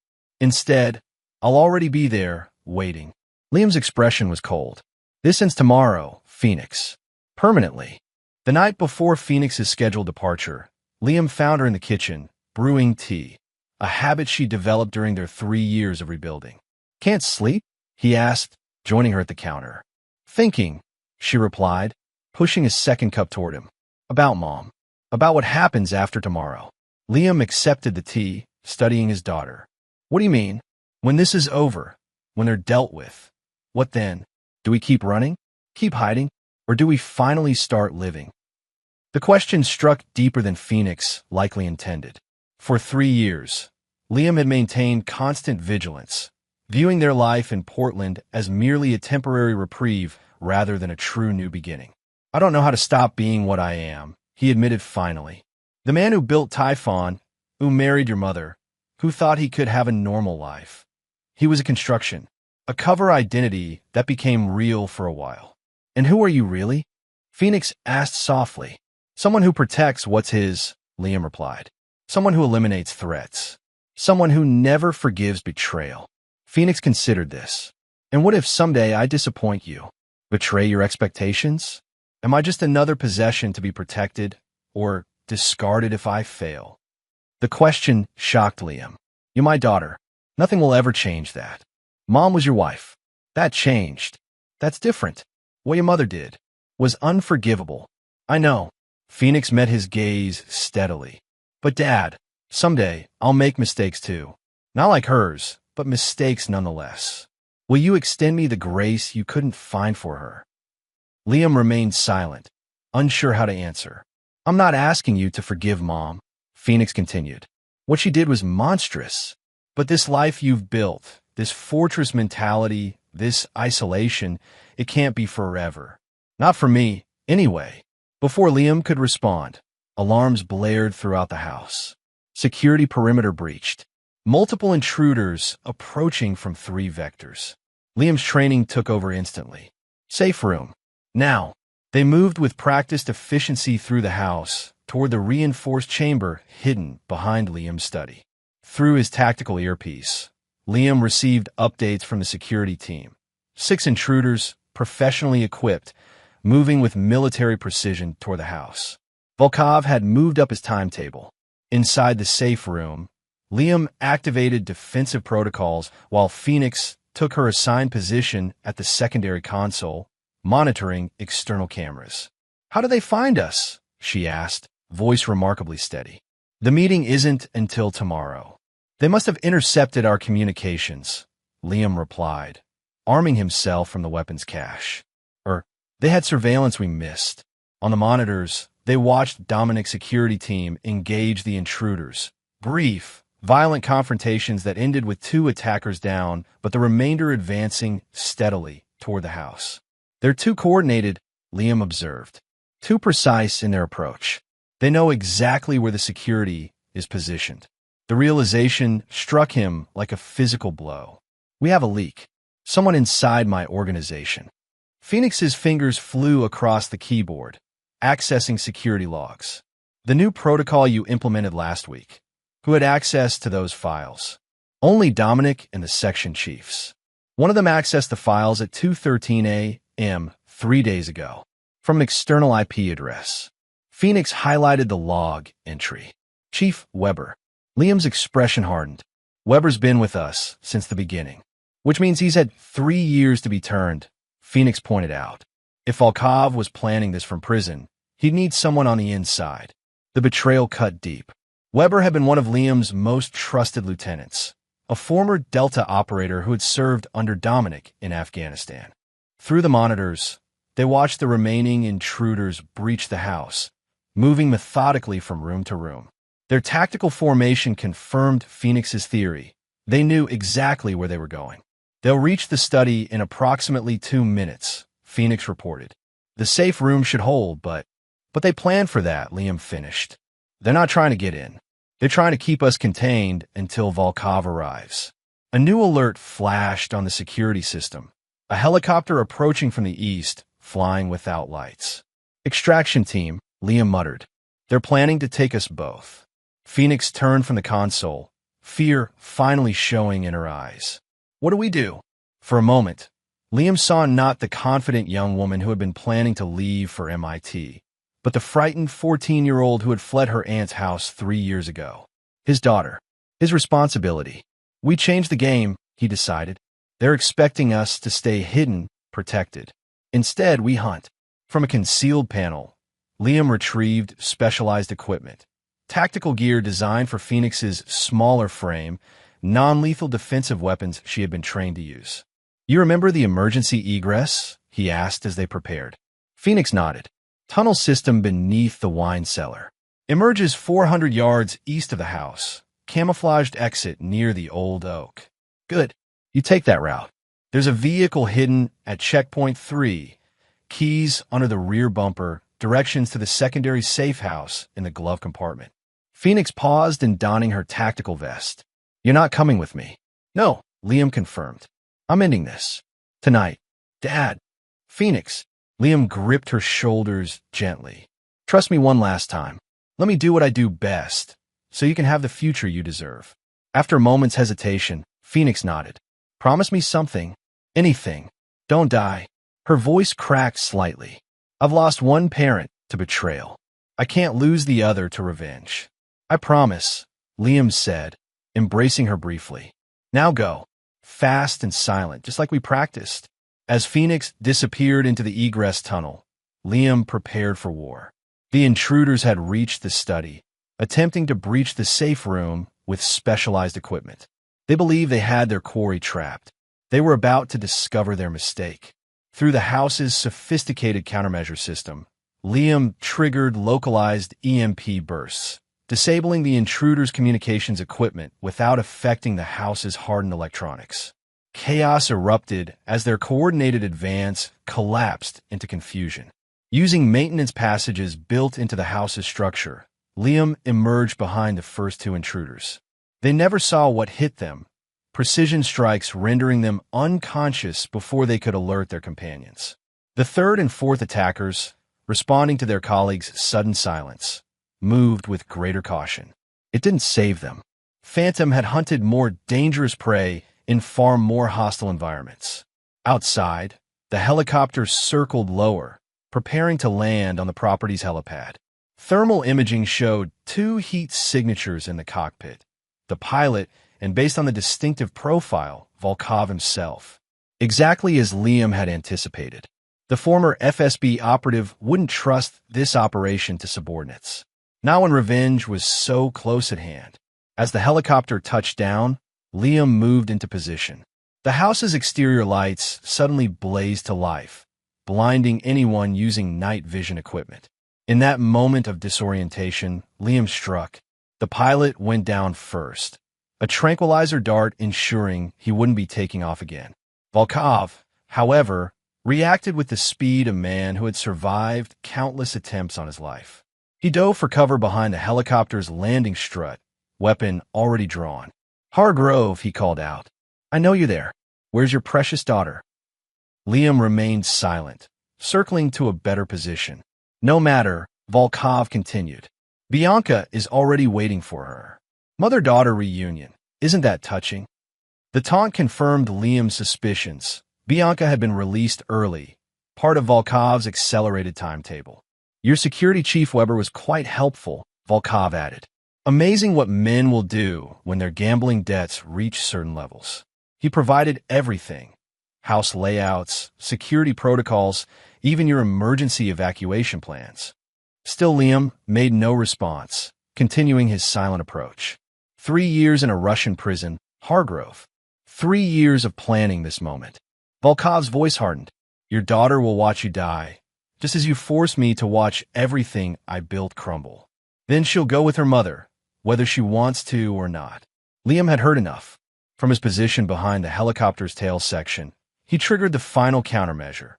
Speaker 1: I'll already be there, waiting. Liam's expression was cold. This ends tomorrow, Phoenix. Permanently. The night before Phoenix's scheduled departure, Liam found her in the kitchen, brewing tea, a habit she developed during their 3 years of rebuilding. Can't sleep? He asked, joining her at the counter. Thinking, she replied, pushing a second cup toward him. About Mom. About what happens after tomorrow. Liam accepted the tea, studying his daughter. What do you mean? When this is over, when they're dealt with, what then? Do we keep running? Keep hiding? Or do we finally start living? The question struck deeper than Phoenix likely intended. For 3 years, Liam had maintained constant vigilance, viewing their life in Portland as merely a temporary reprieve rather than a true new beginning. I don't know how to stop being what I am, he admitted finally. The man who built Typhon, who married your mother, who thought he could have a normal life. He was a construction, a cover identity that became real for a while. And who are you really? Phoenix asked softly. Someone who protects what's his, Liam replied. Someone who eliminates threats. Someone who never forgives betrayal. Phoenix considered this. And what if someday I disappoint you? Betray your expectations? Am I just another possession to be protected or discarded if I fail? The question shocked Liam. You're my daughter. Nothing will ever change that. Mom was your wife. That changed. That's different. What your mother did was unforgivable. I know. Phoenix met his gaze steadily. But Dad, someday I'll make mistakes too. Not like hers, but mistakes nonetheless. Will you extend me the grace you couldn't find for her? Liam remained silent, unsure how to answer. I'm not asking you to forgive Mom, Phoenix continued. What she did was monstrous. But this life you've built, this fortress mentality, this isolation, it can't be forever. Not for me, anyway. Before Liam could respond, alarms blared throughout the house. Security perimeter breached. Multiple intruders approaching from 3 vectors. Liam's training took over instantly. Safe room. Now, they moved with practiced efficiency through the house toward the reinforced chamber hidden behind Liam's study. Through his tactical earpiece, Liam received updates from the security team. 6 intruders, professionally equipped, moving with military precision toward the house. Volkov had moved up his timetable. Inside the safe room, Liam activated defensive protocols while Phoenix took her assigned position at the secondary console, monitoring external cameras. How do they find us? She asked, voice remarkably steady. The meeting isn't until tomorrow. They must have intercepted our communications, Liam replied, arming himself from the weapons cache. They had surveillance we missed. On the monitors, they watched Dominic's security team engage the intruders. Brief, violent confrontations that ended with 2 attackers down, but the remainder advancing steadily toward the house. They're too coordinated, Liam observed. Too precise in their approach. They know exactly where the security is positioned. The realization struck him like a physical blow. We have a leak. Someone inside my organization. Phoenix's fingers flew across the keyboard, accessing security logs. The new protocol you implemented last week. Who had access to those files? Only Dominic and the section chiefs. One of them accessed the files at 2:13 a.m. 3 days ago, from an external IP address. Phoenix highlighted the log entry. Chief Weber. Liam's expression hardened. Weber's been with us since the beginning, which means he's had 3 years to be turned, Phoenix pointed out. If Volkov was planning this from prison, he'd need someone on the inside. The betrayal cut deep. Weber had been one of Liam's most trusted lieutenants, a former Delta operator who had served under Dominic in Afghanistan. Through the monitors, they watched the remaining intruders breach the house, moving methodically from room to room. Their tactical formation confirmed Phoenix's theory. They knew exactly where they were going. They'll reach the study in approximately 2 minutes, Phoenix reported. The safe room should hold, but they planned for that, Liam finished. They're not trying to get in. They're trying to keep us contained until Volkov arrives. A new alert flashed on the security system. A helicopter approaching from the east, flying without lights. Extraction team, Liam muttered. They're planning to take us both. Phoenix turned from the console, fear finally showing in her eyes. What do we do? For a moment, Liam saw not the confident young woman who had been planning to leave for MIT, but the frightened 14-year-old who had fled her aunt's house 3 years ago. His daughter. His responsibility. We changed the game, he decided. They're expecting us to stay hidden, protected. Instead, we hunt. From a concealed panel, Liam retrieved specialized equipment. Tactical gear designed for Phoenix's smaller frame, non-lethal defensive weapons she had been trained to use. You remember the emergency egress? He asked as they prepared. Phoenix nodded. Tunnel system beneath the wine cellar. Emerges 400 yards east of the house. Camouflaged exit near the old oak. Good. You take that route. There's a vehicle hidden at checkpoint 3. Keys under the rear bumper, directions to the secondary safe house in the glove compartment. Phoenix paused in donning her tactical vest. You're not coming with me. No, Liam confirmed. I'm ending this. Tonight. Dad. Phoenix. Liam gripped her shoulders gently. Trust me one last time. Let me do what I do best, so you can have the future you deserve. After a moment's hesitation, Phoenix nodded. Promise me something. Anything. Don't die. Her voice cracked slightly. I've lost one parent to betrayal. I can't lose the other to revenge. I promise, Liam said, embracing her briefly. Now go. Fast and silent, just like we practiced. As Phoenix disappeared into the egress tunnel, Liam prepared for war. The intruders had reached the study, attempting to breach the safe room with specialized equipment. They believed they had their quarry trapped. They were about to discover their mistake. Through the house's sophisticated countermeasure system, Liam triggered localized EMP bursts, disabling the intruders' communications equipment without affecting the house's hardened electronics. Chaos erupted as their coordinated advance collapsed into confusion. Using maintenance passages built into the house's structure, Liam emerged behind the first 2 intruders. They never saw what hit them, precision strikes rendering them unconscious before they could alert their companions. The 3rd and 4th attackers, responding to their colleagues' sudden silence, moved with greater caution. It didn't save them. Phantom had hunted more dangerous prey in far more hostile environments. Outside, the helicopter circled lower, preparing to land on the property's helipad. Thermal imaging showed 2 heat signatures in the cockpit. The pilot, and based on the distinctive profile, Volkov himself. Exactly as Liam had anticipated. The former FSB operative wouldn't trust this operation to subordinates. Now when revenge was so close at hand. As the helicopter touched down, Liam moved into position. The house's exterior lights suddenly blazed to life, blinding anyone using night vision equipment. In that moment of disorientation, Liam struck. The pilot went down first, a tranquilizer dart ensuring he wouldn't be taking off again. Volkov, however, reacted with the speed of a man who had survived countless attempts on his life. He dove for cover behind the helicopter's landing strut, weapon already drawn. "Hargrove," he called out. "I know you're there. Where's your precious daughter?" Liam remained silent, circling to a better position. "No matter," Volkov continued. "Bianca is already waiting for her. Mother-daughter reunion. Isn't that touching?" The taunt confirmed Liam's suspicions. Bianca had been released early, part of Volkov's accelerated timetable. "Your security chief Weber was quite helpful," Volkov added. "Amazing what men will do when their gambling debts reach certain levels. He provided everything: house layouts, security protocols, even your emergency evacuation plans." Still, Liam made no response, continuing his silent approach. 3 years in a Russian prison, Hargrove. 3 years of planning this moment. Volkov's voice hardened. "Your daughter will watch you die, just as you forced me to watch everything I built crumble. Then she'll go with her mother, whether she wants to or not." Liam had heard enough. From his position behind the helicopter's tail section, he triggered the final countermeasure,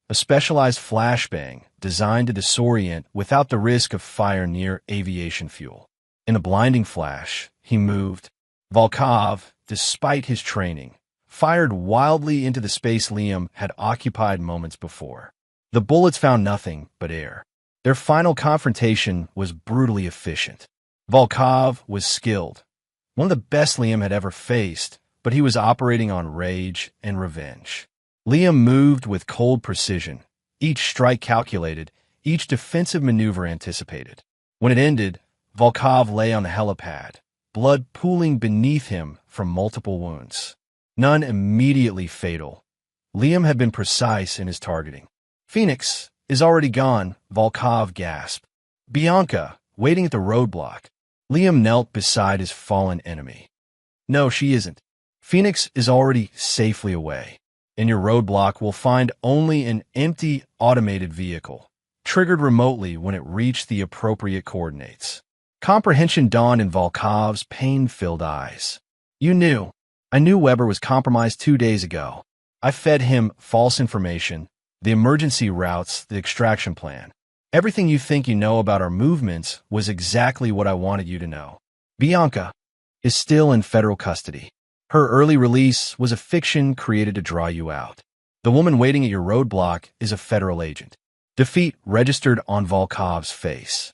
Speaker 1: a specialized flashbang designed to disorient without the risk of fire near aviation fuel. In a blinding flash, he moved. Volkov, despite his training, fired wildly into the space Liam had occupied moments before. The bullets found nothing but air. Their final confrontation was brutally efficient. Volkov was skilled, one of the best Liam had ever faced, but he was operating on rage and revenge. Liam moved with cold precision, each strike calculated, each defensive maneuver anticipated. When it ended, Volkov lay on the helipad, blood pooling beneath him from multiple wounds. None immediately fatal. Liam had been precise in his targeting. "Phoenix is already gone," Volkov gasped. "Bianca, waiting at the roadblock." Liam knelt beside his fallen enemy. "No, she isn't. Phoenix is already safely away. In your roadblock, we'll find only an empty, automated vehicle, triggered remotely when it reached the appropriate coordinates." Comprehension dawned in Volkov's pain-filled eyes. "You knew. I knew Weber was compromised 2 days ago. I fed him false information, the emergency routes, the extraction plan. Everything you think you know about our movements was exactly what I wanted you to know. Bianca is still in federal custody. Her early release was a fiction created to draw you out. The woman waiting at your roadblock is a federal agent." Defeat registered on Volkov's face.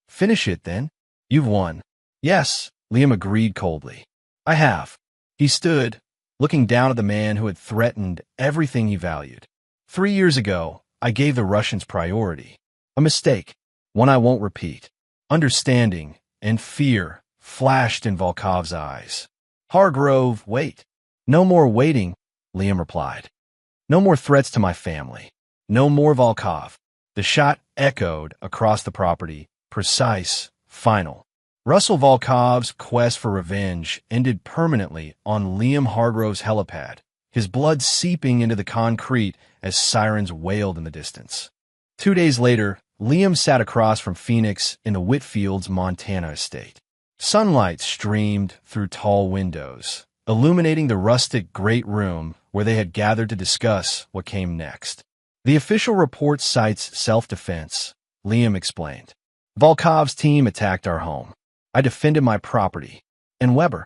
Speaker 1: "Finish it, then. You've won." "Yes," Liam agreed coldly. "I have." He stood, looking down at the man who had threatened everything he valued. 3 years ago, I gave the Russians priority. A mistake, one I won't repeat." Understanding and fear flashed in Volkov's eyes. "Hargrove, wait." "No more waiting," Liam replied. "No more threats to my family. No more Volkov." The shot echoed across the property, precise, final. Russell Volkov's quest for revenge ended permanently on Liam Hargrove's helipad, his blood seeping into the concrete as sirens wailed in the distance. 2 days later, Liam sat across from Phoenix in the Whitfields, Montana estate. Sunlight streamed through tall windows, illuminating the rustic great room where they had gathered to discuss what came next. "The official report cites self-defense," Liam explained. "Volkov's team attacked our home. I defended my property." "And Weber?"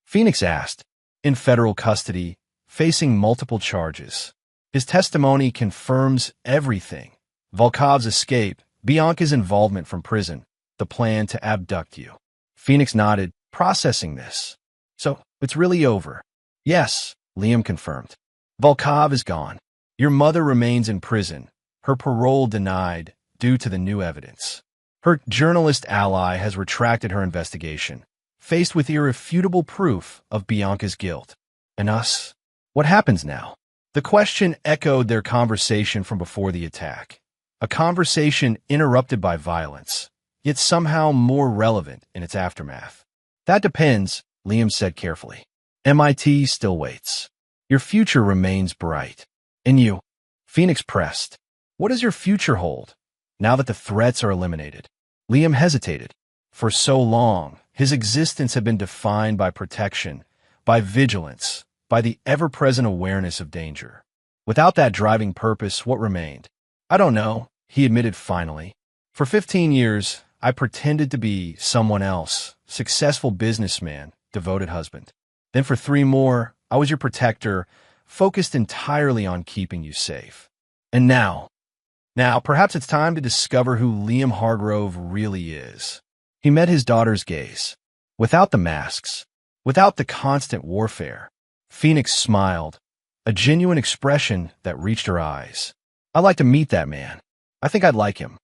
Speaker 1: Phoenix asked. "In federal custody, facing multiple charges. His testimony confirms everything. Volkov's escape, Bianca's involvement from prison, the plan to abduct you." Phoenix nodded, processing this. "So, it's really over?" "Yes," Liam confirmed. "Volkov is gone. Your mother remains in prison, her parole denied due to the new evidence. Her journalist ally has retracted her investigation, faced with irrefutable proof of Bianca's guilt. And us? What happens now?" The question echoed their conversation from before the attack, a conversation interrupted by violence, yet somehow more relevant in its aftermath. "That depends," Liam said carefully. "MIT still waits. Your future remains bright. And you, Phoenix pressed. What does your future hold? Now that the threats are eliminated. Liam hesitated. For so long, his existence had been defined by protection, by vigilance, by the ever-present awareness of danger. Without that driving purpose, what remained? I don't know, he admitted finally. For 15 years, I pretended to be someone else, successful businessman, devoted husband. Then for 3 more, I was your protector, focused entirely on keeping you safe. And now, perhaps it's time to discover who Liam Hargrove really is. He met his daughter's gaze. Without the masks, without the constant warfare, Phoenix smiled, a genuine expression that reached her eyes. I'd like to meet that man. I think I'd like him.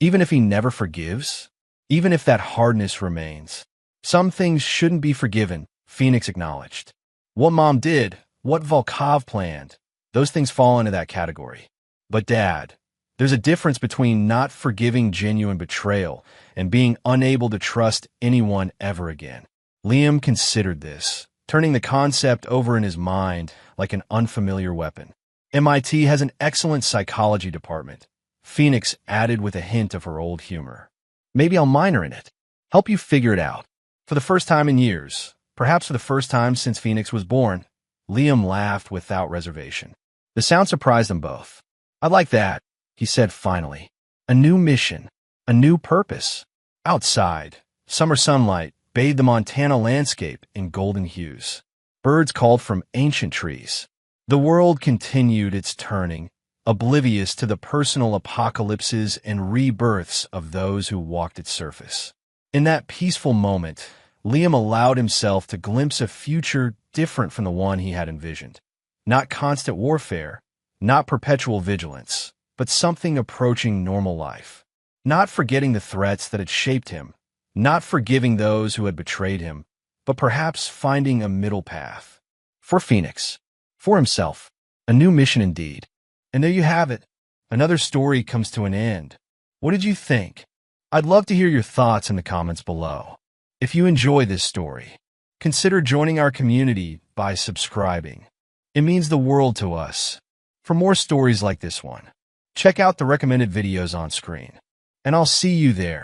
Speaker 1: Even if he never forgives, even if that hardness remains. Some things shouldn't be forgiven, Phoenix acknowledged. What Mom did, what Volkov planned, those things fall into that category. But Dad, there's a difference between not forgiving genuine betrayal and being unable to trust anyone ever again. Liam considered this, turning the concept over in his mind like an unfamiliar weapon. MIT has an excellent psychology department, Phoenix added with a hint of her old humor. Maybe I'll minor in it. Help you figure it out. For the first time in years, perhaps for the first time since Phoenix was born, Liam laughed without reservation. The sound surprised them both. I'd like that, he said finally. A new mission, a new purpose. Outside, summer sunlight bathed the Montana landscape in golden hues. Birds called from ancient trees. The world continued its turning, oblivious to the personal apocalypses and rebirths of those who walked its surface. In that peaceful moment, Liam allowed himself to glimpse a future different from the one he had envisioned. Not constant warfare, not perpetual vigilance, but something approaching normal life. Not forgetting the threats that had shaped him, not forgiving those who had betrayed him, but perhaps finding a middle path. For Phoenix, for himself, a new mission indeed. And there you have it. Another story comes to an end. What did you think? I'd love to hear your thoughts in the comments below. If you enjoy this story, consider joining our community by subscribing. It means the world to us. For more stories like this one, check out the recommended videos on screen. And I'll see you there.